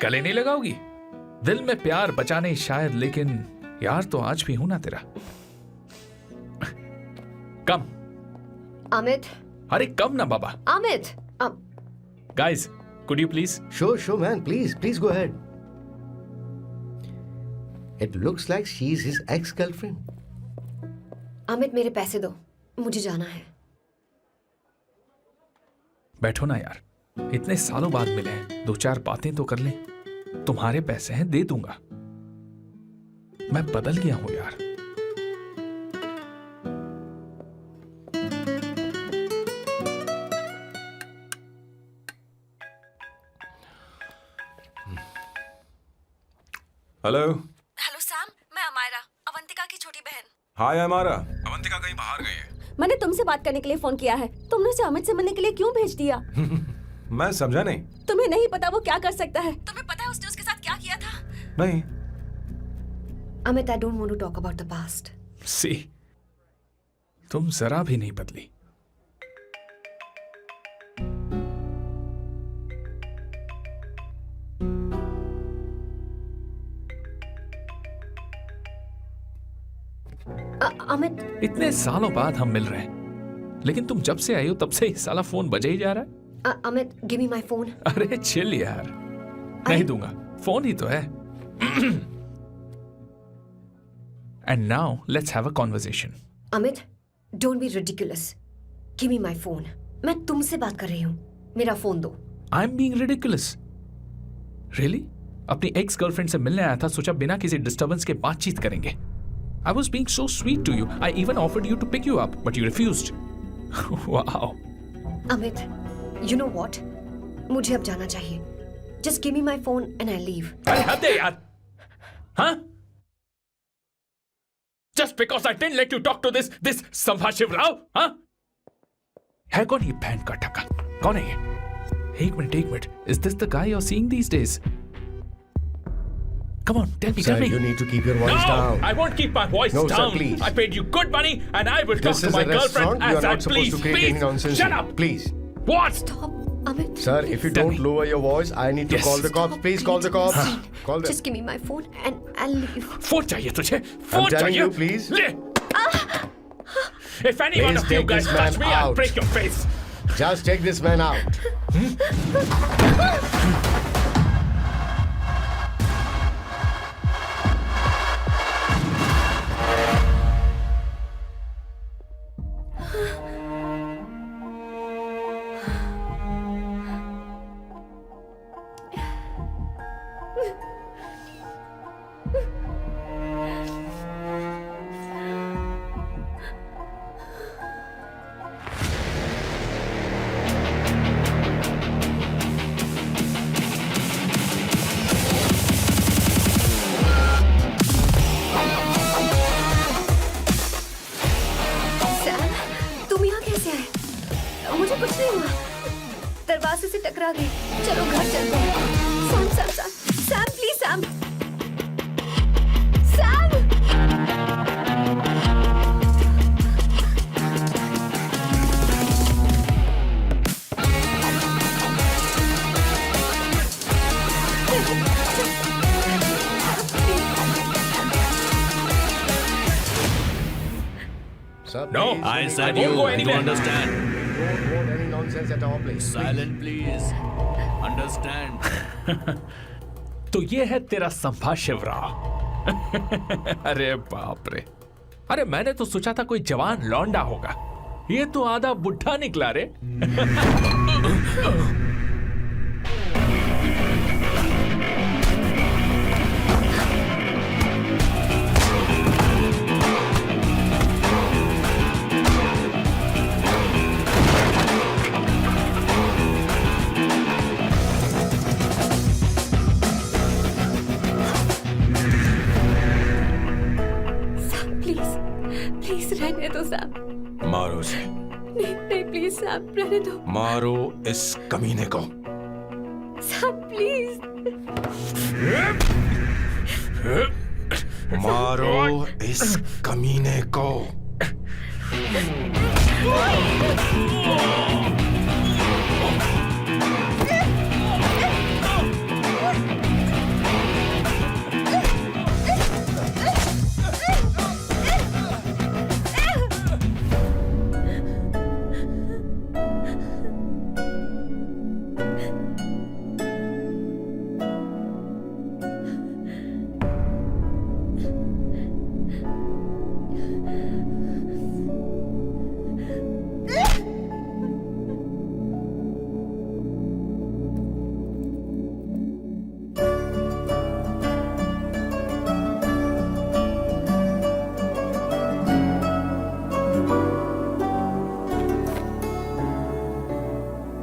गले नहीं लगाओगी? दिल में प्यार बचा नहीं शायद, लेकिन यार तो आज भी हूं ना तेरा। कम अमित। अरे कम ना बाबा। Amit. Guys, could you please? Sure, man. Please go ahead. It looks like she's his ex-girlfriend. Amit मेरे पैसे दो, मुझे जाना है। बैठो ना यार, इतने सालों बाद मिले हैं, 2-4 बातें तो कर लें। तुम्हारे पैसे हैं, दे दूंगा। मैं बदल गया हूं यार। हेलो सैम, मैं अमायरा, अवंतिका की छोटी बहन। हाय अमारा। अवंतिका कहीं बाहर गई है। मैंने तुमसे बात करने के लिए फोन किया है। तुमने उसे अमित से मिलने के लिए क्यों भेज दिया? मैं समझा नहीं। तुम्हें नहीं पता वो क्या कर सकता है? तुम्हें पता है उसने उसके साथ क्या किया था? नहीं। Amit, I don't want to talk about the past. See, तुम जरा भी नहीं बदली। अमित, इतने सालों बाद हम मिल रहे हैं, लेकिन तुम जब से आई हो तब से ही साला फोन बजे ही जा रहा है। Amit, give me my phone. अरे चिल यार, नहीं दूंगा, फोन ही तो है। And now let's have a conversation. Amit, don't be ridiculous. Give me my phone. मैं तुमसे बात कर रही हूँ, मेरा फोन दो। I am being ridiculous? Really? अपनी एक्स गर्लफ्रेंड से मिलने आया था, सोचा बिना किसी डिस्टर्बेंस के बातचीत करेंगे। I was being so sweet to you. I even offered you to pick you up, but you refused. Wow. Amit, you know what? मुझे अब जाना चाहिए. Just give me my phone and I'll leave. अरे हद है यार. Huh? Just because I didn't let you talk to this संभाशिव Rao, huh? है कौन ये बहन का टक्का? कौन है ये? एक minute. Is this the guy you're seeing these days? Come on, tell me. Sir, you need to keep your voice down. No, I won't keep my voice No, down. sir, please. I paid you good money, and I will talk This to is my a girlfriend restaurant. You as are I not supposed please. to create any nonsense. Shut up. Please. What? Stop. Amit. Sir, if you Tell don't me. lower your voice, I need to Yes. call the cops. Please call the cops. Call them. Just give me my phone and I'll leave. Phone चाहिए तुझे? Phone telling चाहिए? you, please. ले. If any one Please of you take guys this touch man me, I'll out. break your face. Just take this man out. Sam, तुम यहाँ कैसे आए? मुझे कुछ नहीं हुआ। दरवाजे से टकरा गई। चलो घर चलते हैं। Sam, Sam, Sam, Sam, please Sam. Sam! Sir, No, please, I don't said won't you. go You anywhere. understand? want any nonsense at our place. Silent, please. Understand? तो ये है तेरा संभा शिवराव। अरे बाप रे, अरे मैंने तो सोचा था कोई जवान लौंडा होगा, ये तो आधा बुढ़ा निकला रे। सैम, प्लीज, प्लीज रहने दो सैम। मारो उसे, नहीं, नहीं, प्लीज सैम, रहने दो। मारो इस कमीने को। Sam, please. मारो इस कमीने को।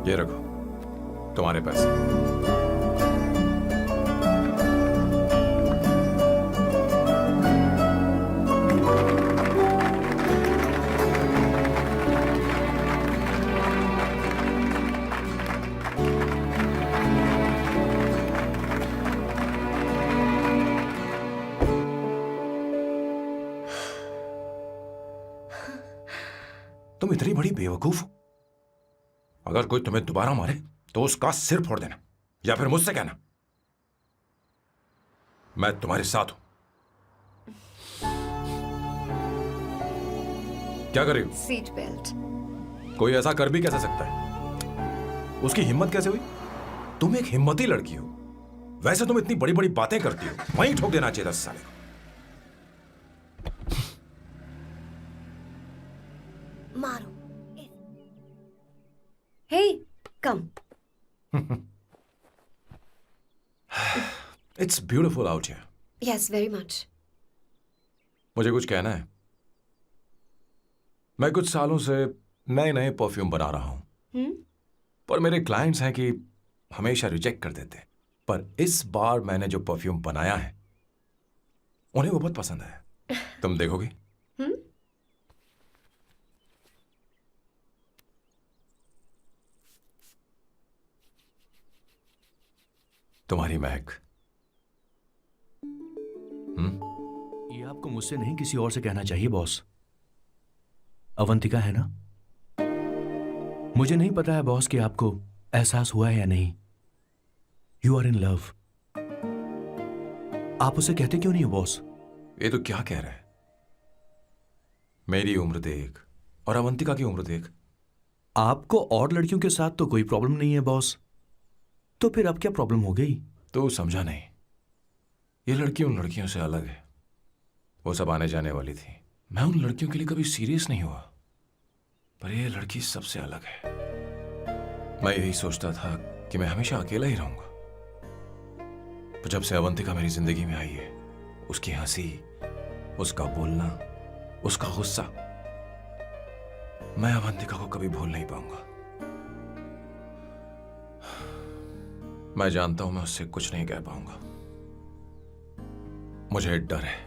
ये रखो तुम्हारे पैसे। तुम इतनी बड़ी बेवकूफ हो। अगर कोई तुम्हें दोबारा मारे तो उसका सिर फोड़ देना, या फिर मुझसे कहना मैं तुम्हारे साथ हूं। क्या कर रही हो? Seat belt. कोई ऐसा कर भी कैसे सकता है? उसकी हिम्मत कैसे हुई? तुम एक हिम्मती लड़की हो, वैसे तुम इतनी बड़ी बड़ी बातें करती हो, वहीं ठोक देना चाहिए 10 साल। मारो। Hey, come. It's beautiful out here. Yes, very much. मुझे कुछ कहना है। मैं कुछ सालों से नए नए परफ्यूम बना रहा हूं, पर मेरे क्लाइंट्स हैं कि हमेशा रिजेक्ट कर देते हैं। पर इस बार मैंने जो परफ्यूम बनाया है उन्हें वो बहुत पसंद है। तुम देखोगी? तुम्हारी महक। ये आपको मुझसे नहीं किसी और से कहना चाहिए बॉस। अवंतिका है ना? मुझे नहीं पता है बॉस कि आपको एहसास हुआ है या नहीं? You are in love. आप उसे कहते क्यों नहीं हो बॉस? ये तो क्या कह रहा है? मेरी उम्र देख और अवंतिका की उम्र देख। आपको और लड़कियों के साथ तो कोई प्रॉब्लम नहीं है बॉस, तो फिर अब क्या प्रॉब्लम हो गई? तो समझा नहीं, ये लड़की उन लड़कियों से अलग है। वो सब आने जाने वाली थी, मैं उन लड़कियों के लिए कभी सीरियस नहीं हुआ, पर ये लड़की सबसे अलग है। मैं यही सोचता था कि मैं हमेशा अकेला ही रहूंगा, पर जब से अवंतिका मेरी जिंदगी में आई है, उसकी हंसी, उसका बोलना, उसका गुस्सा, मैं अवंतिका को कभी भूल नहीं पाऊंगा। मैं जानता हूं मैं उससे कुछ नहीं कह पाऊंगा। मुझे डर है।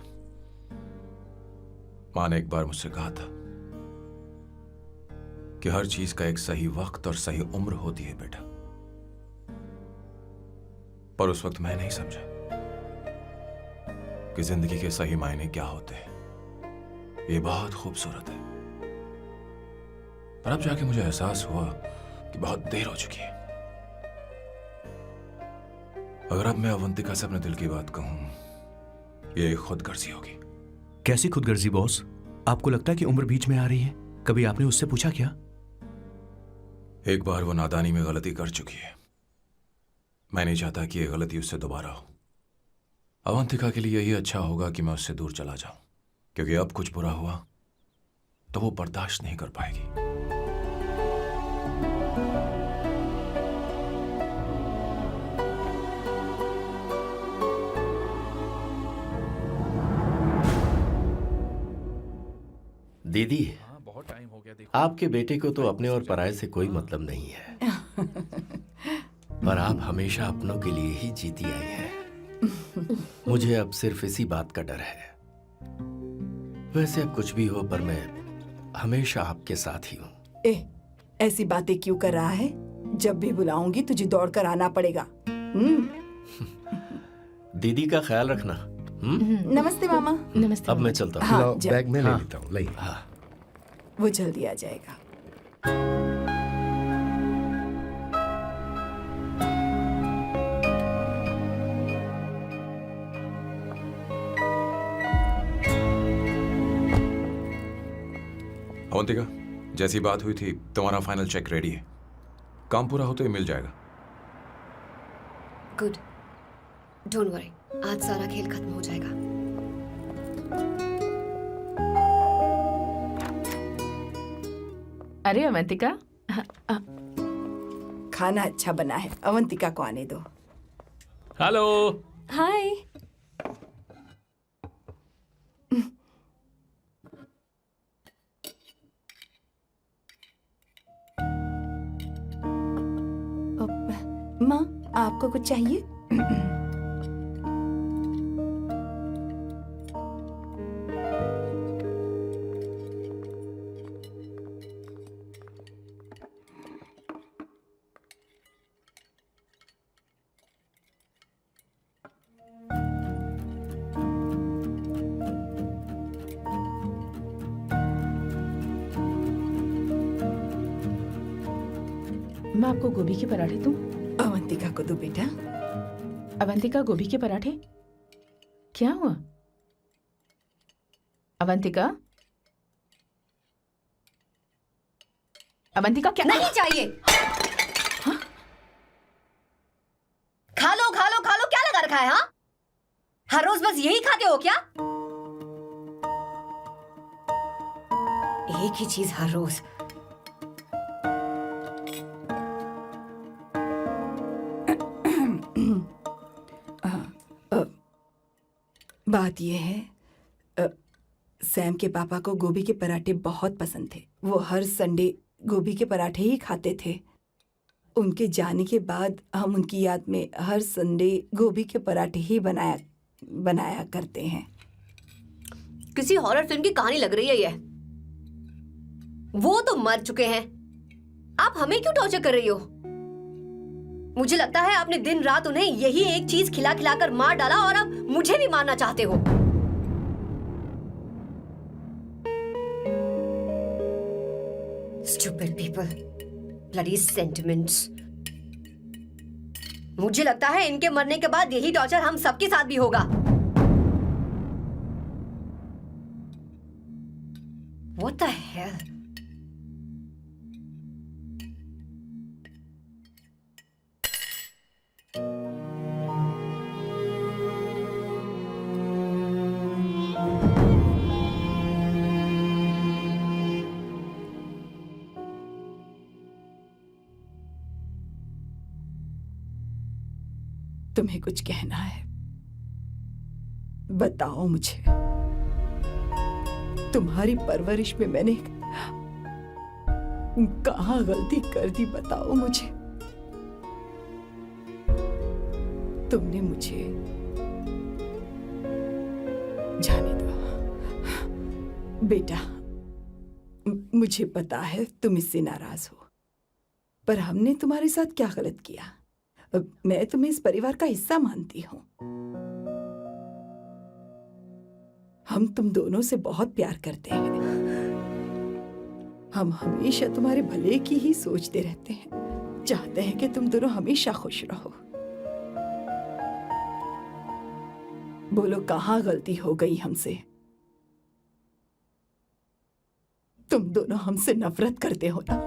मां ने एक बार मुझसे कहा था कि हर चीज का एक सही वक्त और सही उम्र होती है बेटा, पर उस वक्त मैं नहीं समझा कि जिंदगी के सही मायने क्या होते हैं। ये बहुत खूबसूरत है, पर अब जाके मुझे एहसास हुआ कि बहुत देर हो चुकी है। अगर अब मैं अवंतिका से अपने दिल की बात कहूं, ये खुदगर्जी होगी। कैसी खुदगर्जी बॉस? आपको लगता है कि उम्र बीच में आ रही है? कभी आपने उससे पूछा क्या? एक बार वो नादानी में गलती कर चुकी है। मैं नहीं चाहता कि ये गलती उससे दोबारा हो। अवंतिका के लिए यही अच्छा होगा कि मैं उससे दूर चला जाऊं, क्योंकि अब कुछ बुरा हुआ तो वो बर्दाश्त नहीं कर पाएगी। दीदी, बहुत टाइम हो गया। देखो आपके बेटे को तो अपने और पराये से कोई मतलब नहीं है, पर आप हमेशा अपनों के लिए ही जीती आई हैं। मुझे अब सिर्फ इसी बात का डर है। वैसे अब कुछ भी हो, पर मैं हमेशा आपके साथ ही हूँ। ऐसी बातें क्यों कर रहा है? जब भी बुलाऊंगी तुझे दौड़कर आना पड़ेगा। दीदी का ख्याल रखना। नमस्ते मामा। नमस्ते। अब मैं चलता हूँ। हाँ, लाओ, जा। बैग में ले हाँ। लेता हूँ। लाइए। हाँ। वो जल्दी आ जाएगा। अवंतिका, जैसी बात हुई थी, तुम्हारा फाइनल चेक रेडी है। काम पूरा हो तो ये मिल जाएगा। गुड, डोंट वरी, आज सारा खेल खत्म हो जाएगा। अरे अवंतिका, खाना अच्छा बना है, अवंतिका को आने दो। हेलो। हाय। माँ, आपको कुछ चाहिए? मैं आपको गोभी के पराठे दूं? अवंतिका को दो बेटा। अवंतिका, गोभी के पराठे? क्या हुआ अवंतिका? अवंतिका, क्या? नहीं चाहिए। खा लो खा लो खा लो, क्या लगा रखा है? हाँ, हर रोज बस यही खाते हो क्या? एक ही चीज हर रोज। बात यह है, सैम के पापा को गोभी के पराठे बहुत पसंद थे। वो हर संडे गोभी के पराठे ही खाते थे। उनके जाने के बाद हम उनकी याद में हर संडे गोभी के पराठे ही बनाया करते हैं। किसी हॉरर फिल्म की कहानी लग रही है ये। वो तो मर चुके हैं, आप हमें क्यों टॉर्चर कर रही हो? मुझे लगता है आपने दिन रात उन्हें यही एक चीज खिला खिलाकर मार डाला और अब मुझे भी मारना चाहते हो। Stupid people, bloody sentiments. मुझे लगता है इनके मरने के बाद यही टॉर्चर हम सबके साथ भी होगा। What the hell? तुम्हें कुछ कहना है? बताओ मुझे। तुम्हारी परवरिश में मैंने कहाँ गलती कर दी, बताओ मुझे। तुमने मुझे जाने दो बेटा। मुझे पता है तुम इससे नाराज हो, पर हमने तुम्हारे साथ क्या गलत किया? मैं तुम्हें इस परिवार का हिस्सा मानती हूँ। हम तुम दोनों से बहुत प्यार करते हैं। हम हमेशा तुम्हारे भले की ही सोचते रहते हैं, चाहते हैं कि तुम दोनों हमेशा खुश रहो। बोलो कहाँ गलती हो गई हमसे? तुम दोनों हमसे नफरत करते हो ना?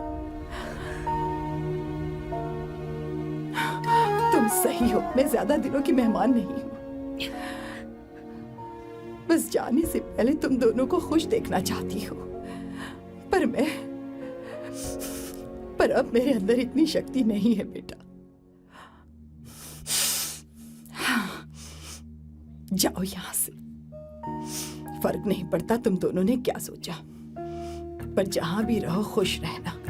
तुम सही हो, मैं ज्यादा दिनों की मेहमान नहीं हूं। बस जाने से पहले तुम दोनों को खुश देखना चाहती हो, पर अब मेरे अंदर इतनी शक्ति नहीं है बेटा। जाओ यहां से। फर्क नहीं पड़ता तुम दोनों ने क्या सोचा, पर जहां भी रहो खुश रहना।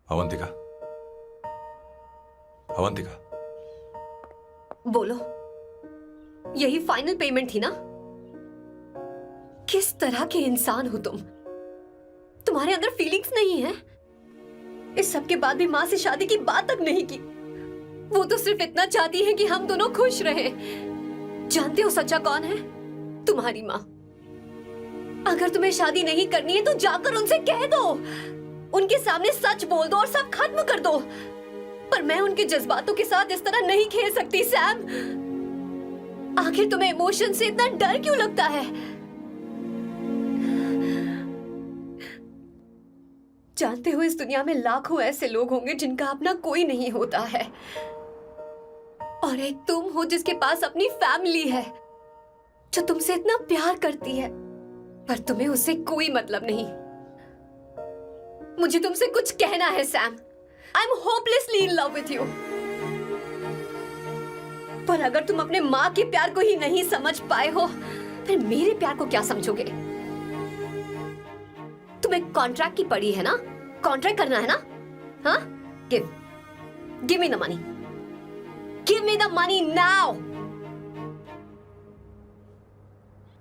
अवंतिका, अवंतिका, बोलो, यही फाइनल पेमेंट थी ना? किस तरह के इंसान हो तुम? तुम्हारे अंदर फीलिंग्स नहीं है? इस सब के बाद भी माँ से शादी की बात तक नहीं की। वो तो सिर्फ इतना चाहती है कि हम दोनों खुश रहें। जानते हो सच्चा कौन है? तुम्हारी माँ। अगर तुम्हें शादी नहीं करनी है तो जाकर उनसे कह दो, उनके सामने सच बोल दो और सब खत्म कर दो। पर मैं उनके जज्बातों के साथ इस तरह नहीं खेल सकती सैम। आखिर तुम्हें इमोशन से इतना डर क्यों लगता है? जानते हो इस दुनिया में लाखों ऐसे लोग होंगे जिनका अपना कोई नहीं होता है, और एक तुम हो जिसके पास अपनी फैमिली है जो तुमसे इतना प्यार करती है, पर तुम्हें उससे कोई मतलब नहीं। मुझे तुमसे कुछ कहना है Sam. I am hopelessly in love with you. पर अगर तुम अपने माँ के प्यार को ही नहीं समझ पाए हो, फिर मेरे प्यार को क्या समझोगे? तुम्हें कॉन्ट्रैक्ट की पड़ी है ना? कॉन्ट्रैक्ट करना है ना? हाँ? Give me the money. Give me the money now.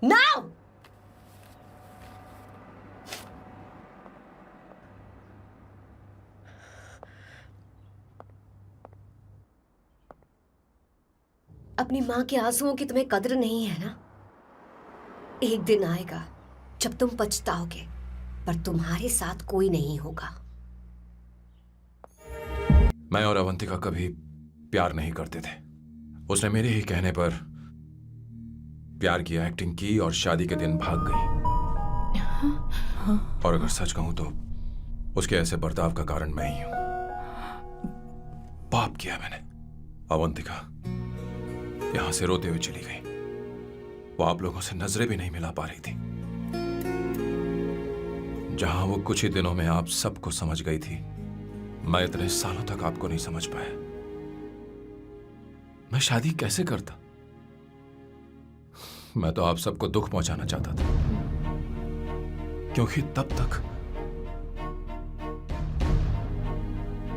Now! अपनी माँ के आंसुओं की तुम्हें कदर नहीं है ना? एक दिन आएगा जब तुम पछताओगे, पर तुम्हारे साथ कोई नहीं होगा। मैं और अवंतिका कभी प्यार नहीं करते थे। उसने मेरे ही कहने पर प्यार की एक्टिंग की और शादी के दिन भाग गई। और अगर सच कहूं तो उसके ऐसे बर्ताव का कारण मैं ही हूं। पाप किया मैंने। अवंतिका यहां से रोते हुए चली गई। वो आप लोगों से नजरें भी नहीं मिला पा रही थी। जहां वो कुछ ही दिनों में आप सबको समझ गई थी, मैं इतने सालों तक आपको नहीं समझ पाया। मैं शादी कैसे करता? मैं तो आप सबको दुख पहुंचाना चाहता था, क्योंकि तब तक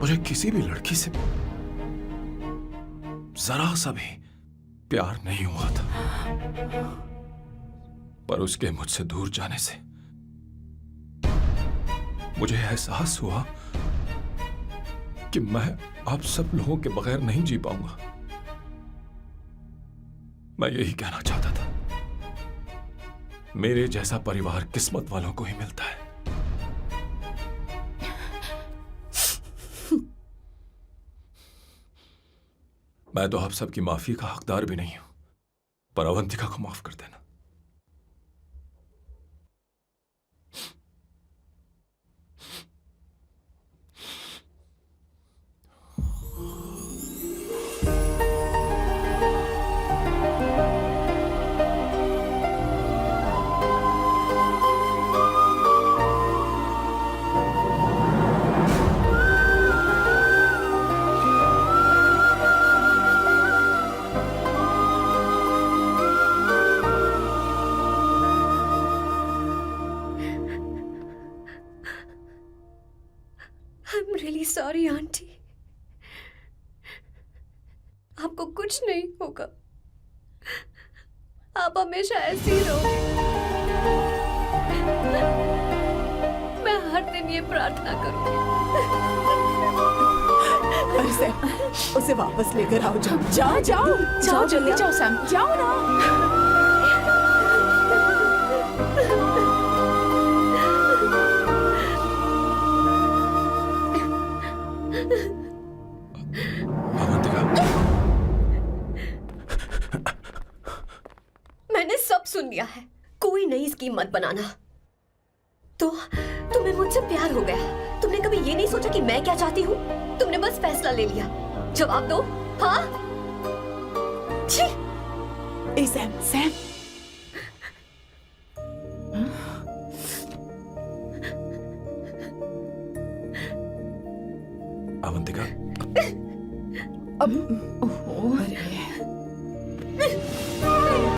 मुझे किसी भी लड़की से जरा सा भी प्यार नहीं हुआ था, पर उसके मुझसे दूर जाने से मुझे एहसास हुआ कि मैं आप सब लोगों के बगैर नहीं जी पाऊंगा। मैं यही कहना चाहता था, मेरे जैसा परिवार किस्मत वालों को ही मिलता है। मैं तो आप सबकी माफी का हकदार भी नहीं हूं, पर अवंतिका को माफ कर देना। I'm really sorry, aunty. आपको कुछ नहीं होगा, आप हमेशा ऐसे ही रहोगे। मैं हर दिन ये प्रार्थना करूंगी। अरे सैम, उसे वापस लेकर आओ। जाओ जाओ जाओ जाओ जल्दी जाओ सैम, जाओ ना। मैंने सब सुन लिया है, कोई नई स्कीम मत बनाना। तो तुम्हें मुझसे प्यार हो गया, तुमने कभी ये नहीं सोचा कि मैं क्या चाहती हूँ? तुमने बस फैसला ले लिया। जवाब दो। हाँ? छी! ए सैम, सैम। अवंतिका, अब अरे